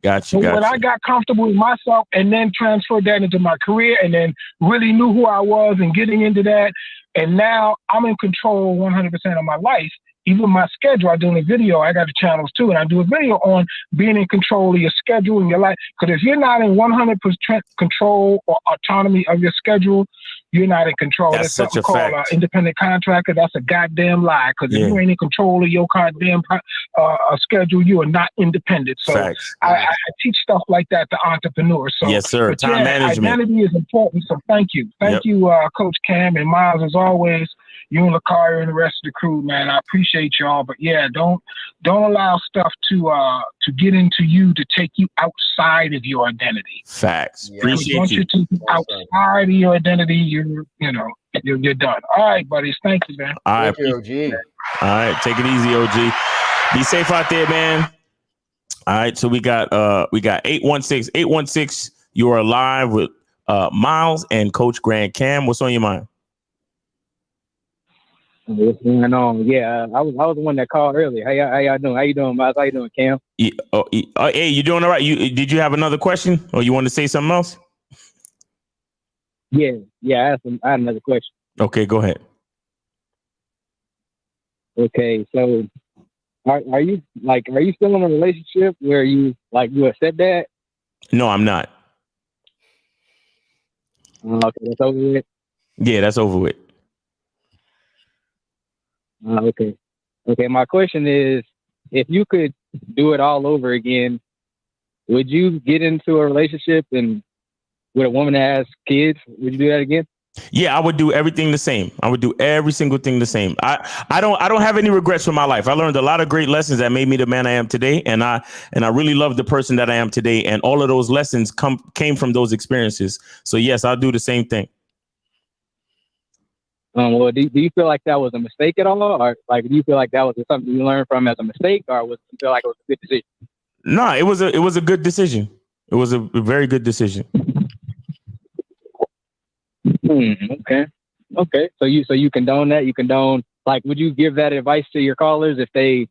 Speaker 1: Gotcha.
Speaker 15: So when I got comfortable with myself and then transferred that into my career and then really knew who I was and getting into that, and now I'm in control 100% of my life. Even my schedule, I do a video, I got the channels too, and I do a video on being in control of your schedule and your life. Because if you're not in 100% control or autonomy of your schedule, you're not in control.
Speaker 1: That's such a
Speaker 15: called
Speaker 1: fact.
Speaker 15: Independent contractor. That's a goddamn lie. Because if you ain't in control of your goddamn schedule, you are not independent. So I teach stuff like that to entrepreneurs. So,
Speaker 1: yes, sir. Time management.
Speaker 15: Identity is important. So thank you. Thank you, Coach Cam and Miles, as always. You and Lakari and the rest of the crew, man. I appreciate y'all. But yeah, don't allow stuff to get into you to take you outside of your identity.
Speaker 1: Facts.
Speaker 15: Yeah.
Speaker 1: Appreciate
Speaker 15: Once you take you outside of your identity, you're done. All right, buddies. Thank you, man.
Speaker 1: All right.
Speaker 2: Thank you, OG.
Speaker 1: All right. Take it easy, OG. Be safe out there, man. All right. So we got 816. 816, you are live with Miles and Coach Grant Cam. What's on your mind?
Speaker 11: What's going on? Yeah, I was the one that called earlier. How y'all doing? How you doing, Miles? How you doing, Cam?
Speaker 1: Hey, you doing all right? Did you have another question, or you want to say something else?
Speaker 11: Yeah. I had another question.
Speaker 1: Okay, go ahead.
Speaker 11: Okay, so are you still in a relationship where you a stepdad?
Speaker 1: No, I'm not.
Speaker 11: Okay, that's over with.
Speaker 1: Yeah, that's over with.
Speaker 11: Okay. My question is, if you could do it all over again, would you get into a relationship and with a woman that has kids? Would you do that again?
Speaker 1: Yeah, I would do everything the same. I would do every single thing the same. I don't have any regrets from my life. I learned a lot of great lessons that made me the man I am today, and I really love the person that I am today. And all of those lessons came from those experiences. So yes, I'll do the same thing.
Speaker 11: Well, do you feel like that was a mistake at all, or do you feel like that was something you learned from as a mistake, or you feel like it was a good decision?
Speaker 1: No, it was a good decision. It was a very good decision.
Speaker 11: Okay. So you condone that? You condone, would you give that advice to your callers if they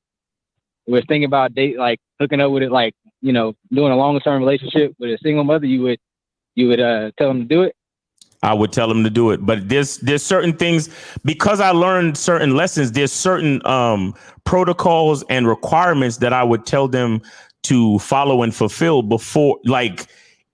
Speaker 11: was thinking about hooking up with it, doing a longer term relationship with a single mother? You would tell them to do it?
Speaker 1: I would tell them to do it, but there's certain things, because I learned certain lessons. There's certain protocols and requirements that I would tell them to follow and fulfill before,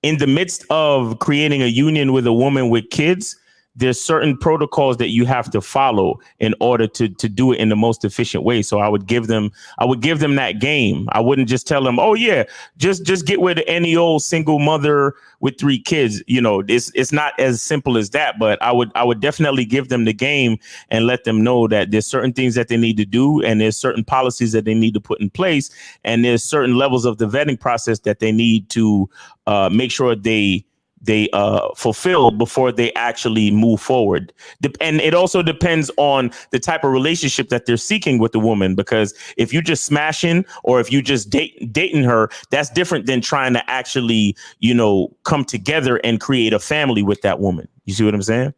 Speaker 1: in the midst of creating a union with a woman with kids. There's certain protocols that you have to follow in order to do it in the most efficient way. So I would give them that game. I wouldn't just tell them, oh yeah, just get with any old single mother with 3 kids. It's not as simple as that, but I would definitely give them the game and let them know that there's certain things that they need to do, and there's certain policies that they need to put in place, and there's certain levels of the vetting process that they need to make sure they fulfill before they actually move forward. And it also depends on the type of relationship that they're seeking with the woman, because if you just smashing, or if you just dating her, that's different than trying to actually, come together and create a family with that woman. You see what I'm saying?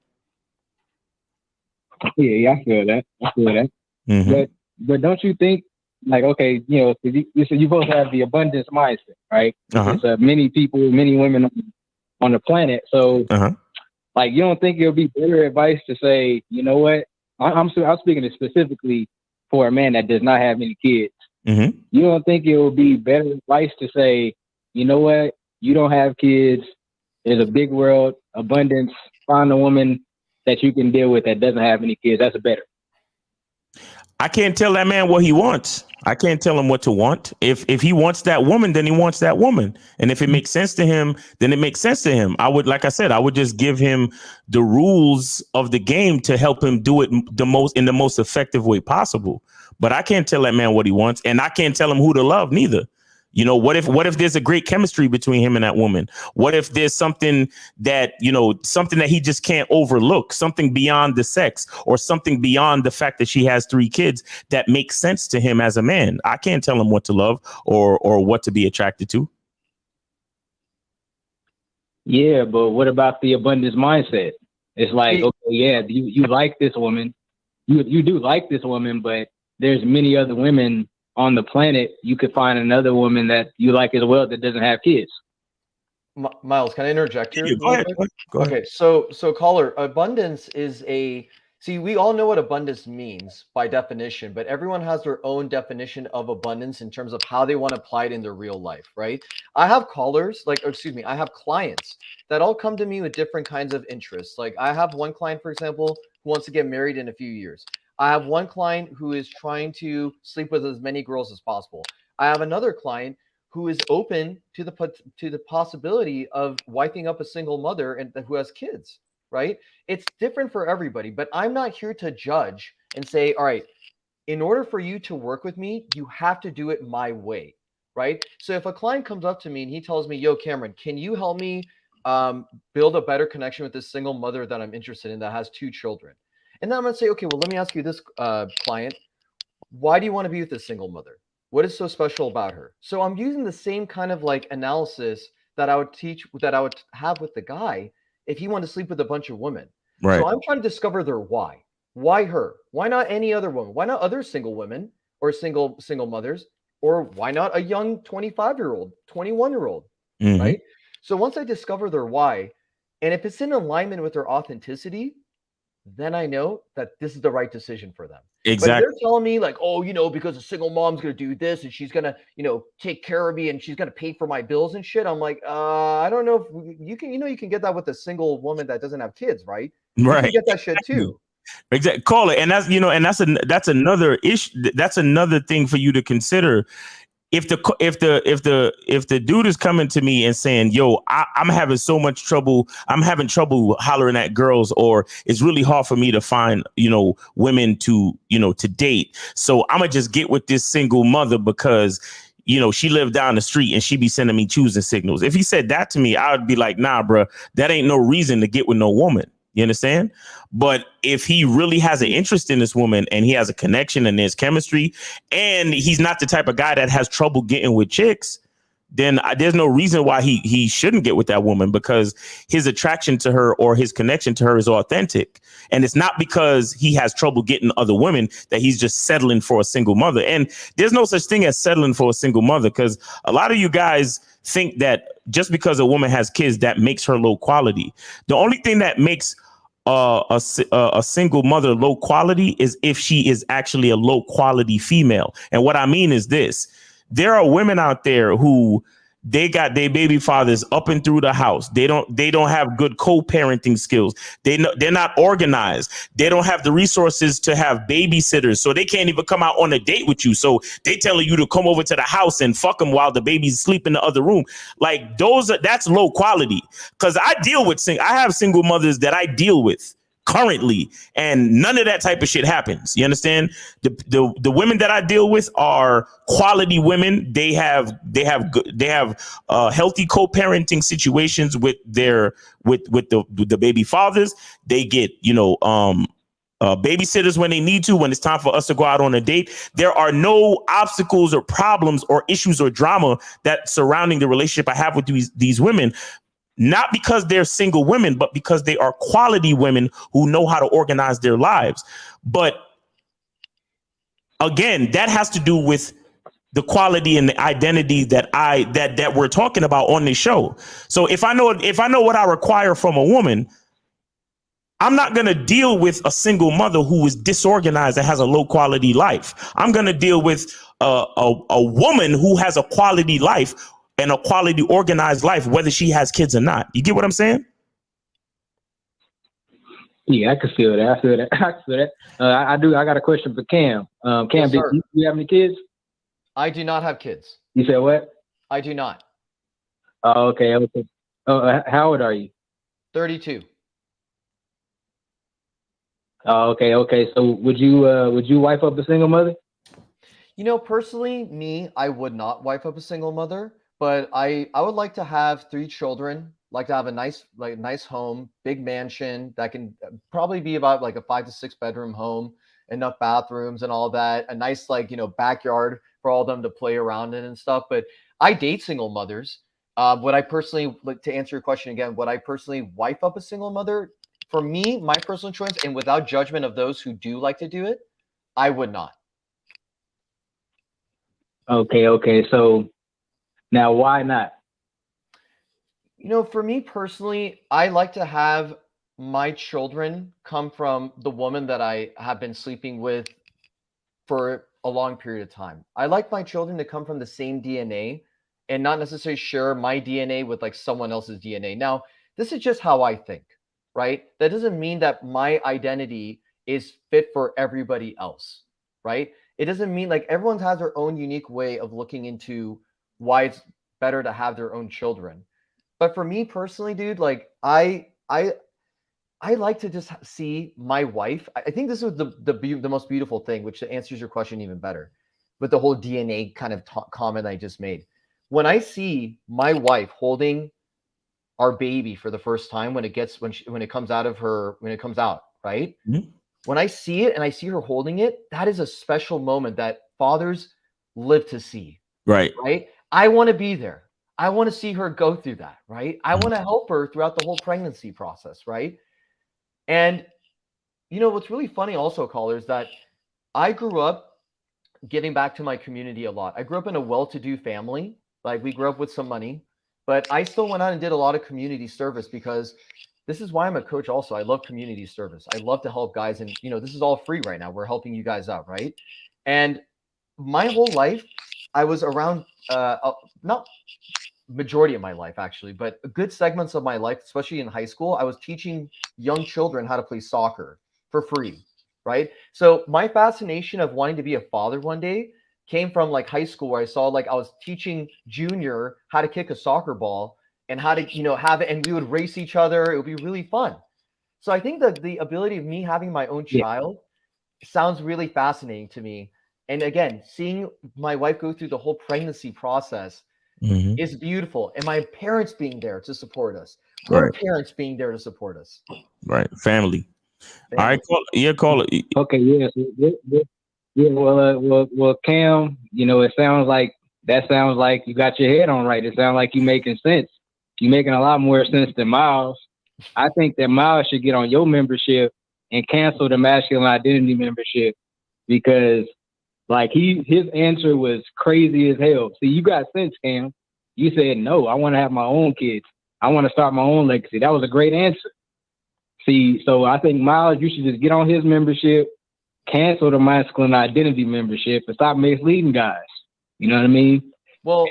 Speaker 11: Yeah, I feel that. Mm-hmm. But don't you think, okay, you both have the abundance mindset, right?
Speaker 1: Uh-huh.
Speaker 11: It's many people, many women on the planet. So, you don't think it'll be better advice to say, you know what? I'm speaking specifically for a man that does not have any kids.
Speaker 1: Mm-hmm.
Speaker 11: You don't think it will be better advice to say, you know what? You don't have kids. There's a big world, abundance. Find a woman that you can deal with that doesn't have any kids. That's better.
Speaker 1: I can't tell that man what he wants. I can't tell him what to want. If he wants that woman, then he wants that woman. And if it makes sense to him, then it makes sense to him. I would, like I said, I would just give him the rules of the game to help him do it in the most effective way possible. But I can't tell that man what he wants, and I can't tell him who to love neither. You know, what if there's a great chemistry between him and that woman? What if there's something that, you know, something that he just can't overlook, something beyond the sex or something beyond the fact that she has 3 kids that makes sense to him as a man? I can't tell him what to love or what to be attracted to.
Speaker 11: Yeah, but what about the abundance mindset? It's like, okay, yeah, you like this woman. You do like this woman, but there's many other women on the planet. You could find another woman that you like as well that doesn't have kids.
Speaker 2: Miles, can I interject here?
Speaker 1: Yeah, go ahead.
Speaker 2: Okay, so caller, abundance is we all know what abundance means by definition, but everyone has their own definition of abundance in terms of how they want to apply it in their real life, right? I have I have clients that all come to me with different kinds of interests. Like I have one client, for example, who wants to get married in a few years. I have one client who is trying to sleep with as many girls as possible. I have another client who is open to the possibility of wiping up a single mother and who has kids, right? It's different for everybody, but I'm not here to judge and say, all right, in order for you to work with me, you have to do it my way, right? So if a client comes up to me and he tells me, yo, Cameron, can you help me build a better connection with this single mother that I'm interested in that has 2 children? And then I'm going to say, okay, well, let me ask you this, client. Why do you want to be with this single mother? What is so special about her? So I'm using the same kind of like analysis that I would have with the guy if he wanted to sleep with a bunch of women. Right. So I'm trying to discover their why. Why her? Why not any other woman? Why not other single women or single mothers? Or why not a young 25-year-old, 21-year-old, right? So once I discover their why, and if it's in alignment with their authenticity, then I know that this is the right decision for them. Exactly. But if they're telling me like, oh, you know, because a single mom's going to do this and she's going to, you know, take care of me and she's going to pay for my bills and shit. I'm like, I don't know if you can, you can get that with a single woman that doesn't have kids, right? Right. You can get that shit too.
Speaker 1: Exactly. Call it. And that's, you know, and that's another issue. That's another thing for you to consider. If the dude is coming to me and saying, yo, I'm having so much trouble, I'm having trouble hollering at girls, or it's really hard for me to find, you know, women to date. So I'm gonna just get with this single mother because, you know, she lived down the street and she be sending me choosing signals. If he said that to me, I would be like, nah, bro, that ain't no reason to get with no woman. You understand? But if he really has an interest in this woman and he has a connection and there's chemistry and he's not the type of guy that has trouble getting with chicks, then there's no reason why he shouldn't get with that woman, because his attraction to her or his connection to her is authentic. And it's not because he has trouble getting other women that he's just settling for a single mother. And there's no such thing as settling for a single mother, because a lot of you guys think that just because a woman has kids, that makes her low quality. The only thing that makes a single mother low quality is if she is actually a low quality female. And what I mean is this: there are women out there who they got their baby fathers up and through the house. They don't have good co-parenting skills. They're not organized. They don't have the resources to have babysitters, so they can't even come out on a date with you. So they telling you to come over to the house and fuck them while the baby's asleep in the other room. Like that's low quality. Because I have single mothers that I deal with currently, and none of that type of shit happens. You understand? The women that I deal with are quality women. They have healthy co-parenting situations with the baby fathers. They get, babysitters when they need to, when it's time for us to go out on a date. There are no obstacles or problems or issues or drama that surrounding the relationship I have with these women. Not because they're single women, but because they are quality women who know how to organize their lives. But again, that has to do with the quality and the identity that we're talking about on this show. So if I know what I require from a woman, I'm not going to deal with a single mother who is disorganized and has a low quality life. I'm going to deal with a woman who has a quality life and a quality organized life, whether she has kids or not. You get what I'm saying?
Speaker 11: Yeah, I can feel that. I feel that. I feel that. I do. I got a question for Cam. Cam,
Speaker 2: Yes,
Speaker 11: do
Speaker 2: sir.
Speaker 11: you have any kids?
Speaker 2: I do not have kids.
Speaker 11: You said what?
Speaker 2: I do not.
Speaker 11: Oh, okay. Okay. How old are you?
Speaker 2: 32.
Speaker 11: Oh, okay. Okay. So would you wife up a single mother?
Speaker 2: You know, personally, me, I would not wife up a single mother, but I would like to have 3 children, like to have a nice home, big mansion that can probably be about like a 5 to 6 bedroom home, enough bathrooms and all that, a nice backyard for all of them to play around in and stuff. But I date single mothers. Would I personally, like, to answer your question again, would I personally wife up a single mother? For me, my personal choice, and without judgment of those who do like to do it, I would not.
Speaker 11: Okay. Okay. So now, why not?
Speaker 2: You know, for me personally, I like to have my children come from the woman that I have been sleeping with for a long period of time. I like my children to come from the same DNA and not necessarily share my DNA with like someone else's DNA. Now, this is just how I think, right? That doesn't mean that my identity is fit for everybody else, right? It doesn't mean, like, everyone has their own unique way of looking into why it's better to have their own children. But for me personally, dude, like I like to just see my wife. I think this is the most beautiful thing, which answers your question even better, with the whole DNA kind of comment I just made. When I see my wife holding our baby for the first time, when it comes out, right?
Speaker 1: Mm-hmm.
Speaker 2: When I see it and I see her holding it, that is a special moment that fathers live to see.
Speaker 1: Right.
Speaker 2: Right? I want to be there. I want to see her go through that, right? I want to help her throughout the whole pregnancy process, right? And you know what's really funny also, caller, is that I grew up giving back to my community a lot. I grew up in a well-to-do family. Like, we grew up with some money, but I still went out and did a lot of community service, because this is why I'm a coach also. I love community service. I love to help guys, and this is all free right now. We're helping you guys out, right? And my whole life, I was around not majority of my life actually, but good segments of my life, especially in high school, I was teaching young children how to play soccer for free, right? So my fascination of wanting to be a father one day came from like high school, where I saw, like, I was teaching Junior how to kick a soccer ball and how to have it, and we would race each other. It would be really fun. So I think that the ability of me having my own child sounds really fascinating to me. And again, seeing my wife go through the whole pregnancy process is beautiful. And my parents being there to support us. Her parents being there to support us.
Speaker 1: Right. Family. All right. Call it.
Speaker 11: Okay. Yeah. Yeah. Well, Cam, it sounds like you got your head on right. It sounds like you making sense. You're making a lot more sense than Miles. I think that Miles should get on your membership and cancel the masculine identity membership, because like his answer was crazy as hell. See, you got sense, Cam. You said, no, I want to have my own kids. I want to start my own legacy. That was a great answer. See, so I think, Miles, you should just get on his membership, cancel the masculine identity membership, and stop misleading guys. You know what I mean?
Speaker 2: Well,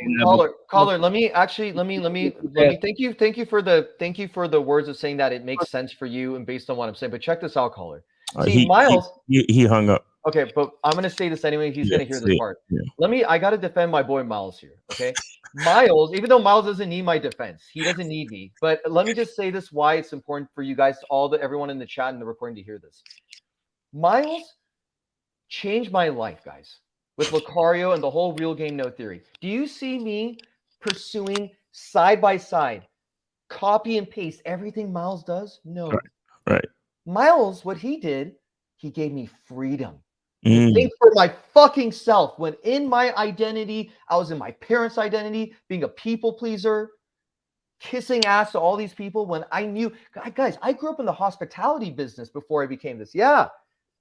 Speaker 2: caller, let me thank you for the words of saying that it makes sense for you and based on what I'm saying. But check this out, caller. See, Miles,
Speaker 1: he hung up.
Speaker 2: Okay, but I'm gonna say this anyway. He's gonna hear this part. Yeah. I gotta defend my boy Miles here. Okay, Miles, even though Miles doesn't need my defense, he doesn't need me. But let me just say this: why it's important for you guys, everyone in the chat and the recording, to hear this. Miles changed my life, guys, with Lucario and the whole real game no theory. Do you see me pursuing side by side, copy and paste everything Miles does? No.
Speaker 1: Right.
Speaker 2: Miles, what he did, he gave me freedom. Think for my fucking self. When in my identity, I was in my parents' identity, being a people pleaser, kissing ass to all these people. When I knew, guys, I grew up in the hospitality business before I became this. Yeah,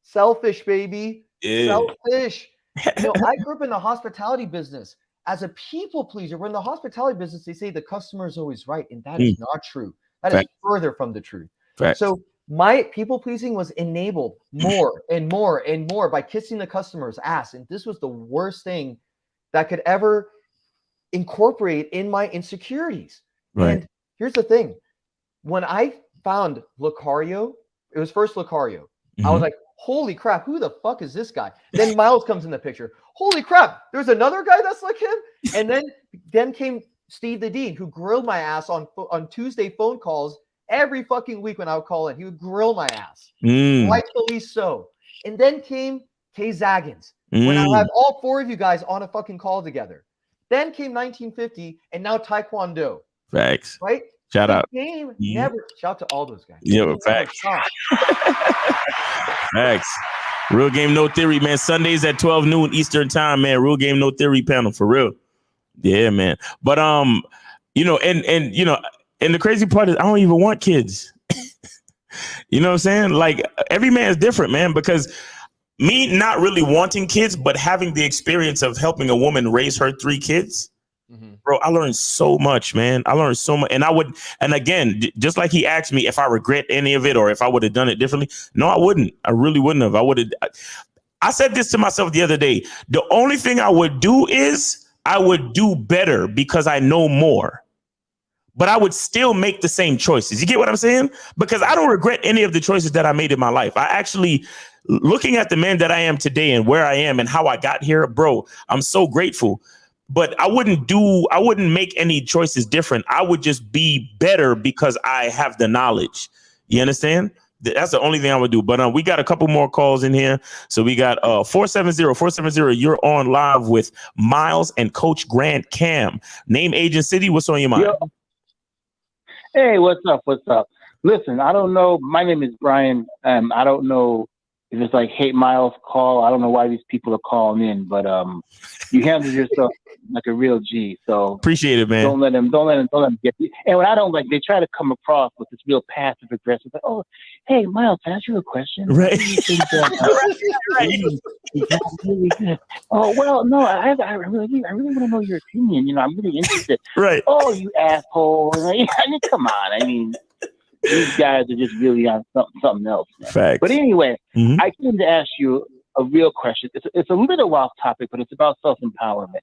Speaker 2: selfish, baby, selfish. I grew up in the hospitality business as a people pleaser. We're in the hospitality business. They say the customer is always right, and that is not true. That is further from the truth. So my people pleasing was enabled more and more and more by kissing the customer's ass. And this was the worst thing that could ever incorporate in my insecurities.
Speaker 1: Right.
Speaker 2: And here's the thing. When I found Lucario, it was first Lucario. I was like, holy crap, who the fuck is this guy? Then Miles comes in the picture. Holy crap, there's another guy that's like him? And then came Steve the Dean, who grilled my ass on Tuesday phone calls every fucking week when I would call in. He would grill my ass. Rightfully so. And then came Kay Zaggins, when I had all four of you guys on a fucking call together. Then came 1950, and now Taekwondo.
Speaker 1: Facts.
Speaker 2: Right?
Speaker 1: Shout out.
Speaker 2: Game never. Shout out to all those guys.
Speaker 1: Yeah, facts. Facts. Real Game No Theory, man. Sundays at 12 noon Eastern time, man. Real Game No Theory panel for real. Yeah, man. But you know, and you know, and the crazy part is I don't even want kids. You know what I'm saying? Like every man is different, man, because me not really wanting kids, but having the experience of helping a woman raise her 3 kids. Bro, I learned so much, man. I learned so much. And again, just like he asked me if I regret any of it or if I would have done it differently. No, I wouldn't. I really wouldn't have. I said this to myself the other day. The only thing I would do is I would do better because I know more. But I would still make the same choices. You get what I'm saying? Because I don't regret any of the choices that I made in my life. I actually, looking at the man that I am today and where I am and how I got here, bro, I'm so grateful. But I wouldn't make any choices different. I would just be better because I have the knowledge. You understand? That's the only thing I would do. But we got a couple more calls in here. So we got 470. You're on live with Miles and Coach Grant Cam. Name, age, and city. What's on your mind?
Speaker 16: Yo. Hey, what's up? What's up? Listen, I don't know. My name is Brian. I don't know if it's like Hate Miles call. I don't know why these people are calling in, but you handle yourself like a real G. So
Speaker 1: appreciate it, man.
Speaker 16: Don't let them get you. And when I don't like, they try to come across with this real passive aggressive. Like, oh, hey, Miles, can I ask you a question?
Speaker 1: Right.
Speaker 16: Oh well, no, I really want to know your opinion. You know, I'm really interested.
Speaker 1: Right.
Speaker 16: Oh, you asshole! I mean, come on. I mean, these guys are just really on something else. Man.
Speaker 1: Facts.
Speaker 16: But anyway, I came to ask you a real question. It's a little off topic, but it's about self-empowerment.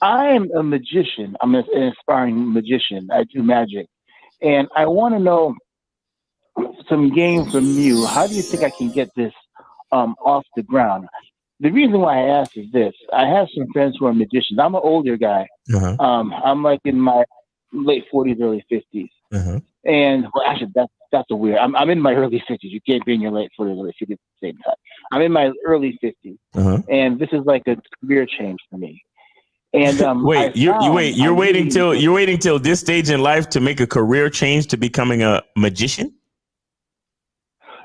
Speaker 16: I am a magician. I'm an aspiring magician. I do magic, and I want to know some game from you. How do you think I can get this off the ground? The reason why I ask is this: I have some friends who are magicians. I'm an older guy. I'm like in my late 40s, early 50s. And well, actually, that's a weird. I'm in my early 50s. You can't be in your late 40s, early 50s at the same time. I'm in my early 50s, and this is like a career change for me. And
Speaker 1: you're waiting till this stage in life to make a career change to becoming a magician?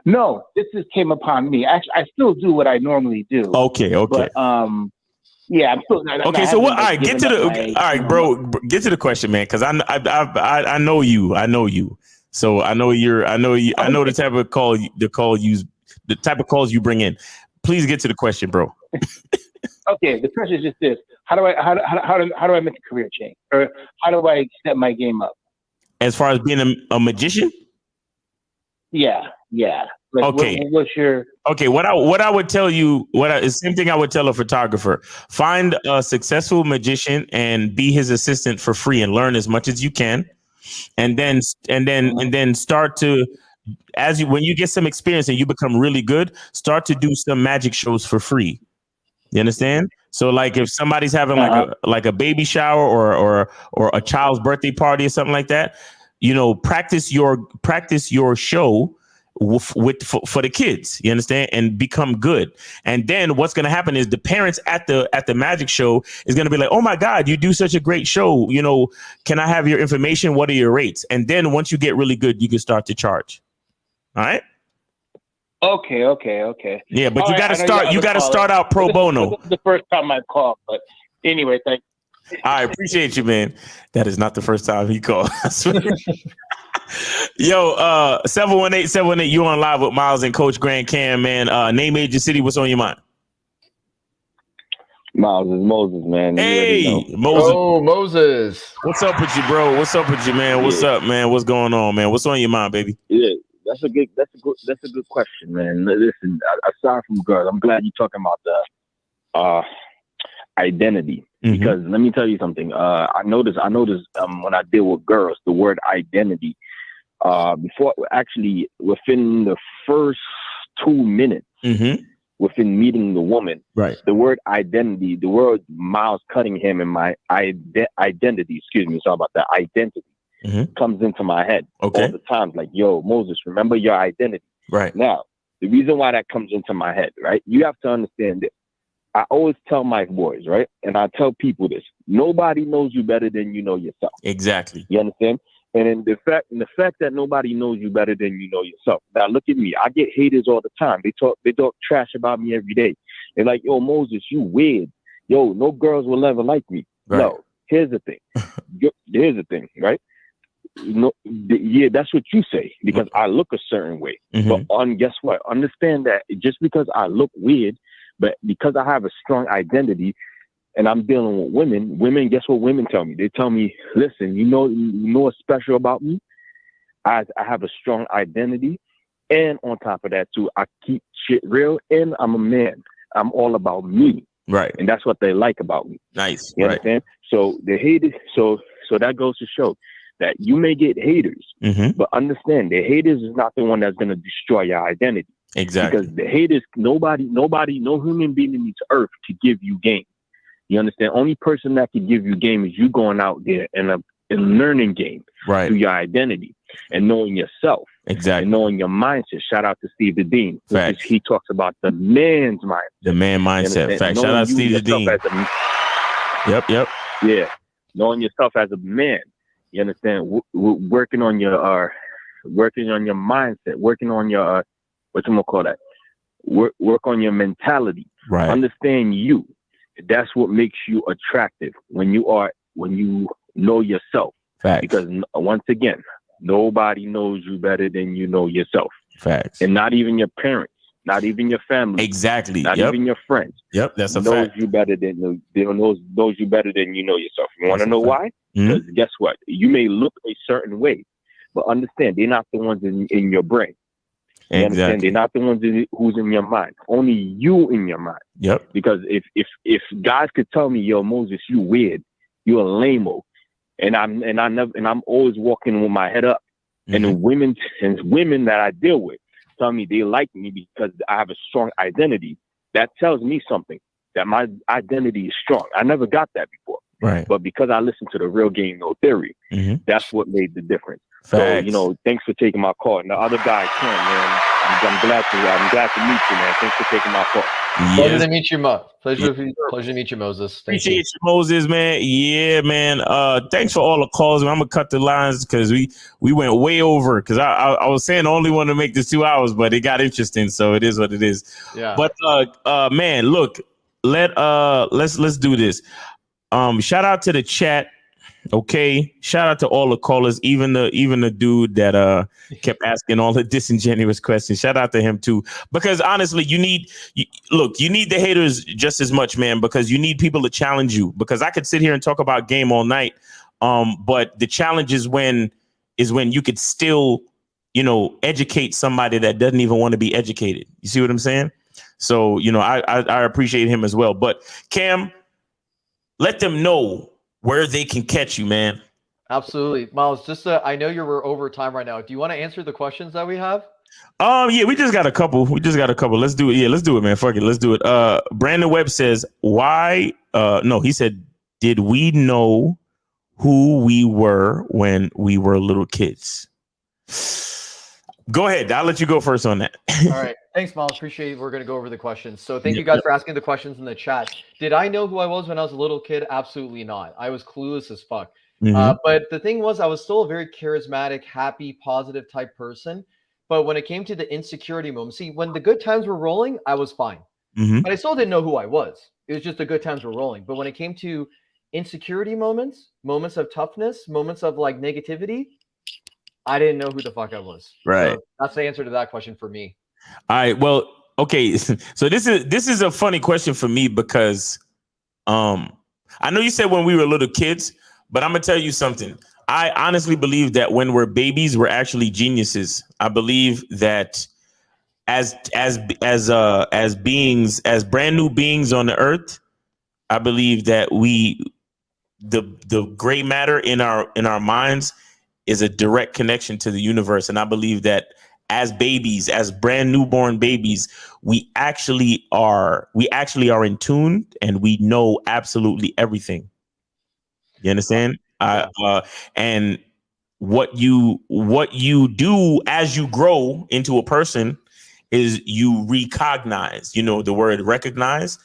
Speaker 16: No, this just came upon me. Actually, I still do what I normally do.
Speaker 1: Okay.
Speaker 16: But, yeah, I'm still.
Speaker 1: Okay, so what? All right, get to the. Bro, get to the question, man. Because I know you. So I know I know the type of the type of calls you bring in. Please get to the question, bro.
Speaker 16: Okay, the question is just this: how do I make a career change, or how do I step my game up?
Speaker 1: As far as being a magician?
Speaker 16: Yeah. Like,
Speaker 1: okay.
Speaker 16: What's your
Speaker 1: what I would tell you? The same thing I would tell a photographer: find a successful magician and be his assistant for free, and learn as much as you can, and then start to, when you get some experience and you become really good, start to do some magic shows for free. You understand? So like if somebody's having like a baby shower or a child's birthday party or something like that, you know, practice your show for the kids, you understand, and become good. And then what's going to happen is the parents at the magic show is going to be like, oh my God, you do such a great show. You know, can I have your information? What are your rates? And then once you get really good, you can start to charge. All right.
Speaker 16: Okay.
Speaker 1: Yeah, but you got to start. You got to start out pro bono.
Speaker 16: This is the first time I called, but anyway, thanks.
Speaker 1: I appreciate you, man. That is not the first time he called. Yo, 718, you on live with Miles and Coach Grant Cam, man. Name, age, and city. What's on your mind?
Speaker 10: Miles is Moses, man.
Speaker 1: Hey, Moses.
Speaker 2: Oh, Moses.
Speaker 1: What's up with you, bro? What's up with you, man? What's up, man? What's going on, man? What's on your mind, baby?
Speaker 10: Yeah, that's a good question, man. Listen, aside from girls, I'm glad you're talking about the identity.
Speaker 17: Because let me tell you something. I noticed when I deal with girls, the word identity, before actually within the first 2 minutes, within meeting the woman,
Speaker 1: right?
Speaker 17: The word identity, the word Miles Cunningham and my identity, excuse me, sorry about that, identity comes into my head all the time. Like, yo, Moses, remember your identity.
Speaker 1: Right.
Speaker 17: Now, the reason why that comes into my head, right? You have to understand this. I always tell my boys, right? And I tell people this. Nobody knows you better than you know yourself.
Speaker 1: Exactly.
Speaker 17: You understand? And in the fact that nobody knows you better than you know yourself. Now look at me. I get haters all the time. They talk trash about me every day. They're like, yo, Moses, you weird. Yo, no girls will ever like me.
Speaker 1: Right.
Speaker 17: No, here's the thing. Here's the thing, right? No, yeah, that's what you say because I look a certain way. But guess what? Understand that just because I look weird, but because I have a strong identity and I'm dealing with women, guess what women tell me? They tell me, listen, you know what's special about me? I have a strong identity. And on top of that, too, I keep shit real and I'm a man. I'm all about me.
Speaker 1: Right.
Speaker 17: And that's what they like about me.
Speaker 1: Nice.
Speaker 17: You understand? So the haters, so that goes to show that you may get haters, but understand the haters is not the one that's going to destroy your identity.
Speaker 1: Exactly.
Speaker 17: Because the haters, nobody, no human being in this earth to give you game. You understand? Only person that can give you game is you going out there and learning game through your identity and knowing yourself.
Speaker 1: Exactly.
Speaker 17: And knowing your mindset. Shout out to Steve the Dean. He talks about the man's mindset.
Speaker 1: The man mindset.
Speaker 17: And
Speaker 1: Fact. Shout out to Steve the Dean. Yep.
Speaker 17: Yeah. Knowing yourself as a man. You understand? Working on your mindset. Working on your work on your mentality.
Speaker 1: Right.
Speaker 17: Understand you. That's what makes you attractive when you know yourself.
Speaker 1: Facts.
Speaker 17: Because once again, nobody knows you better than you know yourself.
Speaker 1: Facts.
Speaker 17: And not even your parents, not even your family.
Speaker 1: Exactly.
Speaker 17: Not even your friends.
Speaker 1: Yep, that's a
Speaker 17: knows
Speaker 1: fact.
Speaker 17: You better than knows you better than you know yourself. You want to know why? Because guess what? You may look a certain way, but understand they're not the ones in your brain. You understand? They're not the ones who's in your mind. Only you in your mind.
Speaker 1: Yep.
Speaker 17: Because if guys could tell me, yo, Moses, you weird, you a lame-o, and I'm always walking with my head up, and women that I deal with tell me they like me because I have a strong identity. That tells me something, that my identity is strong. I never got that before.
Speaker 1: Right.
Speaker 17: But because I listened to the Real Game No Theory, that's what made the difference.
Speaker 1: Facts.
Speaker 17: So, thanks for taking my call. And the other guy, Ken, man, I'm glad to meet you, man. Thanks for taking my call.
Speaker 2: Pleasure to meet you, Mo. Pleasure to meet you, Moses.
Speaker 1: Appreciate you, Moses, man. Yeah, man. Thanks for all the calls. I'm gonna cut the lines because we went way over. Because I was saying I only want to make this 2 hours, but it got interesting, so it is what it is.
Speaker 2: Yeah.
Speaker 1: But man, look, let's do this. Shout out to the chat. Okay, shout out to all the callers, even the dude that kept asking all the disingenuous questions. Shout out to him too, because honestly, you need the haters just as much, man, because you need people to challenge you. Because I could sit here and talk about game all night, but the challenge is when you could still, educate somebody that doesn't even want to be educated. You see what I'm saying? So I appreciate him as well. But Cam, let them know where they can catch you, man.
Speaker 2: Absolutely. Miles, I know you're over time right now. Do you want to answer the questions that we have?
Speaker 1: Yeah, we just got a couple. Let's do it. Yeah, let's do it, man. Fuck it. Let's do it. Brandon Webb says, why? No, he said, did we know who we were when we were little kids? Go ahead. I'll let you go first on that.
Speaker 2: All right. Thanks, Miles. Appreciate it. We're going to go over the questions. So thank you guys for asking the questions in the chat. Did I know who I was when I was a little kid? Absolutely not. I was clueless as fuck. But the thing was, I was still a very charismatic, happy, positive type person. But when it came to the insecurity moment, see, when the good times were rolling, I was fine. But I still didn't know who I was. It was just the good times were rolling. But when it came to insecurity moments of toughness, moments of like negativity, I didn't know who the fuck I was.
Speaker 1: Right.
Speaker 2: So that's the answer to that question for me.
Speaker 1: All right. Well, okay. So this is a funny question for me because I know you said when we were little kids, but I'm gonna tell you something. I honestly believe that when we're babies, we're actually geniuses. I believe that as beings, as brand new beings on the earth, I believe that the gray matter in our minds is a direct connection to the universe. And I believe that as babies, as brand newborn babies, we actually are in tune and we know absolutely everything. You understand? And what you do as you grow into a person is you recognize, the word recognize.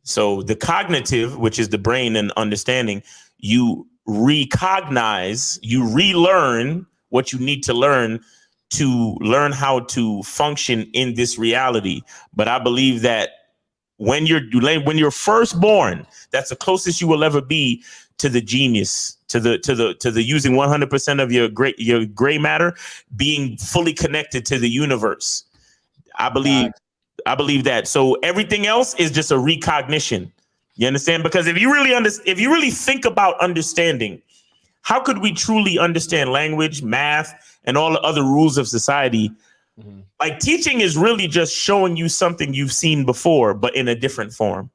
Speaker 1: So the cognitive, which is the brain and understanding, you recognize, you relearn what you need to learn how to function in this reality. But I believe that when you're first born, that's the closest you will ever be to the genius, to the using 100% of your gray matter, being fully connected to the universe. I believe that. So everything else is just a recognition. You understand? Because if you really think about understanding, how could we truly understand language, math, and all the other rules of society? Like teaching is really just showing you something you've seen before, but in a different form.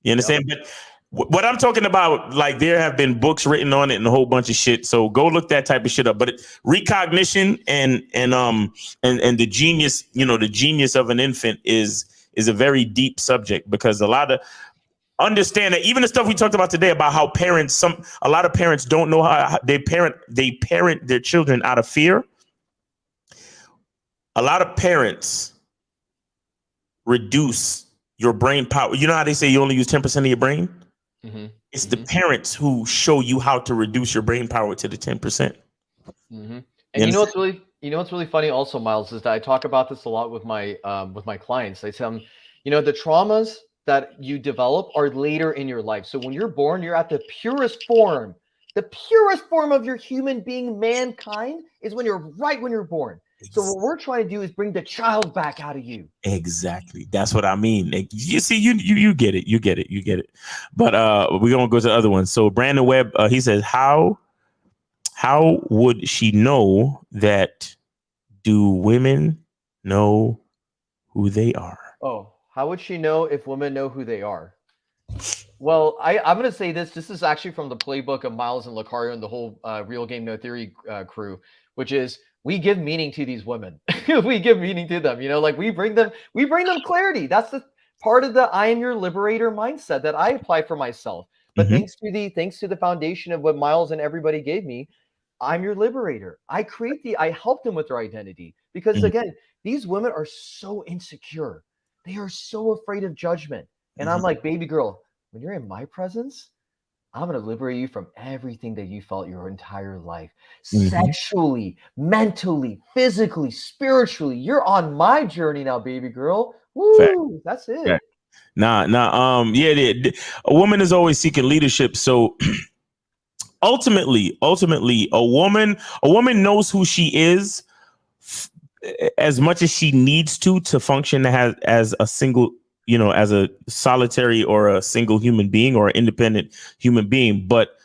Speaker 1: You understand? But what I'm talking about, like there have been books written on it and a whole bunch of shit. So go look that type of shit up. But recognition and the genius, the genius of an infant is a very deep subject, because a lot of understand that even the stuff we talked about today about how a lot of parents don't know how they parent their children out of fear. A lot of parents reduce your brain power. You know how they say you only use 10% of your brain? It's the parents who show you how to reduce your brain power to the 10%.
Speaker 2: And you know what's really funny also, Miles, is that I talk about this a lot with my clients. I tell them, the traumas that you develop are later in your life. So when you're born, you're at the purest form of your human being, mankind, is when you're born. So what we're trying to do is bring the child back out of you. Exactly.
Speaker 1: That's what I mean. Like, you see, you get it. But we're gonna go to the other one. So Brandon Webb, he says, how would she know that? Do women know who they are?
Speaker 2: Oh, how would she know if women know who they are? Well, I'm going to say this. This is actually from the playbook of Miles and Lucario and the whole Real Game No Theory crew, which is we give meaning to these women. We give meaning to them. Like we bring them clarity. That's the part of the I am your liberator mindset that I apply for myself. But thanks to the foundation of what Miles and everybody gave me, I'm your liberator. I help them with their identity, because again, these women are so insecure. They are so afraid of judgment. And I'm like, baby girl, when you're in my presence, I'm going to liberate you from everything that you felt your entire life. Sexually, mentally, physically, spiritually. You're on my journey now, baby girl. Woo, that's it.
Speaker 1: Fact. A woman is always seeking leadership. So ultimately, a woman knows who she is as much as she needs to function as a single, as a solitary or a single human being or an independent human being. But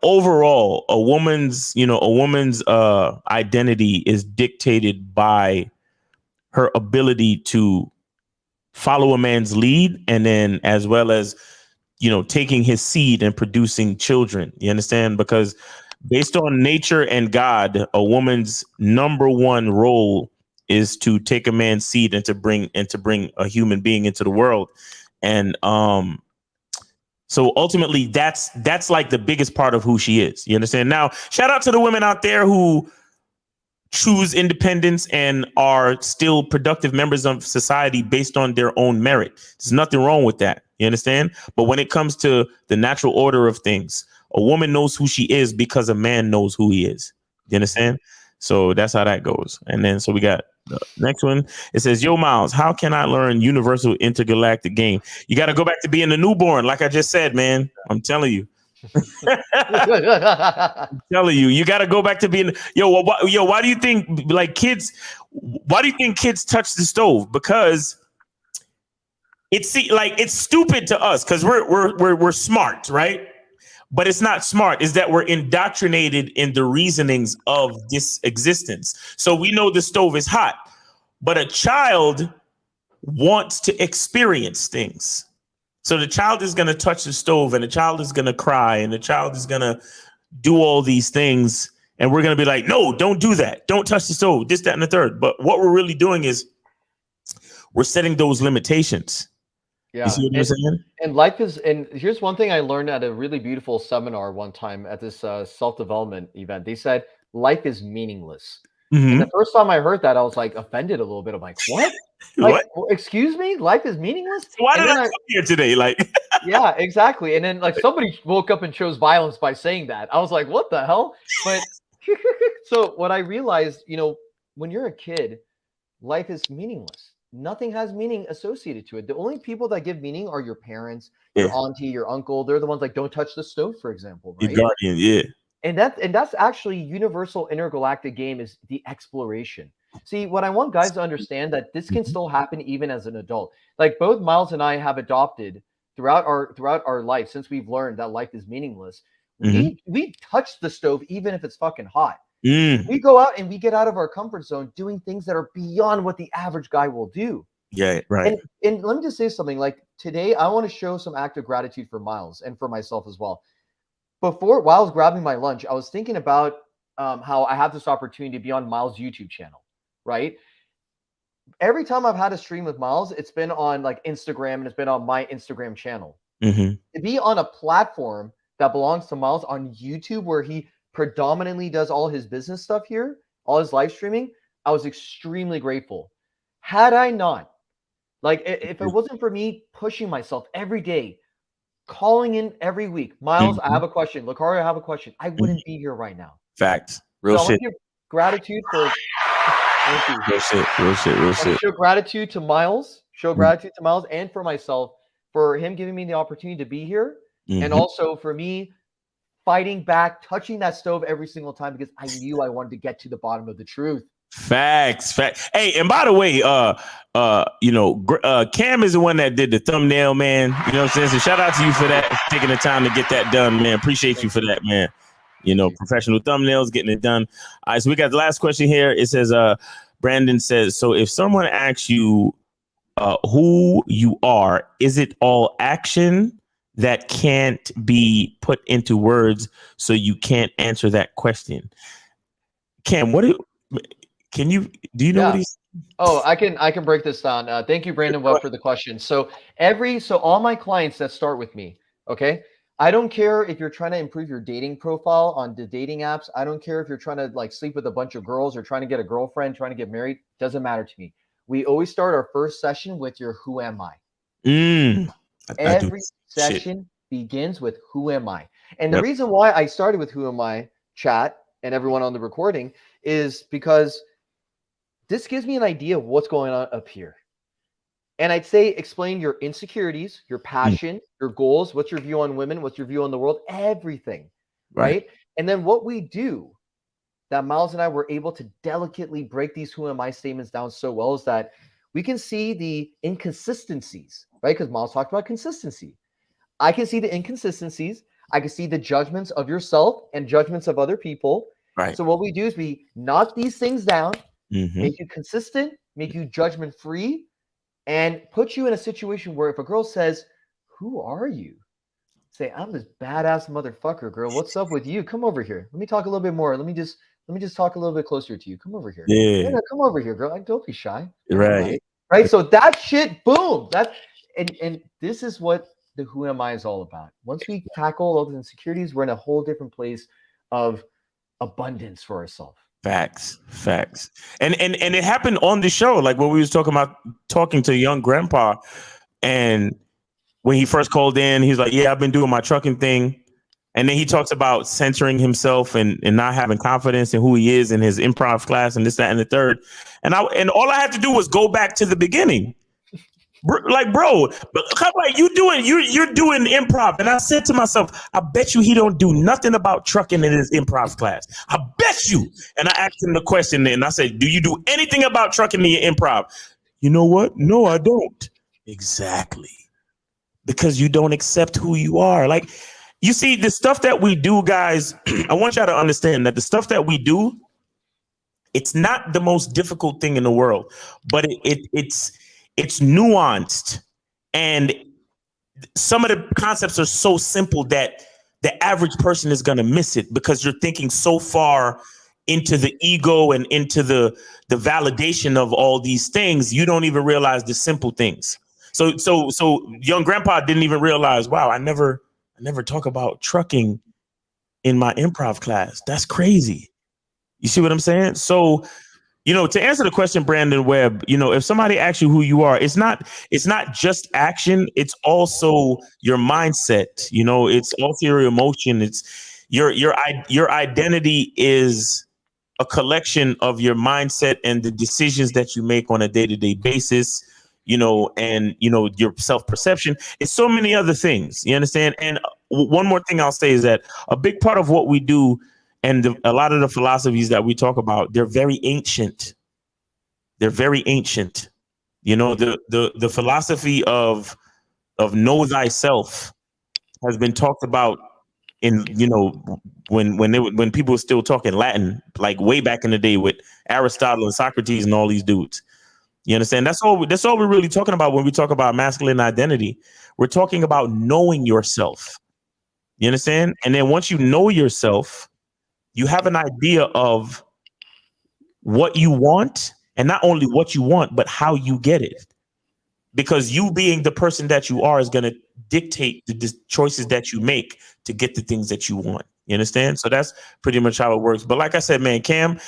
Speaker 1: overall, a woman's identity is dictated by her ability to follow a man's lead, and then as well as, taking his seed and producing children. You understand? Because based on nature and God, a woman's number one role is to take a man's seed and to bring a human being into the world. And so ultimately that's like the biggest part of who she is. You understand? Now, shout out to the women out there who choose independence and are still productive members of society based on their own merit. There's nothing wrong with that. You understand? But when it comes to the natural order of things, a woman knows who she is because a man knows who he is. You understand? So that's how that goes. And then so we got the next one. It says, yo, Miles, how can I learn universal intergalactic game? You got to go back to being a newborn. Like I just said, man, I'm telling you. I'm telling you, you got to go back to being why do you think kids touch the stove? Because it's stupid to us because we're smart, right? But it's not smart. Is that we're indoctrinated in the reasonings of this existence. So we know the stove is hot, but a child wants to experience things. So the child is going to touch the stove, and the child is going to cry, and the child is going to do all these things. And we're going to be like, no, don't do that. Don't touch the stove, this, that, and the third. But what we're really doing is we're setting those limitations.
Speaker 2: Yeah.
Speaker 1: You see what I'm saying?
Speaker 2: And life is, and here's one thing I learned at a really beautiful seminar one time at this self-development event. They said, life is meaningless. And the first time I heard that, I was like offended a little bit. I'm like, what? Like,
Speaker 1: What?
Speaker 2: Excuse me? Life is meaningless?
Speaker 1: So why
Speaker 2: And
Speaker 1: did
Speaker 2: then
Speaker 1: I come here today? Like,
Speaker 2: yeah, exactly. And then like somebody woke up and chose violence by saying that. I was like, what the hell? But so what I realized, you know, when you're a kid, life is meaningless. Nothing has meaning associated to it. The only people that give meaning are your parents, your auntie, your uncle. They're the ones like, don't touch the stove, for example, right?
Speaker 1: your guardian, yeah.
Speaker 2: And that's actually universal intergalactic game is the exploration. See, what I want guys to understand that this can still happen even as an adult. Like both Miles and I have adopted throughout our life since we've learned that life is meaningless. We touch the stove even if it's fucking hot. We go out and we get out of our comfort zone doing things that are beyond what the average guy will do.
Speaker 1: Yeah, right.
Speaker 2: And let me just say something. Like today, I want to show some act of gratitude for Miles and for myself as well. While I was grabbing my lunch, I was thinking about how I have this opportunity to be on Miles' YouTube channel, right? Every time I've had a stream with Miles, it's been on like Instagram and it's been on my Instagram channel. To be on a platform that belongs to Miles on YouTube where he predominantly does all his business stuff here, all his live streaming, I was extremely grateful. Had I not, like if it wasn't for me pushing myself every day, calling in every week, Miles, I have a question. Lucario, I have a question. I wouldn't be here right now.
Speaker 1: Facts. Real
Speaker 2: so
Speaker 1: shit.
Speaker 2: I want to give gratitude for thank you.
Speaker 1: Real shit.
Speaker 2: Show gratitude to Miles. Show gratitude to Miles and for myself for him giving me the opportunity to be here. And also for me fighting back, touching that stove every single time because I knew I wanted to get to the bottom of the truth.
Speaker 1: Facts. Hey, and by the way, Cam is the one that did the thumbnail, man. You know what I'm saying? So shout out to you for that, taking the time to get that done, man. Appreciate you for that, man. You know, professional thumbnails, getting it done. All right, so we got the last question here. It says, Brandon says, so if someone asks you who you are, is it all action that can't be put into words so you can't answer that question? Cam, do you know what he's?
Speaker 2: Oh, I can break this down. Thank you, Brandon Webb, for the question. So all my clients that start with me, okay, I don't care if you're trying to improve your dating profile on the dating apps. I don't care if you're trying to like sleep with a bunch of girls or trying to get a girlfriend, trying to get married. Doesn't matter to me. We always start our first session with your who am I? Every session begins with who am I? And the reason why I started with who am I, chat, and everyone on the recording is because this gives me an idea of what's going on up here. And I'd say explain your insecurities, your passion, your goals, what's your view on women, what's your view on the world, everything, right? And then what we do that Miles and I were able to delicately break these who am I statements down so well is that we can see the inconsistencies, right? Because Miles talked about consistency. I can see the inconsistencies. I can see the judgments of yourself and judgments of other people.
Speaker 1: Right.
Speaker 2: So what we do is we knock these things down, make you consistent, make you judgment free, and put you in a situation where if a girl says, who are you? Say, I'm this badass motherfucker, girl. What's up with you? Come over here. Let me talk a little bit more. Let me just talk a little bit closer to you. Come over here.
Speaker 1: Yeah.
Speaker 2: Come over here, girl. Like, don't be shy.
Speaker 1: Right.
Speaker 2: Right. So that shit, boom. And this is what the who am I is all about. Once we tackle all the insecurities, we're in a whole different place of abundance for ourselves.
Speaker 1: Facts. And it happened on the show, like what we was talking to young grandpa. And when he first called in, he's like, yeah, I've been doing my trucking thing. And then he talks about censoring himself and not having confidence in who he is in his improv class and this, that, and the third. And all I had to do was go back to the beginning. Like, bro, but how about you're doing improv? And I said to myself, I bet you he don't do nothing about trucking in his improv class. I bet you. And I asked him the question and I said, do you do anything about trucking in your improv? You know what? No, I don't. Exactly. Because you don't accept who you are. Like, you see, the stuff that we do, guys, I want y'all to understand that the stuff that we do, it's not the most difficult thing in the world, but it's nuanced. And some of the concepts are so simple that the average person is going to miss it because you're thinking so far into the ego and into the validation of all these things. You don't even realize the simple things. So young grandpa didn't even realize, wow, I never talk about trucking in my improv class. That's crazy. You see what I'm saying? So, to answer the question, Brandon Webb, if somebody asks you who you are, it's not just action. It's also your mindset. It's also your emotion. It's your identity is a collection of your mindset and the decisions that you make on a day-to-day basis, and your self-perception. It's so many other things. You understand? And one more thing I'll say is that a big part of what we do and a lot of the philosophies that we talk about, they're very ancient. They're very ancient. The philosophy of know thyself has been talked about in, when people were still talking Latin, like way back in the day with Aristotle and Socrates and all these dudes. You understand? That's all we're really talking about when we talk about masculine identity. We're talking about knowing yourself. You understand? And then once you know yourself, you have an idea of what you want, and not only what you want, but how you get it. Because you being the person that you are is going to dictate the choices that you make to get the things that you want. You understand? So that's pretty much how it works. But like I said, man, Cam,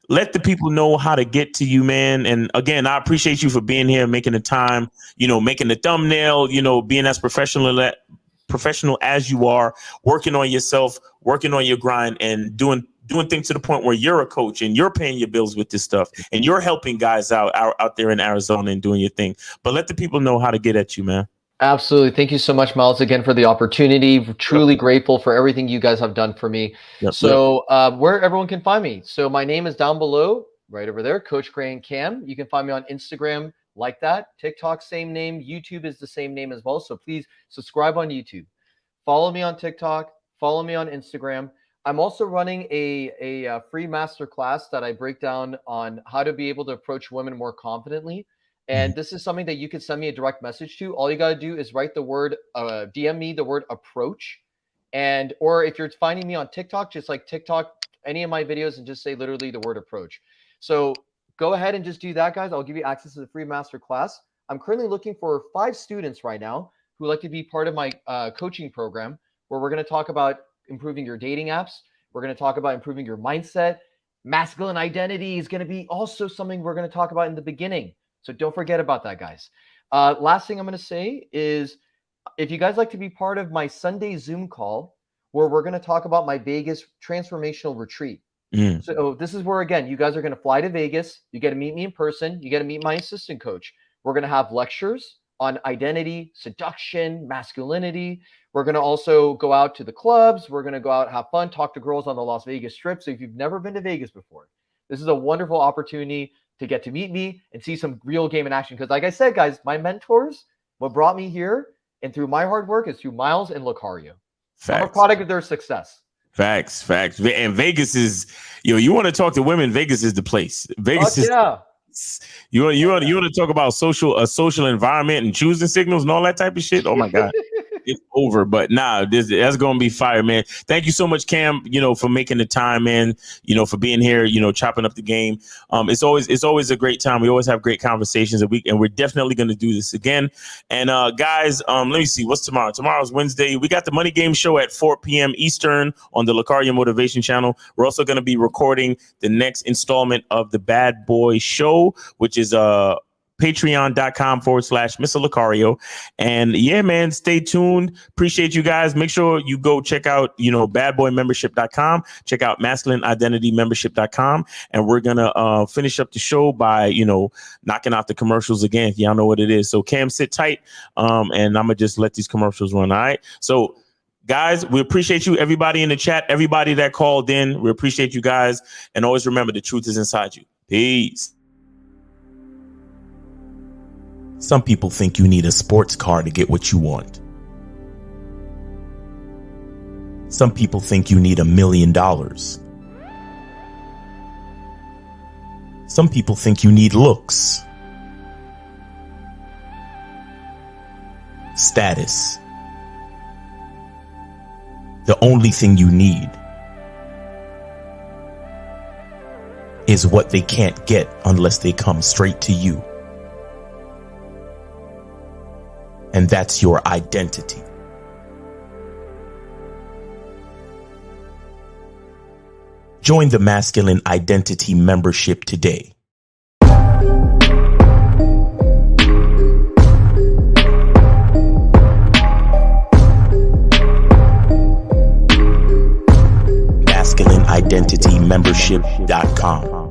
Speaker 1: let the people know how to get to you, man. And again, I appreciate you for being here, making the time, making the thumbnail, being as professional as you are, working on yourself, working on your grind, and doing things to the point where you're a coach and you're paying your bills with this stuff and you're helping guys out there in Arizona and doing your thing. But let the people know how to get at you, man.
Speaker 2: Absolutely. Thank you so much, Miles, again for the opportunity. Truly grateful for everything you guys have done for me. Where everyone can find me. So my name is down below, right over there, Coach Gray Cam. You can find me on Instagram like that. TikTok, same name. YouTube is the same name as well. So please subscribe on YouTube. Follow me on TikTok. Follow me on Instagram. I'm also running a free masterclass that I break down on how to be able to approach women more confidently. And this is something that you can send me a direct message to. All you got to do is write the word, DM me the word approach. Or if you're finding me on TikTok, just like TikTok, any of my videos, and just say literally the word approach. So go ahead and just do that, guys. I'll give you access to the free masterclass. I'm currently looking for 5 students right now who would like to be part of my coaching program, where we're going to talk about improving your dating apps. We're going to talk about improving your mindset. Masculine identity is going to be also something we're going to talk about in the beginning. So don't forget about that, guys. Last thing I'm going to say is, if you guys like to be part of my Sunday Zoom call, where we're going to talk about my Vegas transformational retreat. So this is where, again, you guys are going to fly to Vegas. You get to meet me in person. You get to meet my assistant coach. We're going to have lectures on identity, seduction, masculinity. We're going to also go out to the clubs. We're going to go out, have fun, talk to girls on the Las Vegas Strip. So if you've never been to Vegas before, this is a wonderful opportunity to get to meet me and see some real game in action. Because like I said, guys, my mentors, what brought me here and through my hard work is through Miles and Lucario. I'm a product of their success.
Speaker 1: Facts. And Vegas is, you want to talk to women, Vegas is the place. Vegas is, you want to talk about a social environment and choosing signals and all that type of shit. Oh my God. It's over, but that's gonna be fire, man. Thank you so much, Cam. For making the time, man. For being here. Chopping up the game. It's always a great time. We always have great conversations, and we're definitely gonna do this again. And guys, let me see what's tomorrow. Tomorrow's Wednesday. We got the Money Game Show at 4 p.m. Eastern on the Lucario Motivation Channel. We're also gonna be recording the next installment of the Bad Boy Show, which is patreon.com/Mr. Lucario. And yeah, man, stay tuned. Appreciate you guys. Make sure you go check out, badboymembership.com. Check out masculineidentitymembership.com. And we're going to finish up the show by, knocking out the commercials again. Y'all know what it is. So Cam, sit tight. And I'm going to just let these commercials run. All right. So guys, we appreciate you. Everybody in the chat, everybody that called in, we appreciate you guys. And always remember, the truth is inside you. Peace. Some people think you need a sports car to get what you want. Some people think you need $1 million. Some people think you need looks, status,
Speaker 18: The only thing you need is what they can't get unless they come straight to you. And that's your identity. Join the Masculine Identity membership today. MasculineIdentityMembership.com.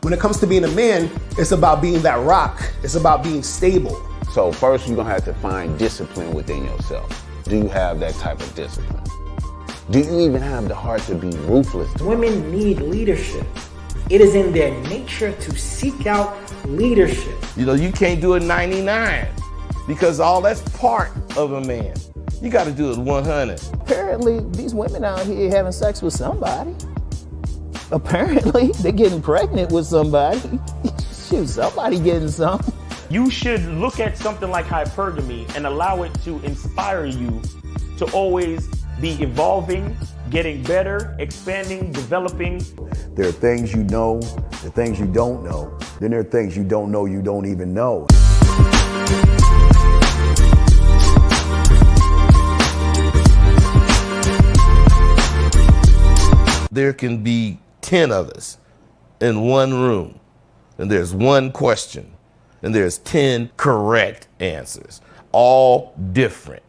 Speaker 3: When it comes to being a man, it's about being that rock. It's about being stable.
Speaker 8: So first you're gonna have to find discipline within yourself. Do you have that type of discipline? Do you even have the heart to be ruthless?
Speaker 6: Women need leadership. It is in their nature to seek out leadership.
Speaker 5: You know, you can't do it 99 because all that's part of a man. You got to do it 100.
Speaker 7: Apparently, these women out here having sex with somebody. Apparently, they're getting pregnant with somebody. Shoot, somebody getting some.
Speaker 1: You should look at something like hypergamy and allow it to inspire you to always be evolving, getting better, expanding, developing.
Speaker 4: There are things you know, there are things you don't know. Then there are things you don't know you don't even know.
Speaker 5: There can be 10 of us in one room, and there's one question, and there's 10 correct answers, all different.